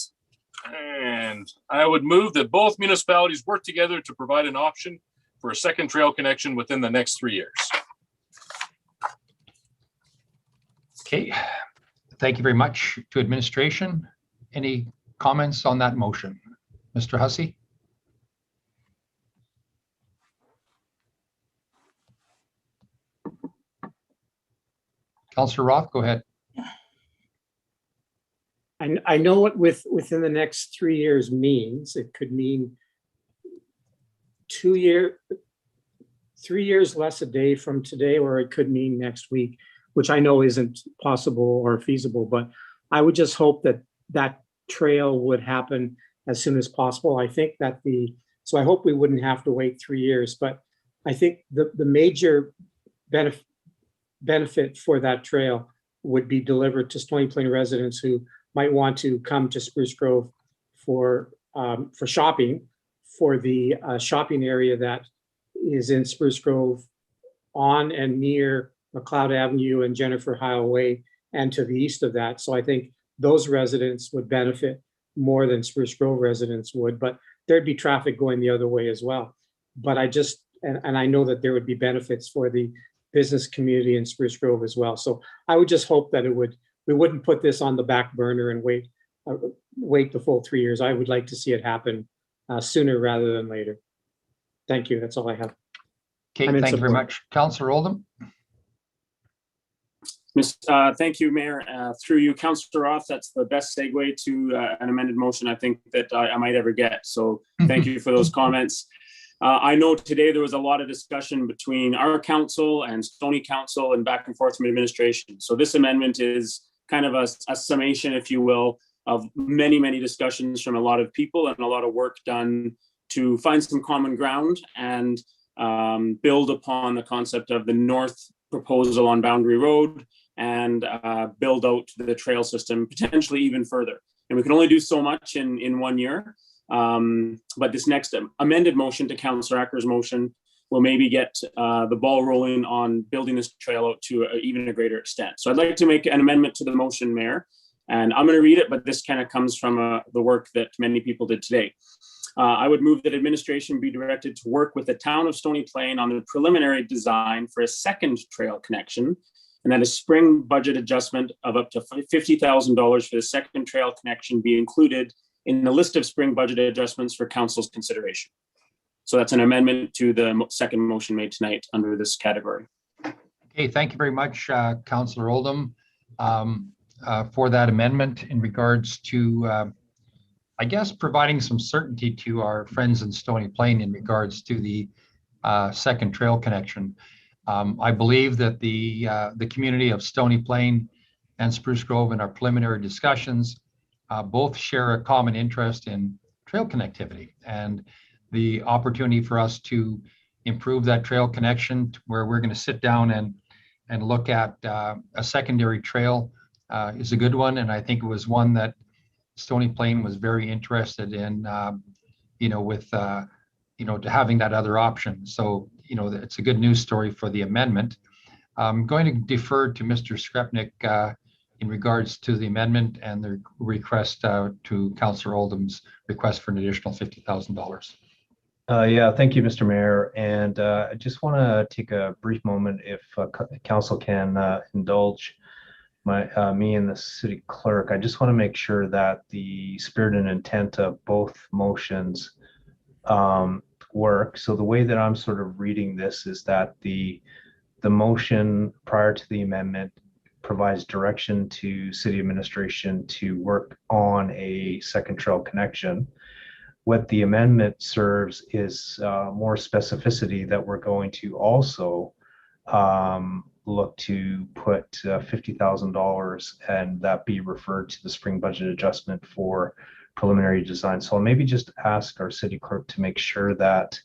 And I would move that both municipalities work together to provide an option for a second trail connection within the next 3 years. Okay, thank you very much to administration. Any comments on that motion? Mr. Hussey? Councillor Roth, go ahead. I know what within the next 3 years means. It could mean 3 years less a day from today, or it could mean next week, which I know isn't possible or feasible, but I would just hope that that trail would happen as soon as possible. I think that so I hope we wouldn't have to wait 3 years, but I think the major benefit for that trail would be delivered to Stony Plain residents who might want to come to Spruce Grove for shopping, for the shopping area that is in Spruce Grove on and near McLeod Avenue and Jennifer Highway and to the east of that. So I think those residents would benefit more than Spruce Grove residents would, but there'd be traffic going the other way as well. But and I know that there would be benefits for the business community in Spruce Grove as well. So I would just hope that we wouldn't put this on the back burner and wait the full 3 years. I would like to see it happen sooner rather than later. Thank you. That's all I have. Okay, thank you very much. Councillor Oldham. Thank you, Mayor. Through you, Councillor Roth, that's the best segue to an amended motion I think that I might ever get. So thank you for those comments. I know today there was a lot of discussion between our council and Stony Council and back and forth from administration. So this amendment is kind of a summation, if you will, of many, many discussions from a lot of people and a lot of work done to find some common ground and build upon the concept of the north proposal on Boundary Road and build out the trail system potentially even further. And we can only do so much in 1 year. But this next amended motion to Councillor Acker's motion will maybe get the ball rolling on building this trail out to even a greater extent. So I'd like to make an amendment to the motion, Mayor, and I'm going to read it, but this kind of comes from the work that many people did today. I would move that administration be directed to work with the town of Stony Plain on the preliminary design for a second trail connection, and that a spring budget adjustment of up to $50,000 for the second trail connection be included in the list of spring budget adjustments for council's consideration. So that's an amendment to the second motion made tonight under this category. Okay, thank you very much, Councillor Oldham, for that amendment in regards to, I guess, providing some certainty to our friends in Stony Plain in regards to the second trail connection. I believe that the community of Stony Plain and Spruce Grove in our preliminary discussions both share a common interest in trail connectivity and the opportunity for us to improve that trail connection to where we're going to sit down and look at a secondary trail is a good one. And I think it was one that Stony Plain was very interested in, with having that other option. So, it's a good news story for the amendment. I'm going to defer to Mr. Skrepnik in regards to the amendment and the request to Councillor Oldham's request for an additional $50,000. Yeah, thank you, Mr. Mayor. And I just want to take a brief moment, if council can indulge me and the city clerk. I just want to make sure that the spirit and intent of both motions work. So the way that I'm sort of reading this is that the motion prior to the amendment provides direction to city administration to work on a second trail connection. What the amendment serves is more specificity that we're going to also look to put $50,000 and that be referred to the spring budget adjustment for preliminary design. So I'll maybe just ask our city clerk to make sure that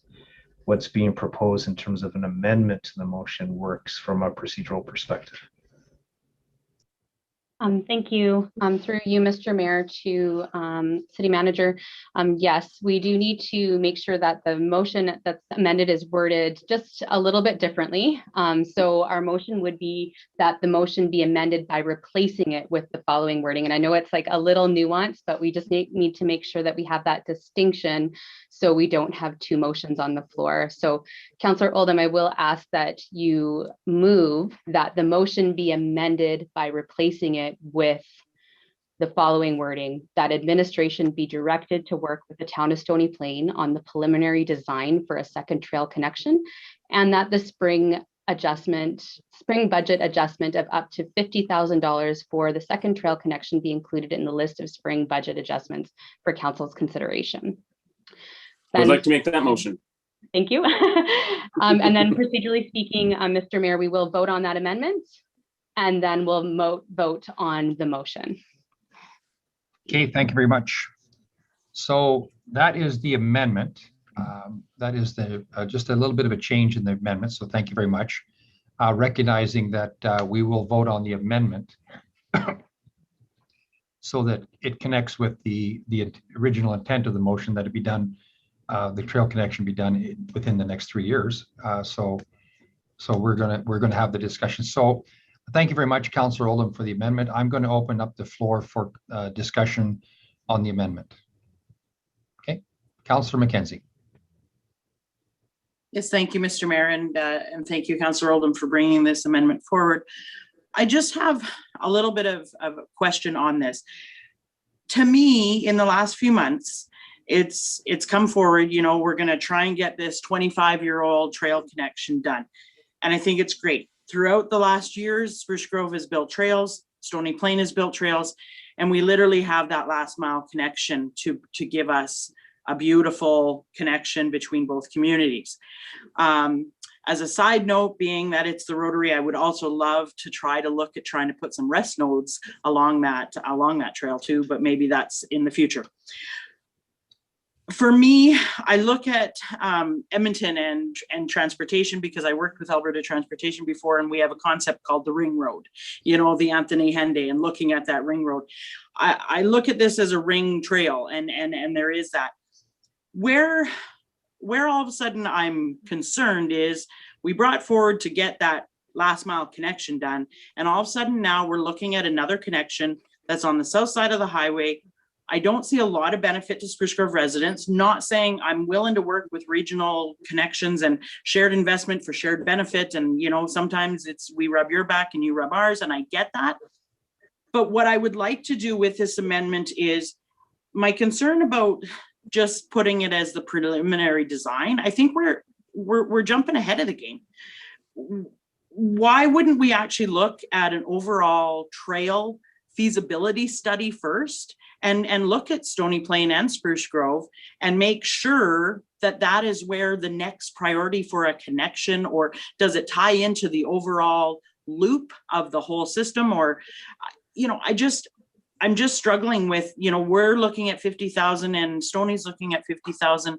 what's being proposed in terms of an amendment to the motion works from a procedural perspective. Thank you. Through you, Mr. Mayor, to City Manager. Yes, we do need to make sure that the motion that's amended is worded just a little bit differently. So our motion would be that the motion be amended by replacing it with the following wording. And I know it's like a little nuanced, but we just need to make sure that we have that distinction so we don't have two motions on the floor. So Councillor Oldham, I will ask that you move that the motion be amended by replacing it with the following wording: that administration be directed to work with the town of Stony Plain on the preliminary design for a second trail connection, and that the spring budget adjustment of up to $50,000 for the second trail connection be included in the list of spring budget adjustments for council's consideration. I would like to make that motion. Thank you. And then procedurally speaking, Mr. Mayor, we will vote on that amendment and then we'll vote on the motion. Okay, thank you very much. So that is the amendment. That is the just a little bit of a change in the amendment. So thank you very much. Recognizing that we will vote on the amendment so that it connects with the original intent of the motion, that it be done, the trail connection be done within the next 3 years. So we're gonna have the discussion. So thank you very much, Councillor Oldham, for the amendment. I'm going to open up the floor for discussion on the amendment. Okay, Councillor McKenzie. Yes, thank you, Mr. Mayor, and thank you, Councillor Oldham, for bringing this amendment forward. I just have a little bit of a question on this. To me, in the last few months, it's come forward, you know, we're going to try and get this 25-year-old trail connection done. And I think it's great. Throughout the last years, Spruce Grove has built trails, Stony Plain has built trails, and we literally have that last mile connection to give us a beautiful connection between both communities. As a side note, being that it's the Rotary, I would also love to try to look at trying to put some rest nodes along that trail too, but maybe that's in the future. For me, I look at Edmonton and transportation, because I worked with Alberta Transportation before, and we have a concept called the Ring Road, you know, the Anthony Henday, and looking at that Ring Road. I look at this as a ring trail, and there is that. Where all of a sudden I'm concerned is we brought forward to get that last mile connection done, and all of a sudden now we're looking at another connection that's on the south side of the highway. I don't see a lot of benefit to Spruce Grove residents. Not saying I'm willing to work with regional connections and shared investment for shared benefit. And, you know, sometimes it's we rub your back and you rub ours, and I get that. But what I would like to do with this amendment is my concern about just putting it as the preliminary design. I think we're jumping ahead of the game. Why wouldn't we actually look at an overall trail feasibility study first, and look at Stony Plain and Spruce Grove, and make sure that that is where the next priority for a connection, or does it tie into the overall loop of the whole system? Or, you know, I'm just struggling with, you know, we're looking at 50,000 and Stony's looking at 50,000,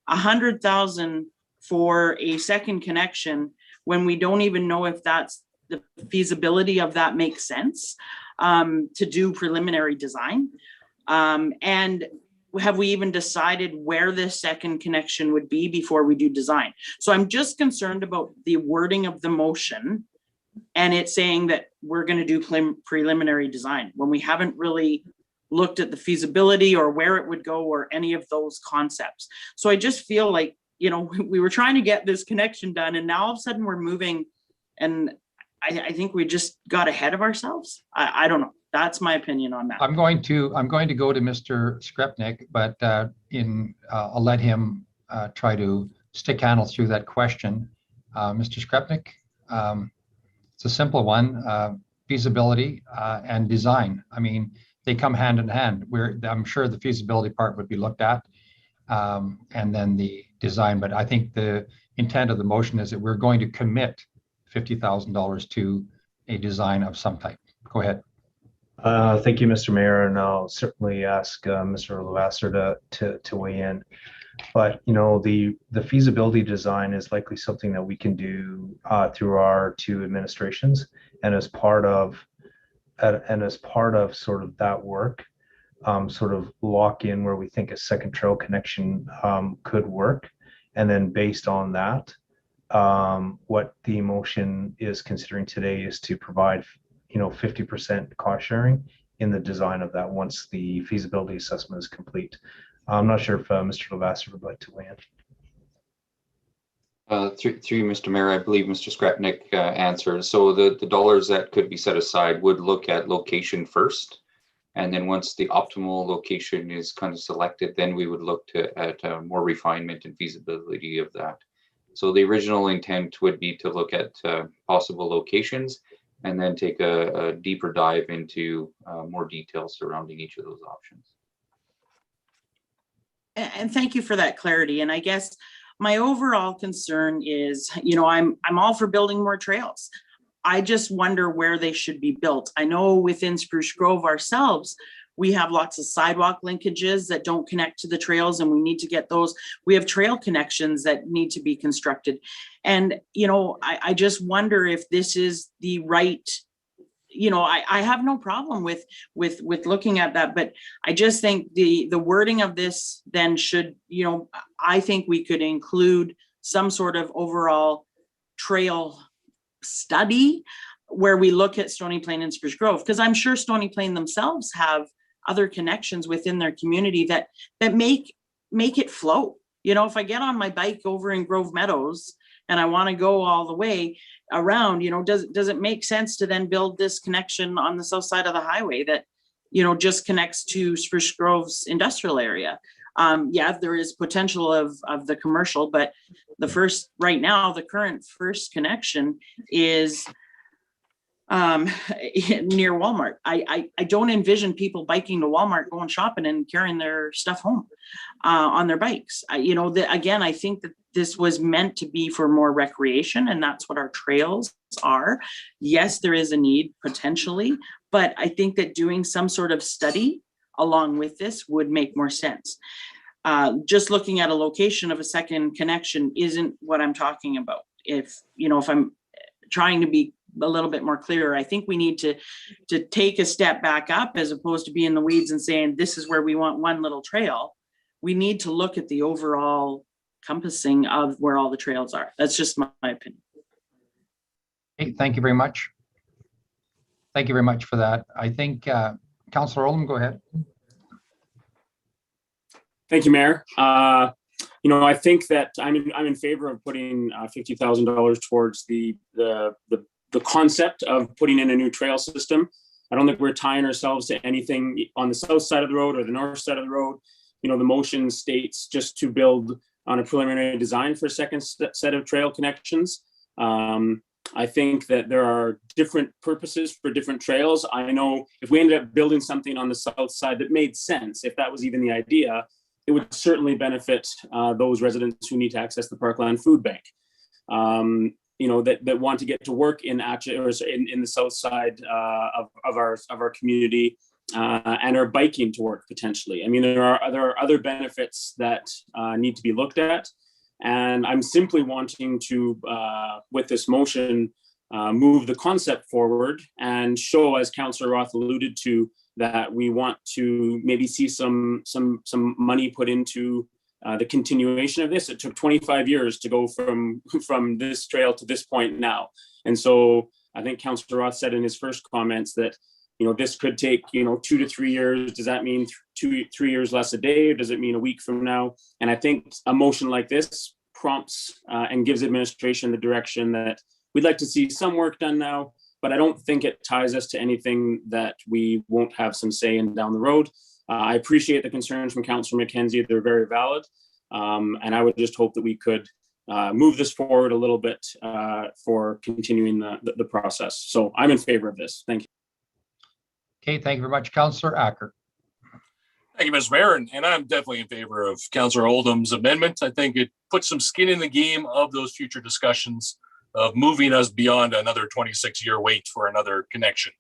100,000 for a second connection, when we don't even know if that's the feasibility of that makes sense to do preliminary design. And have we even decided where this second connection would be before we do design? So I'm just concerned about the wording of the motion, and it's saying that we're going to do preliminary design when we haven't really looked at the feasibility or where it would go or any of those concepts. So I just feel like, you know, we were trying to get this connection done, and now all of a sudden we're moving, and I think we just got ahead of ourselves. I don't know. That's my opinion on that. I'm going to go to Mr. Skrepnik, but I'll let him try to stick handle through that question. Mr. Skrepnik, it's a simple one: feasibility and design. I mean, they come hand in hand. I'm sure the feasibility part would be looked at, and then the design. But I think the intent of the motion is that we're going to commit $50,000 to a design of some type. Go ahead. Thank you, Mr. Mayor, and I'll certainly ask Mr. Lavasser to weigh in. But, you know, the feasibility design is likely something that we can do through our two administrations, and as part of and as part of sort of that work, sort of lock in where we think a second trail connection could work. And then based on that, what the motion is considering today is to provide, 50% cost sharing in the design of that once the feasibility assessment is complete. I'm not sure if Mr. Lavasser would like to weigh in. Through Mr. Mayor, I believe Mr. Skrapnik answered. So the dollars that could be set aside would look at location first. And then once the optimal location is kind of selected, then we would look at more refinement and feasibility of that. So the original intent would be to look at possible locations and then take a deeper dive into more details surrounding each of those options. And thank you for that clarity. And I guess my overall concern is, I'm all for building more trails. I just wonder where they should be built. I know within Spruce Grove ourselves, we have lots of sidewalk linkages that don't connect to the trails, and we need to get those. We have trail connections that need to be constructed. And, I just wonder if this is the right, I have no problem with looking at that, but I just think the wording of this then should, I think we could include some sort of overall trail study where we look at Stony Plain and Spruce Grove, because I'm sure Stony Plain themselves have other connections within their community that make it flow. If I get on my bike over in Grove Meadows and I want to go all the way around, does it make sense to then build this connection on the south side of the highway that, just connects to Spruce Grove's industrial area? Yeah, there is potential of the commercial, but the current first connection is near Walmart. I don't envision people biking to Walmart, going shopping and carrying their stuff home on their bikes. Again, I think that this was meant to be for more recreation, and that's what our trails are. Yes, there is a need potentially, but I think that doing some sort of study along with this would make more sense. Just looking at a location of a second connection isn't what I'm talking about. If I'm trying to be a little bit more clear, I think we need to take a step back up as opposed to be in the weeds and saying, this is where we want one little trail. We need to look at the overall encompassing of where all the trails are. That's just my opinion. Okay, thank you very much. Thank you very much for that. I think Councillor Oldham, go ahead. Thank you, Mayor. I think that I'm in favor of putting $50,000 towards the concept of putting in a new trail system. I don't think we're tying ourselves to anything on the south side of the road or the north side of the road. The motion states just to build on a preliminary design for a second set of trail connections. I think that there are different purposes for different trails. I know if we ended up building something on the south side that made sense, if that was even the idea, it would certainly benefit those residents who need to access the Parkland Food Bank. That want to get to work in the south side of our community and are biking to work potentially. I mean, there are other benefits that need to be looked at, and I'm simply wanting to, with this motion, move the concept forward and show, as Councillor Roth alluded to, that we want to maybe see some money put into the continuation of this. It took 25 years to go from this trail to this point now. And so I think Councillor Roth said in his first comments that, this could take, 2 to 3 years. Does that mean 3 years less a day, or does it mean a week from now? And I think a motion like this prompts and gives administration the direction that we'd like to see some work done now, but I don't think it ties us to anything that we won't have some say in down the road. I appreciate the concerns from Councillor McKenzie. They're very valid. And I would just hope that we could move this forward a little bit for continuing the process. So I'm in favor of this. Thank you. Okay, thank you very much, Councillor Acker. Thank you, Mr. Mayor, and I'm definitely in favor of Councillor Oldham's amendment. I think it puts some skin in the game of those future discussions of moving us beyond another 26-year wait for another connection.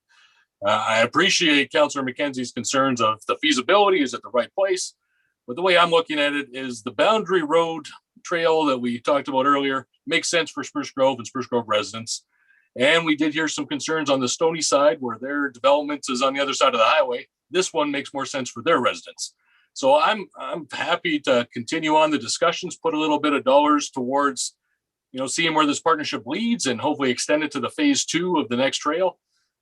I appreciate Councillor McKenzie's concerns of the feasibility is at the right place, but the way I'm looking at it is the Boundary Road trail that we talked about earlier makes sense for Spruce Grove and Spruce Grove residents. And we did hear some concerns on the Stony side where their development is on the other side of the highway. This one makes more sense for their residents. So I'm happy to continue on the discussions, put a little bit of dollars towards, seeing where this partnership leads and hopefully extend it to the phase 2 of the next trail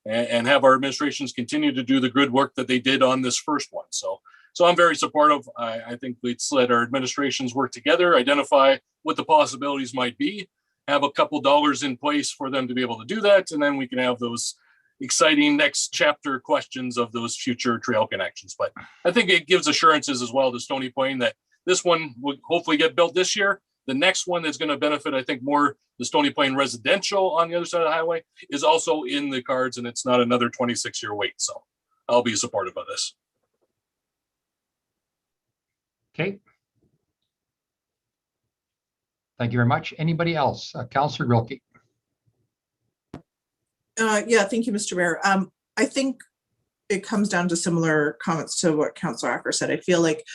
and have our administrations continue to do the good work that they did on this first one. So I'm very supportive. I think let's let our administrations work together, identify what the possibilities might be, have a couple dollars in place for them to be able to do that. And then we can have those exciting next chapter questions of those future trail connections. But I think it gives assurances as well to Stony Plain that this one will hopefully get built this year. The next one that's going to benefit, I think, more the Stony Plain residential on the other side of the highway is also in the cards, and it's not another 26-year wait. So I'll be supportive of this. Okay. Thank you very much. Anybody else? Councillor Grilke. Yeah, thank you, Mr. Mayor. I think it comes down to similar comments to what Councillor Acker said. I feel like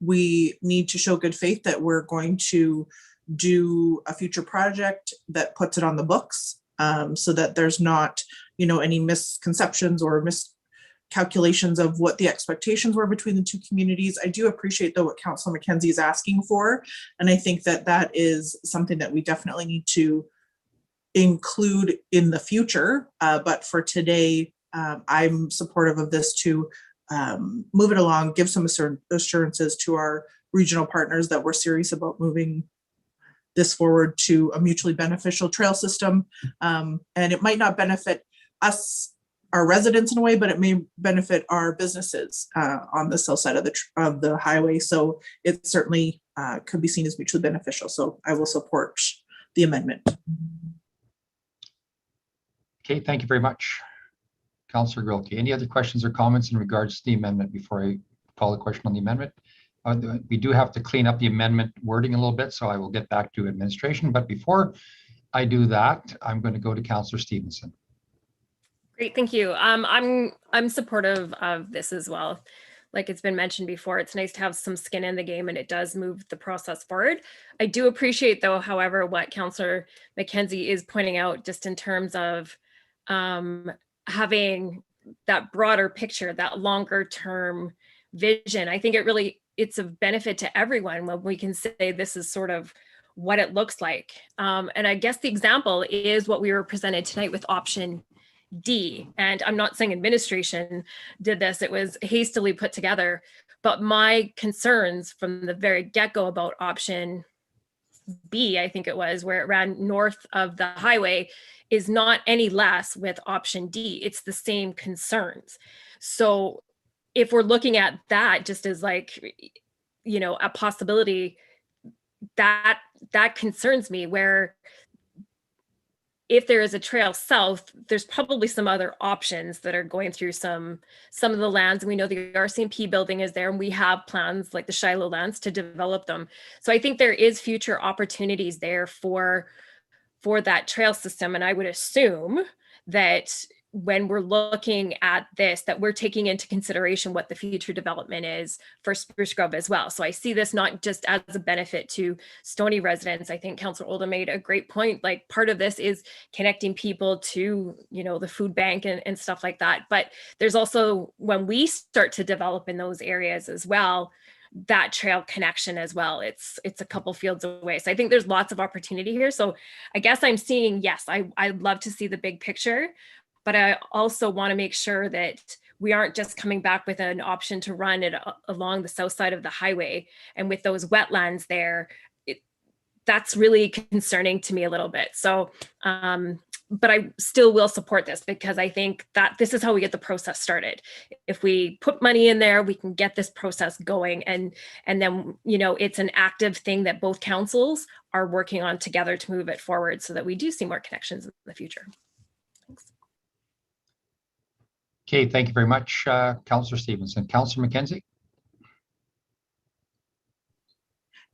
we need to show good faith that we're going to do a future project that puts it on the books, so that there's not, any misconceptions or miscalculations of what the expectations were between the two communities. I do appreciate though what Councillor McKenzie is asking for, and I think that that is something that we definitely need to include in the future. But for today, I'm supportive of this to move it along, give some assurances to our regional partners that we're serious about moving this forward to a mutually beneficial trail system. And it might not benefit us, our residents in a way, but it may benefit our businesses on the south side of the highway. So it certainly could be seen as mutually beneficial. So I will support the amendment. Okay, thank you very much, Councillor Grilke. Any other questions or comments in regards to the amendment before I call the question on the amendment? We do have to clean up the amendment wording a little bit, so I will get back to administration. But before I do that, I'm going to go to Councillor Stevenson. Great, thank you. I'm supportive of this as well. Like it's been mentioned before, it's nice to have some skin in the game, and it does move the process forward. I do appreciate, though, however, what Councillor McKenzie is pointing out, just in terms of having that broader picture, that longer term vision. I think it's of benefit to everyone when we can say this is sort of what it looks like. And I guess the example is what we were presented tonight with option D. And I'm not saying administration did this, it was hastily put together, but my concerns from the very get-go about option B, I think it was, where it ran north of the highway, is not any less with option D. It's the same concerns. So if we're looking at that just as like, a possibility, that concerns me, where if there is a trail south, there's probably some other options that are going through some of the lands. And we know the RCMP building is there, and we have plans like the Shiloh lands to develop them. So I think there is future opportunities there for that trail system. And I would assume that when we're looking at this, that we're taking into consideration what the future development is for Spruce Grove as well. So I see this not just as a benefit to Stony residents. I think Councillor Oldham made a great point. Like part of this is connecting people to, the food bank and stuff like that. But there's also, when we start to develop in those areas as well, that trail connection as well. It's a couple fields away. So I think there's lots of opportunity here. So I guess I'm seeing, yes, I'd love to see the big picture, but I also want to make sure that we aren't just coming back with an option to run it along the south side of the highway. And with those wetlands there, that's really concerning to me a little bit. So, but I still will support this, because I think that this is how we get the process started. If we put money in there, we can get this process going, and then, it's an active thing that both councils are working on together to move it forward, so that we do see more connections in the future. Thanks. Okay, thank you very much, Councillor Stevenson. Councillor McKenzie.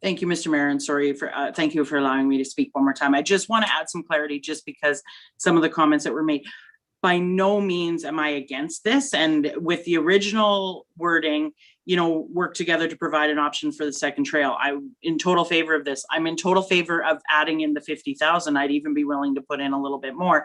Thank you, Mr. Mayor, and sorry for, thank you for allowing me to speak one more time. I just want to add some clarity, just because some of the comments that were made. by no means am I against this. And with the original wording, you know, work together to provide an option for the second trail. I'm in total favor of this. I'm in total favor of adding in the 50,000. I'd even be willing to put in a little bit more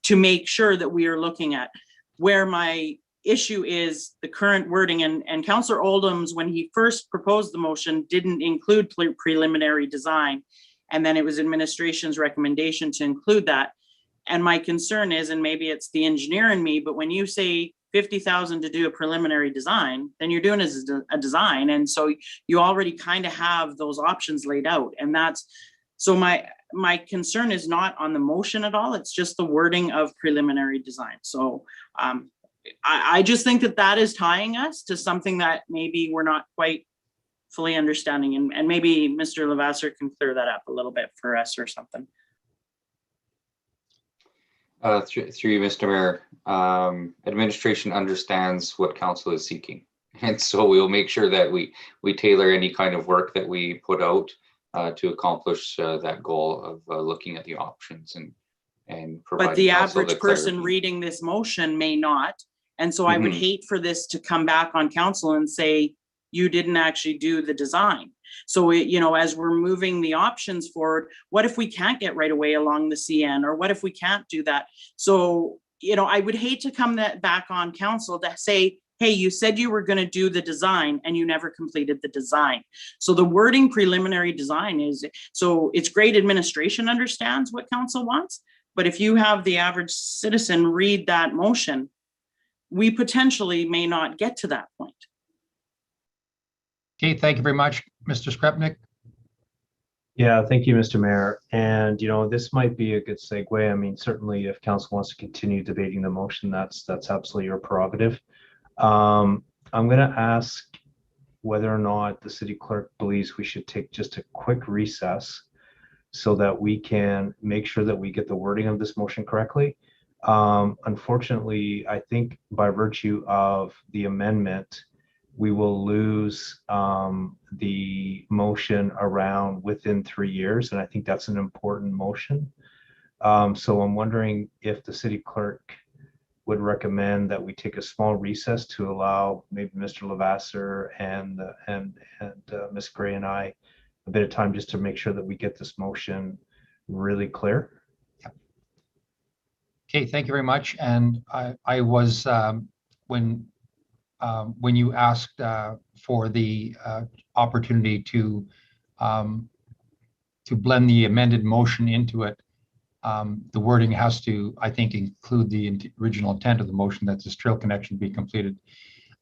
to make sure that we are looking at where my issue is the current wording. And Councillor Oldham's, when he first proposed the motion, didn't include preliminary design. And then it was administration's recommendation to include that. And my concern is, and maybe it's the engineer in me, but when you say 50,000 to do a preliminary design, then you're doing as a design. And so you already kind of have those options laid out. And that's, so my concern is not on the motion at all. It's just the wording of preliminary design. So I just think that that is tying us to something that maybe we're not quite fully understanding. And maybe Mr. Lavasser can clear that up a little bit for us or something. Through you, Mr. Mayor, administration understands what council is seeking. And so we'll make sure that we tailor any kind of work that we put out to accomplish that goal of looking at the options and providing. But the council average the person clarity. reading this motion may not. And so I would hate for this to come back on council and say, you didn't actually do the design. So, you know, as we're moving the options forward, what if we can't get right away along the CN, or what if we can't do that? So, you know, I would hate to come back on council to say, hey, you said you were going to do the design and you never completed the design. So the wording preliminary design is, so it's great administration understands what council wants, but if you have the average citizen read that motion, we potentially may not get to that point. Okay, thank you very much, Mr. Skrepnik. Yeah, thank you, Mr. Mayor. And, you know, this might be a good segue. I mean, certainly if council wants to continue debating the motion, that's absolutely your prerogative. I'm going to ask whether or not the city clerk believes we should take just a quick recess so that we can make sure that we get the wording of this motion correctly. Unfortunately, I think by virtue of the amendment, we will lose the motion around within 3 years. And I think that's an important motion. So I'm wondering if the city clerk would recommend that we take a small recess to allow maybe Mr. Lavasser and Ms. Gray and I a bit of time just to make sure that we get this motion really clear. Okay, thank you very much. And I was, when you asked for the opportunity to blend the amended motion into it, the wording has to, I think, include the original intent of the motion that this trail connection be completed.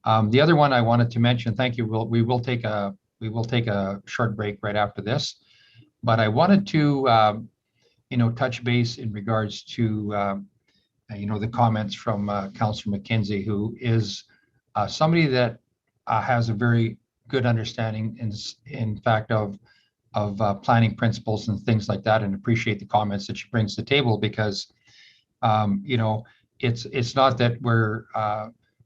The other one I wanted to mention, thank you. We will take a short break right after this, but I wanted to, touch base in regards to, the comments from Councillor McKenzie, who is somebody that has a very good understanding, in fact, of planning principles and things like that, and appreciate the comments that she brings to the table, because it's not that we're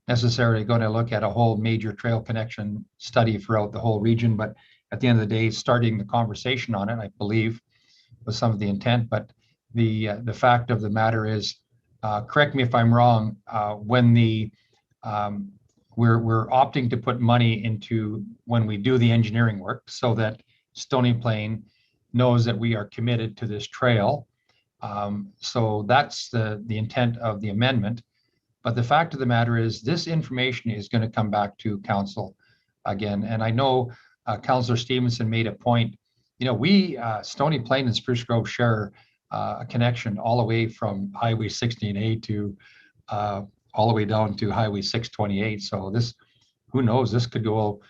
necessarily going to look at a whole major trail connection study throughout the whole region, but at the end of the day, starting the conversation on it, I believe, was some of the intent. But the fact of the matter is, correct me if I'm wrong, when we're opting to put money into when we do the engineering work, so that Stony Plain knows that we are committed to this trail. So that's the intent of the amendment. But the fact of the matter is, this information is going to come back to council again. And I know Councillor Stevenson made a point. We, Stony Plain and Spruce Grove, share a connection all the way from Highway 16A to all the way down to Highway 628. So this, who knows, this could go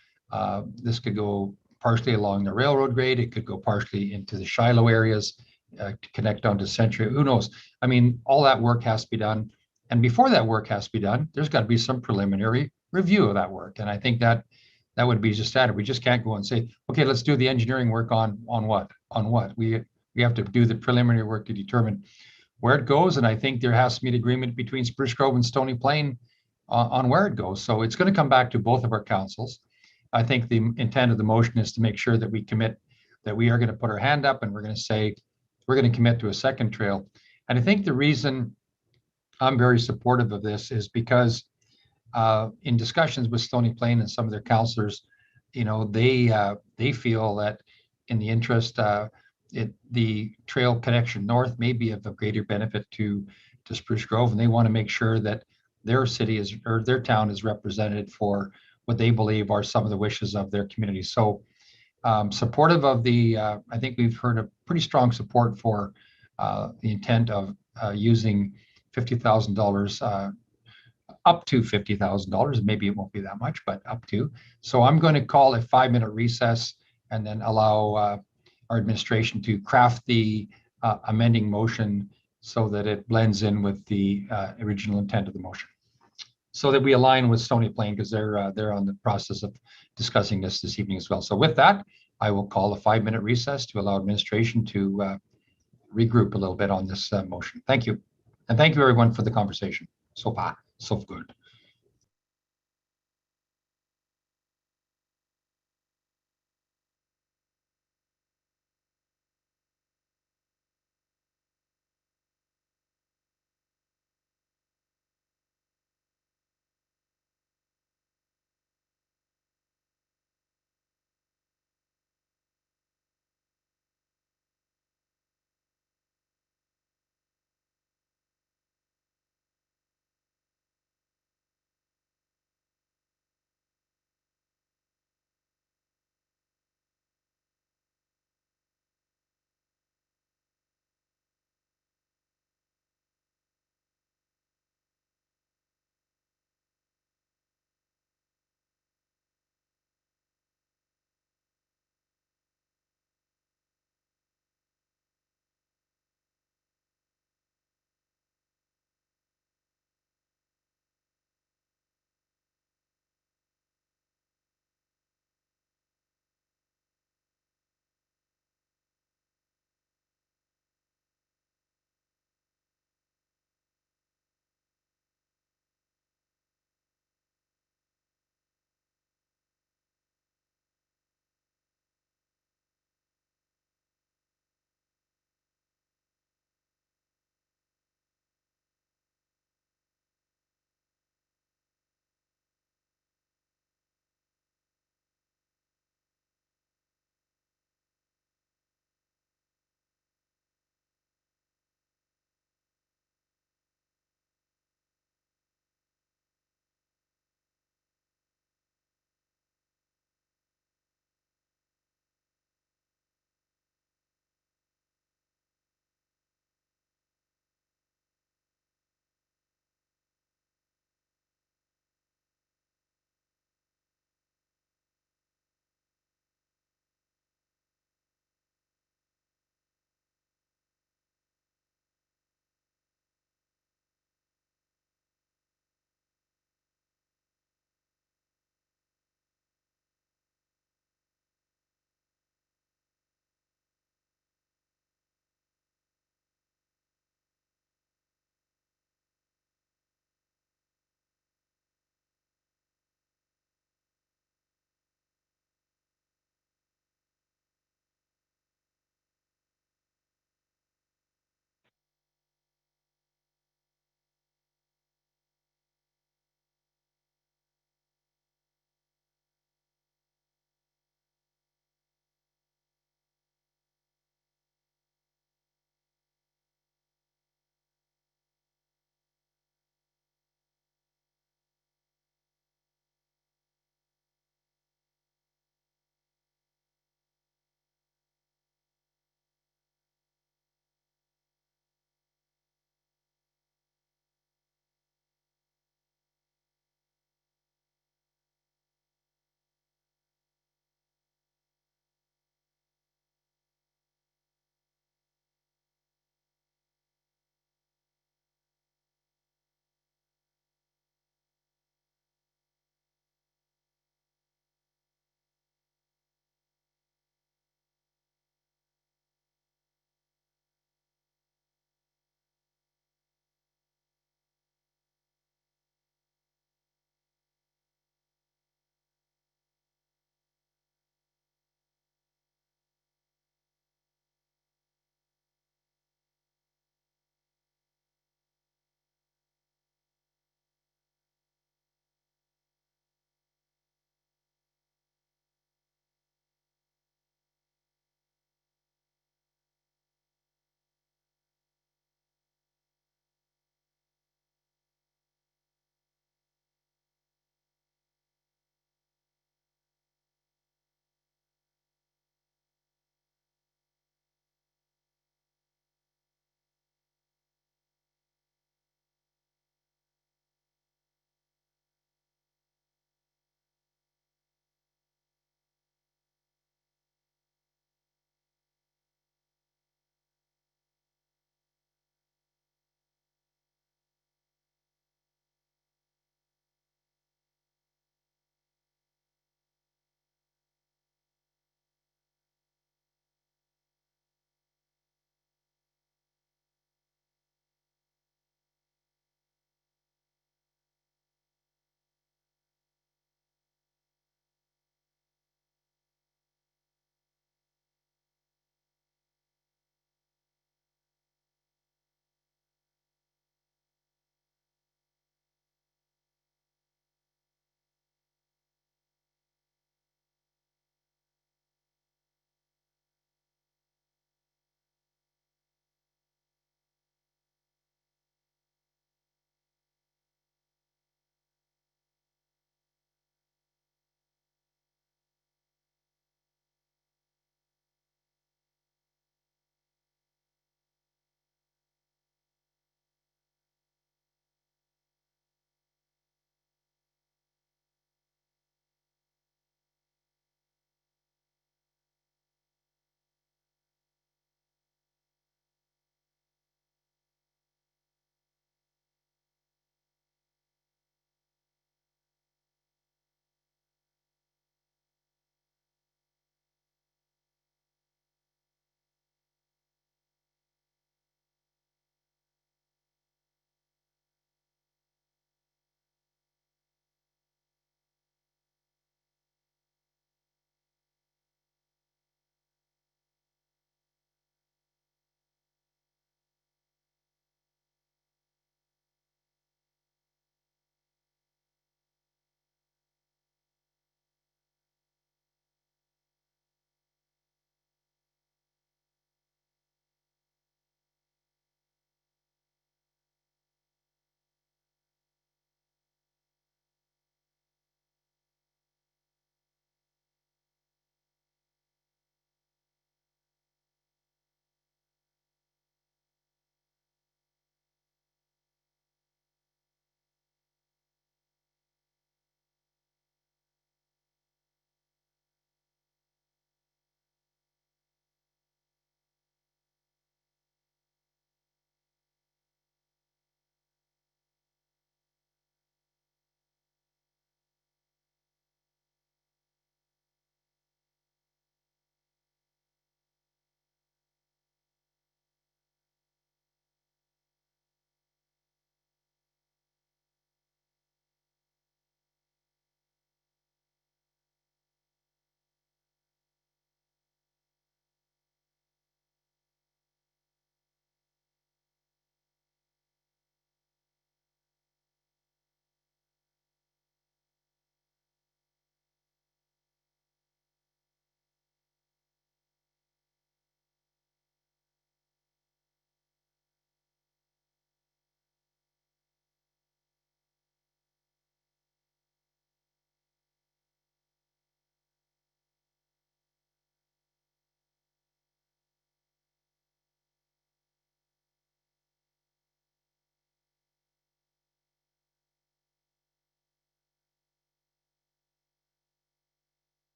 partially along the railroad grade. It could go partially into the Shiloh areas to connect onto Century. Who knows? I mean, all that work has to be done. And before that work has to be done, there's got to be some preliminary review of that work. And I think that would be just standard. We just can't go and say, okay, let's do the engineering work on what? On what? We have to do the preliminary work to determine where it goes. And I think there has to be an agreement between Spruce Grove and Stony Plain on where it goes. So it's going to come back to both of our councils. I think the intent of the motion is to make sure that we commit, that we are going to put our hand up and we're going to say, we're going to commit to a second trail. And I think the reason I'm very supportive of this is because in discussions with Stony Plain and some of their councillors, they feel that in the interest, the trail connection north may be of a greater benefit to Spruce Grove, and they want to make sure that their city is, or their town is represented for what they believe are some of the wishes of their community. So supportive of I think we've heard a pretty strong support for the intent of using $50,000, up to $50,000. Maybe it won't be that much, but up to. So I'm going to call a 5-minute recess and then allow our administration to craft the amending motion so that it blends in with the original intent of the motion, so that we align with Stony Plain, because they're on the process of discussing this evening as well. So with that, I will call a 5-minute recess to allow administration to regroup a little bit on this motion. Thank you. And thank you everyone for the conversation. So far, so good.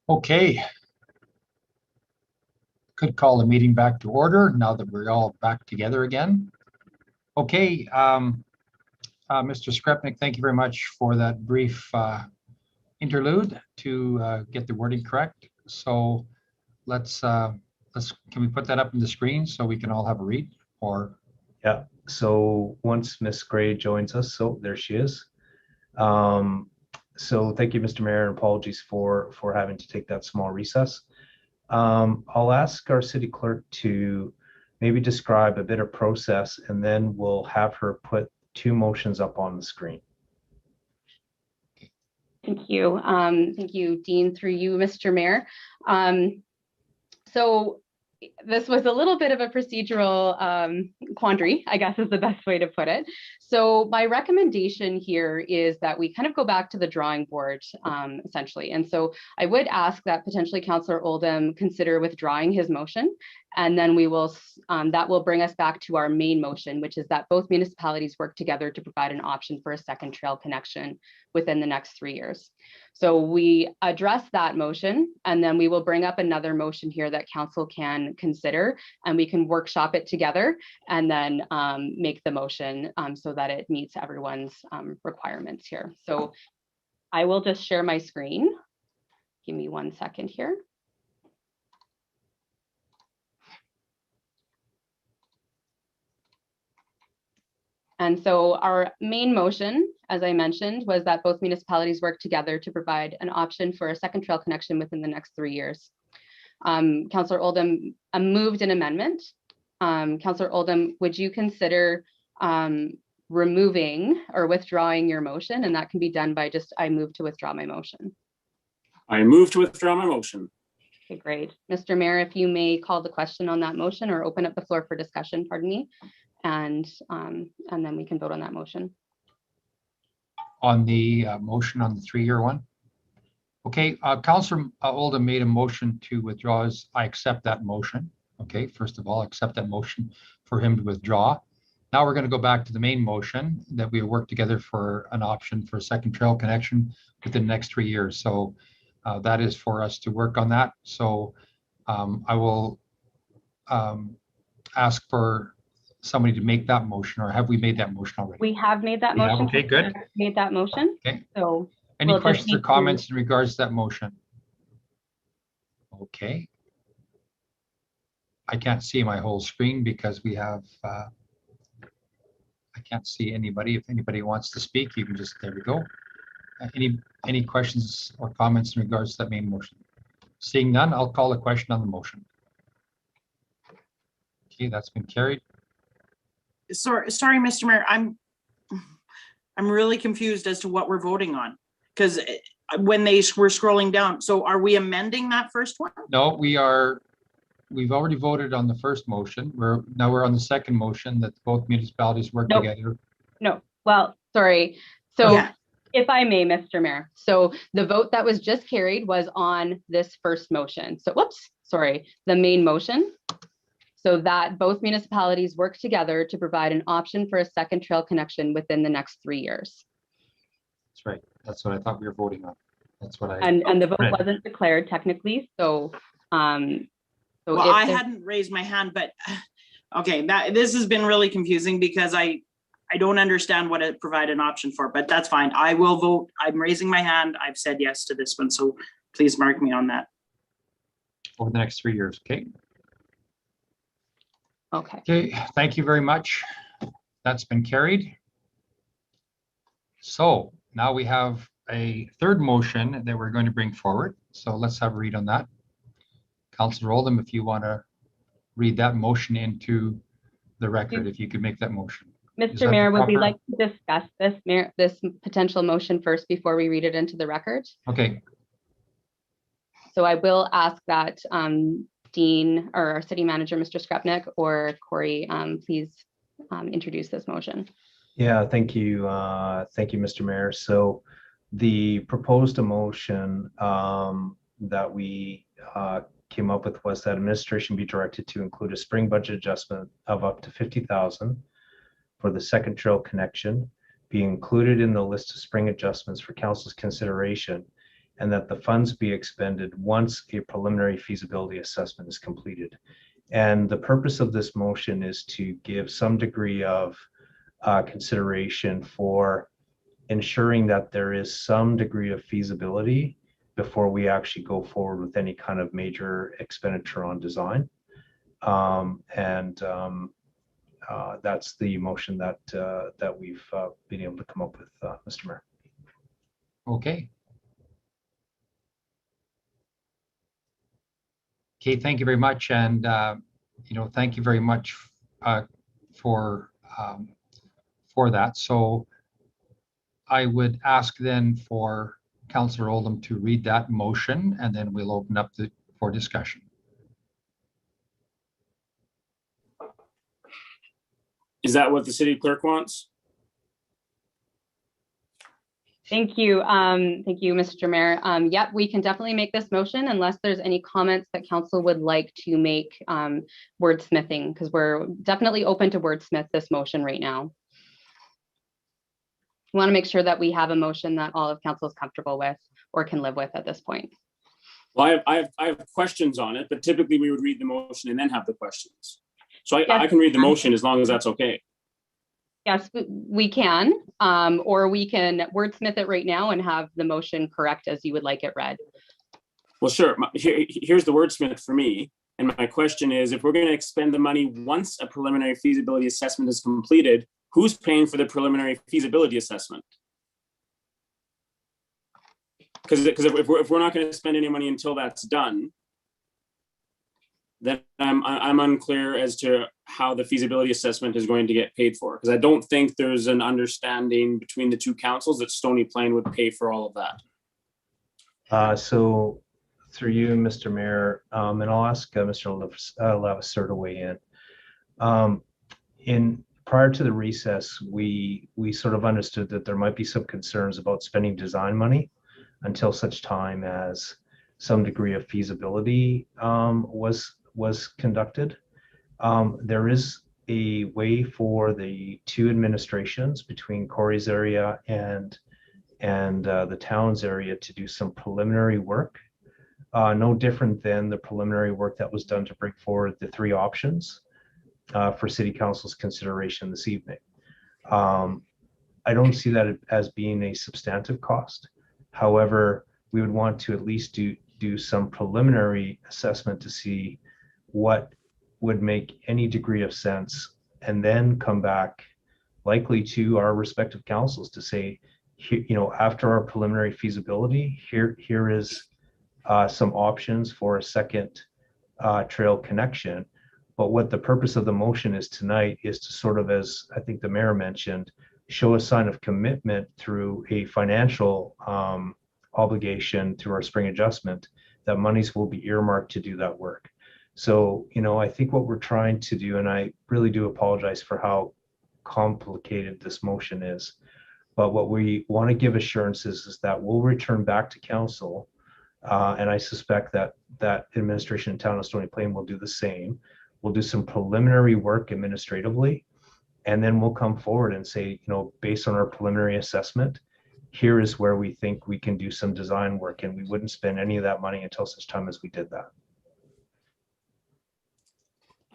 Okay. Could call the meeting back to order now that we're all back together again. Okay, Mr. Skrepnik, thank you very much for that brief interlude to get the wording correct. So can we put that up on the screen so we can all have a read? Or yeah, so once Miss Gray joins us, so there she is. So thank you, Mr. Mayor, and apologies for having to take that small recess. I'll ask our city clerk to maybe describe a bit of process, and then we'll have her put 2 motions up on the screen. Thank you. Thank you, Dean, through you, Mr. Mayor. So this was a little bit of a procedural quandary, I guess is the best way to put it. So my recommendation here is that we kind of go back to the drawing board, essentially. And so I would ask that potentially Councillor Oldham consider withdrawing his motion, and then we will, that will bring us back to our main motion, which is that both municipalities work together to provide an option for a second trail connection within the next 3 years. So we address that motion, and then we will bring up another motion here that council can consider, and we can workshop it together and then make the motion so that it meets everyone's requirements here. So I will just share my screen. Give me 1 second here. And so our main motion, as I mentioned, was that both municipalities work together to provide an option for a second trail connection within the next 3 years. Councillor Oldham moved an amendment. Councillor Oldham, would you consider removing or withdrawing your motion? And that can be done by just, I move to withdraw my motion. I move to withdraw my motion. Okay, great. Mr. Mayor, if you may call the question on that motion or open up the floor for discussion, pardon me. And then we can vote on that motion. On the motion on the 3-year one? Okay, Councillor Oldham made a motion to withdraw. I accept that motion. Okay, first of all, accept that motion for him to withdraw. Now we're going to go back to the main motion that we work together for an option for a second trail connection within the next 3 years. So that is for us to work on that. So I will ask for somebody to make that motion, or have we made that motion already? We have made that motion. Okay, good. Made that motion. Okay. So any questions or comments in regards to that motion? Okay. I can't see my whole screen because we have, I can't see anybody. If anybody wants to speak, you can just, there we go. Any questions or comments in regards to that main motion? Seeing none, I'll call a question on the motion. Okay, that's been carried. Sorry, Mr. Mayor, I'm really confused as to what we're voting on, because when they were scrolling down, so are we amending that first one? No, we've already voted on the first motion. Now we're on the second motion that both municipalities work together. No, well, sorry. So if I may, Mr. Mayor, so the vote that was just carried was on this first motion. So whoops, sorry, the main motion. So that both municipalities work together to provide an option for a second trail connection within the next 3 years. That's right. That's what I thought we were voting on. That's what I. And the vote wasn't declared technically. So, well, I hadn't raised my hand, but okay, this has been really confusing because I don't understand what it provide an option for, but that's fine. I will vote. I'm raising my hand. I've said yes to this one, so please mark me on that. Over the next 3 years, okay? Okay. Okay, thank you very much. That's been carried. So now we have a third motion that we're going to bring forward. So let's have a read on that. Councillor Oldham, if you want to read that motion into the record, if you could make that motion. Mr. Mayor, would we like to discuss this potential motion first before we read it into the record? Okay. So I will ask that Dean or our city manager, Mr. Skrepnik, or Corey, please introduce this motion. Yeah, thank you. Thank you, Mr. Mayor. So the proposed motion that we came up with was that administration be directed to include a spring budget adjustment of up to $50,000 for the second trail connection, be included in the list of spring adjustments for council's consideration, and that the funds be expended once a preliminary feasibility assessment is completed. And the purpose of this motion is to give some degree of consideration for ensuring that there is some degree of feasibility before we actually go forward with any kind of major expenditure on design. That's the motion that we've been able to come up with, Mr. Mayor. Okay. Okay, thank you very much. And, thank you very much for that. So I would ask then for Councillor Oldham to read that motion, and then we'll open up for discussion. Is that what the city clerk wants? Thank you. Thank you, Mr. Mayor. Yep, we can definitely make this motion unless there's any comments that council would like to make wordsmithing, because we're definitely open to wordsmith this motion right now. We want to make sure that we have a motion that all of council is comfortable with or can live with at this point. Well, I have questions on it, but typically we would read the motion and then have the questions. So Yes. I can read the motion as long as that's okay. Yes, we can, or we can wordsmith it right now and have the motion correct as you would like it read. Well, sure. Here's the wordsmith for me. And my question is, if we're going to expend the money once a preliminary feasibility assessment is completed, who's paying for the preliminary feasibility assessment? Because if we're not going to spend any money until that's done, then I'm unclear as to how the feasibility assessment is going to get paid for. Because I don't think there's an understanding between the two councils that Stony Plain would pay for all of that. So through you, Mr. Mayor, and I'll ask Mr. Lavaseur to weigh in. Prior to the recess, we sort of understood that there might be some concerns about spending design money until such time as some degree of feasibility was conducted. There is a way for the two administrations between Corey's area and the town's area to do some preliminary work, no different than the preliminary work that was done to bring forward the three options for City Council's consideration this evening. I don't see that as being a substantive cost. However, we would want to at least do some preliminary assessment to see what would make any degree of sense, and then come back likely to our respective councils to say, after our preliminary feasibility, here is some options for a second trail connection. But what the purpose of the motion is tonight is to sort of, as I think the mayor mentioned, show a sign of commitment through a financial obligation through our spring adjustment that monies will be earmarked to do that work. So, I think what we're trying to do, and I really do apologize for how complicated this motion is, but what we want to give assurances is that we'll return back to council, and I suspect that administration in town of Stony Plain will do the same. We'll do some preliminary work administratively, and then we'll come forward and say, based on our preliminary assessment, here is where we think we can do some design work, and we wouldn't spend any of that money until such time as we did that.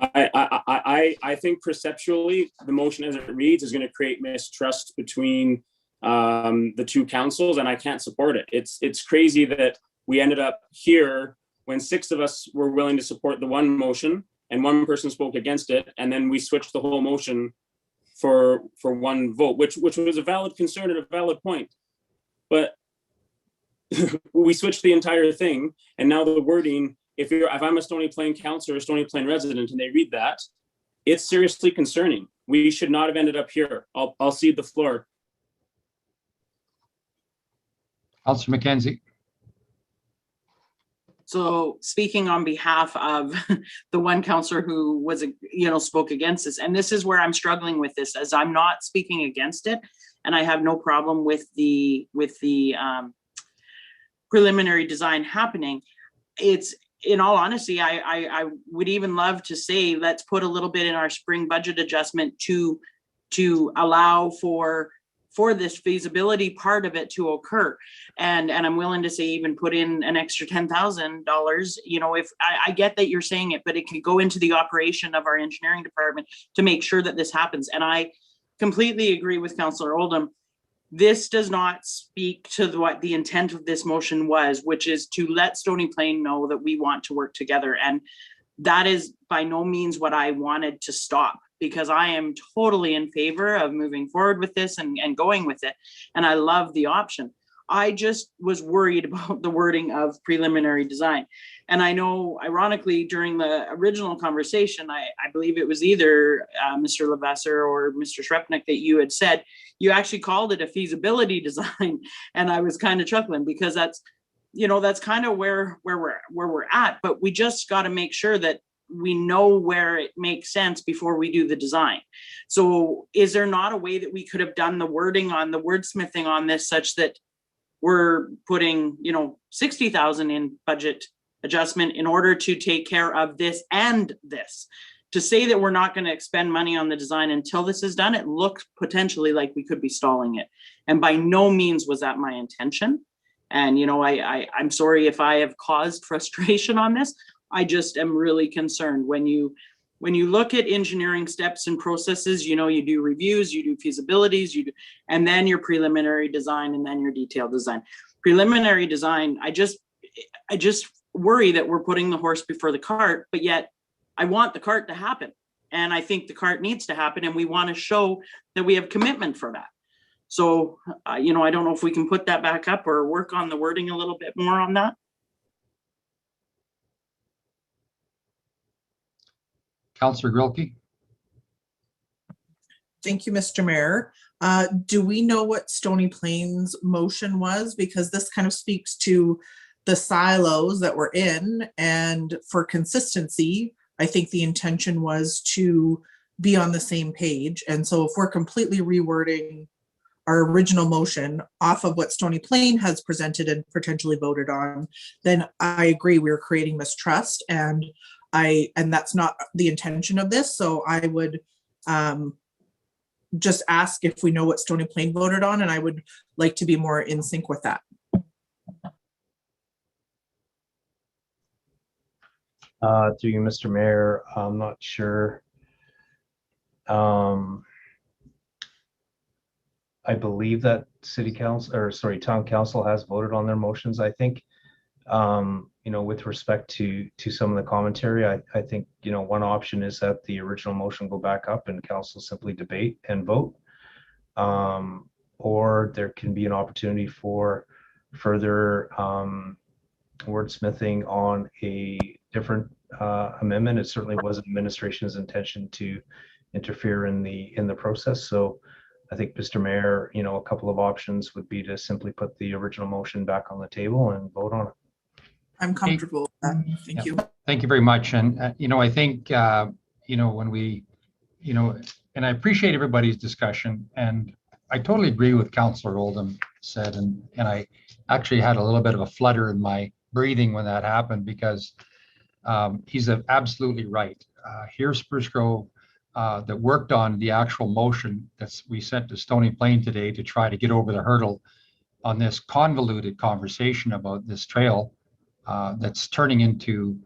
I think perceptually, the motion as it reads is going to create mistrust between the two councils, and I can't support it. It's crazy that we ended up here when 6 of us were willing to support the one motion and one person spoke against it, and then we switched the whole motion for one vote, which was a valid concern and a valid point. But we switched the entire thing, and now the wording, if I'm a Stony Plain councillor or a Stony Plain resident and they read that, it's seriously concerning. We should not have ended up here. I'll cede the floor. Councillor McKenzie. So speaking on behalf of the one councillor who was, spoke against this, and this is where I'm struggling with this, as I'm not speaking against it, and I have no problem with the preliminary design happening. It's, in all honesty, I would even love to say, let's put a little bit in our spring budget adjustment to allow for for this feasibility part of it to occur. And I'm willing to say even put in an extra $10,000, you know, if I get that you're saying it, but it can go into the operation of our engineering department to make sure that this happens. And I completely agree with Councillor Oldham. This does not speak to what the intent of this motion was, which is to let Stony Plain know that we want to work together. And that is by no means what I wanted to stop, because I am totally in favor of moving forward with this and going with it. And I love the option. I just was worried about the wording of preliminary design. And I know, ironically, during the original conversation, I believe it was either Mr. Levasseur or Mr. Shrepnick that you had said, you actually called it a feasibility design. And I was kind of chuckling, because that's, you know, that's kind of where we're at, but we just got to make sure that we know where it makes sense before we do the design. So is there not a way that we could have done the wording on the wordsmithing on this such that we're putting, you know, 60,000 in budget adjustment in order to take care of this and this? To say that we're not going to expend money on the design until this is done, it looks potentially like we could be stalling it. And by no means was that my intention. And, you know, I'm sorry if I have caused frustration on this. I just am really concerned when you look at engineering steps and processes, you know, you do reviews, you do feasibilities, and then your preliminary design, and then your detailed design. Preliminary design, I just worry that we're putting the horse before the cart, but yet I want the cart to happen. And I think the cart needs to happen, and we want to show that we have commitment for that. So, you know, I don't know if we can put that back up or work on the wording a little bit more on that. Councillor Grilke. Thank you, Mr. Mayor. Do we know what Stony Plain's motion was? Because this kind of speaks to the silos that we're in, and for consistency, I think the intention was to be on the same page. And so if we're completely rewording our original motion off of what Stony Plain has presented and potentially voted on, then I agree we're creating mistrust, and that's not the intention of this. So I would just ask if we know what Stony Plain voted on, and I would like to be more in sync with that. Through you, Mr. Mayor, I'm not sure. I believe that town council has voted on their motions. I think, you know, with respect to some of the commentary, I think, you know, one option is that the original motion go back up and council simply debate and vote. Or there can be an opportunity for further wordsmithing on a different amendment. It certainly wasn't administration's intention to interfere in the process. So I think, Mr. Mayor, you know, a couple of options would be to simply put the original motion back on the table and vote on it. I'm comfortable with that. Thank you. Thank you very much. And, you know, I think, you know, when we, you know, and I appreciate everybody's discussion, and I totally agree with Councillor Oldham said, and I actually had a little bit of a flutter in my breathing when that happened, because he's absolutely right. Here's Spruce Grove that worked on the actual motion that we sent to Stony Plain today to try to get over the hurdle on this convoluted conversation about this trail that's turning into,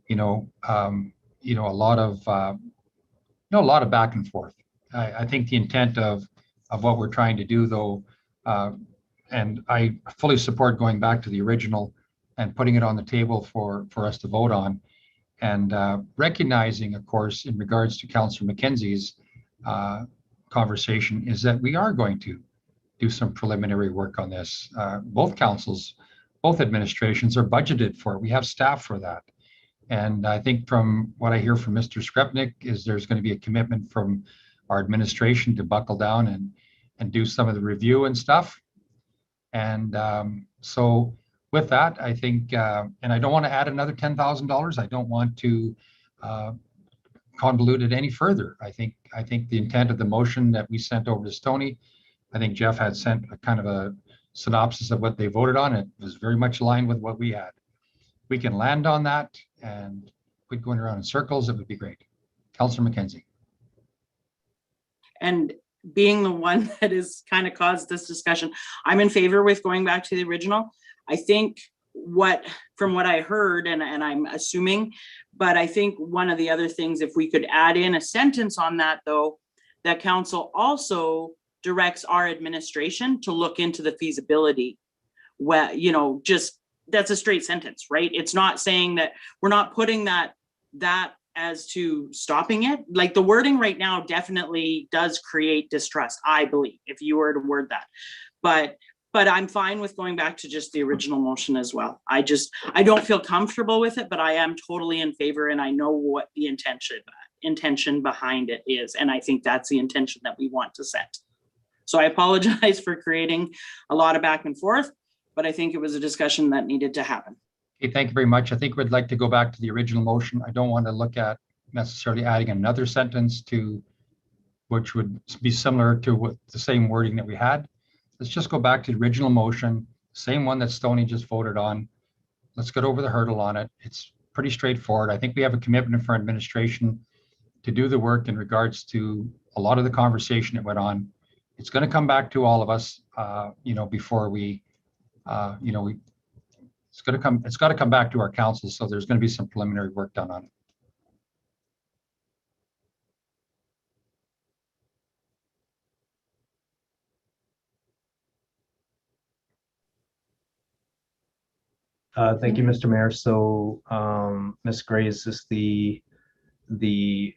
a lot of, a lot of back and forth. I think the intent of what we're trying to do, though, and I fully support going back to the original and putting it on the table for us to vote on, and recognizing, of course, in regards to Councillor McKenzie's conversation, is that we are going to do some preliminary work on this. Both councils, both administrations are budgeted for it. We have staff for that. And I think from what I hear from Mr. Skrepnik is there's going to be a commitment from our administration to buckle down and do some of the review and stuff. And so with that, I think, and I don't want to add another $10,000. I don't want to convolute it any further. I think the intent of the motion that we sent over to Stony, I think Jeff had sent a kind of a synopsis of what they voted on. It was very much aligned with what we had. We can land on that and quit going around in circles. It would be great. Councillor McKenzie. And being the one that has kind of caused this discussion, I'm in favor with going back to the original. I think from what I heard, and I'm assuming, but I think one of the other things, if we could add in a sentence on that though, that council also directs our administration to look into the feasibility. Well, you know, just that's a straight sentence, right? It's not saying that we're not putting that as to stopping it. Like the wording right now definitely does create distrust, I believe, if you were to word that. But I'm fine with going back to just the original motion as well. I don't feel comfortable with it, but I am totally in favor, and I know what the intention behind it is. And I think that's the intention that we want to set. So I apologize for creating a lot of back and forth, but I think it was a discussion that needed to happen. Okay, thank you very much. I think we'd like to go back to the original motion. I don't want to look at necessarily adding another sentence to, which would be similar to what the same wording that we had. Let's just go back to the original motion, same one that Stoney just voted on. Let's get over the hurdle on it. It's pretty straightforward. I think we have a commitment from administration to do the work in regards to a lot of the conversation that went on. It's going to come back to all of us, before we, it's got to come back to our council. So there's going to be some preliminary work done on it. Thank you, Mr. Mayor. So, Ms. Gray, is this the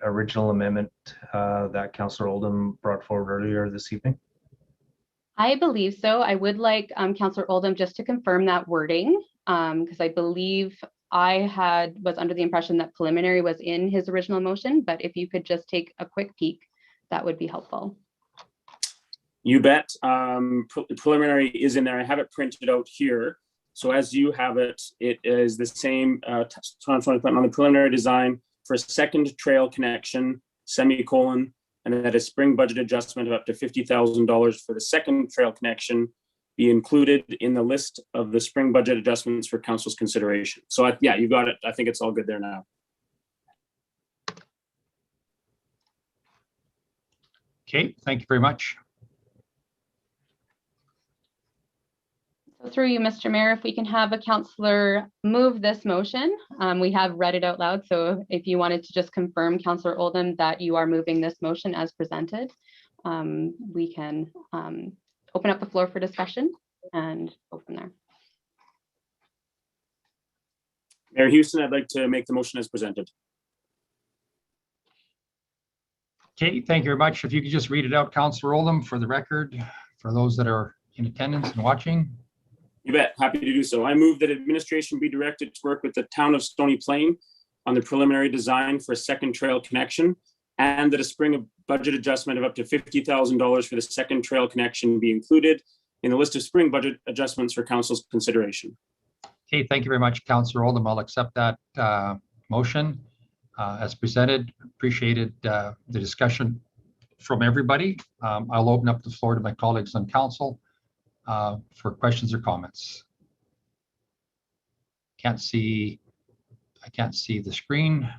original amendment that Councillor Oldham brought forward earlier this evening? I believe so. I would like Councillor Oldham just to confirm that wording, because I believe I was under the impression that preliminary was in his original motion, but if you could just take a quick peek, that would be helpful. You bet. Preliminary is in there. I have it printed out here. So as you have it, it is the same on the preliminary design for a second trail connection, semicolon, and that a spring budget adjustment of up to $50,000 for the second trail connection be included in the list of the spring budget adjustments for council's consideration. So yeah, you got it. I think it's all good there now. Okay, thank you very much. Through you, Mr. Mayor, if we can have a councillor move this motion. We have read it out loud, so if you wanted to just confirm, Councillor Oldham, that you are moving this motion as presented, we can open up the floor for discussion and go from there. Mayor Houston, I'd like to make the motion as presented. Okay, thank you very much. If you could just read it out, Councillor Oldham, for the record, for those that are in attendance and watching. You bet, happy to do so. I move that administration be directed to work with the town of Stony Plain on the preliminary design for a second trail connection, and that a spring budget adjustment of up to $50,000 for the second trail connection be included in the list of spring budget adjustments for council's consideration. Okay, thank you very much, Councillor Oldham. I'll accept that motion as presented. Appreciated the discussion from everybody. I'll open up the floor to my colleagues on council for questions or comments. I can't see the screen.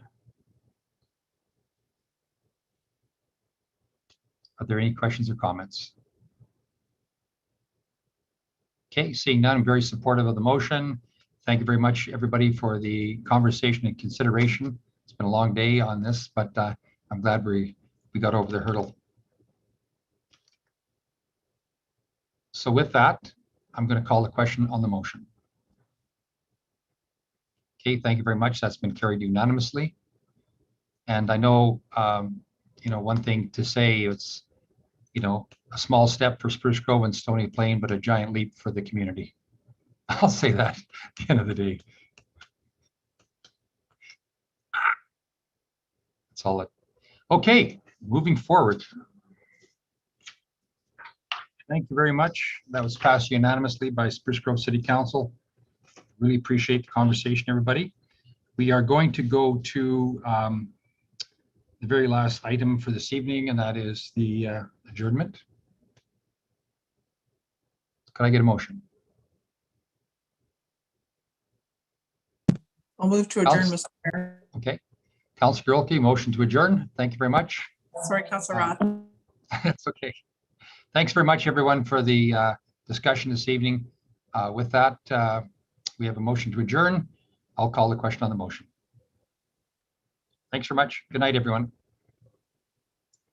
Are there any questions or comments? Okay, seeing none, I'm very supportive of the motion. Thank you very much, everybody, for the conversation and consideration. It's been a long day on this, but I'm glad we got over the hurdle. So with that, I'm going to call the question on the motion. Okay, thank you very much. That's been carried unanimously. And I know, one thing to say, it's, a small step for Spruce Grove and Stony Plain, but a giant leap for the community. I'll say that at the end of the day. That's all it. Okay, moving forward. Thank you very much. That was passed unanimously by Spruce Grove City Council. Really appreciate the conversation, everybody. We are going to go to the very last item for this evening, and that is the adjournment. Could I get a motion? I'll move to adjourn, Mr. Mayor. Okay. Councillor Gurlke, motion to adjourn. Thank you very much. Sorry, Councillor Roth. That's okay. Thanks very much, everyone, for the discussion this evening. With that, we have a motion to adjourn. I'll call the question on the motion. Thanks very much. Good night, everyone.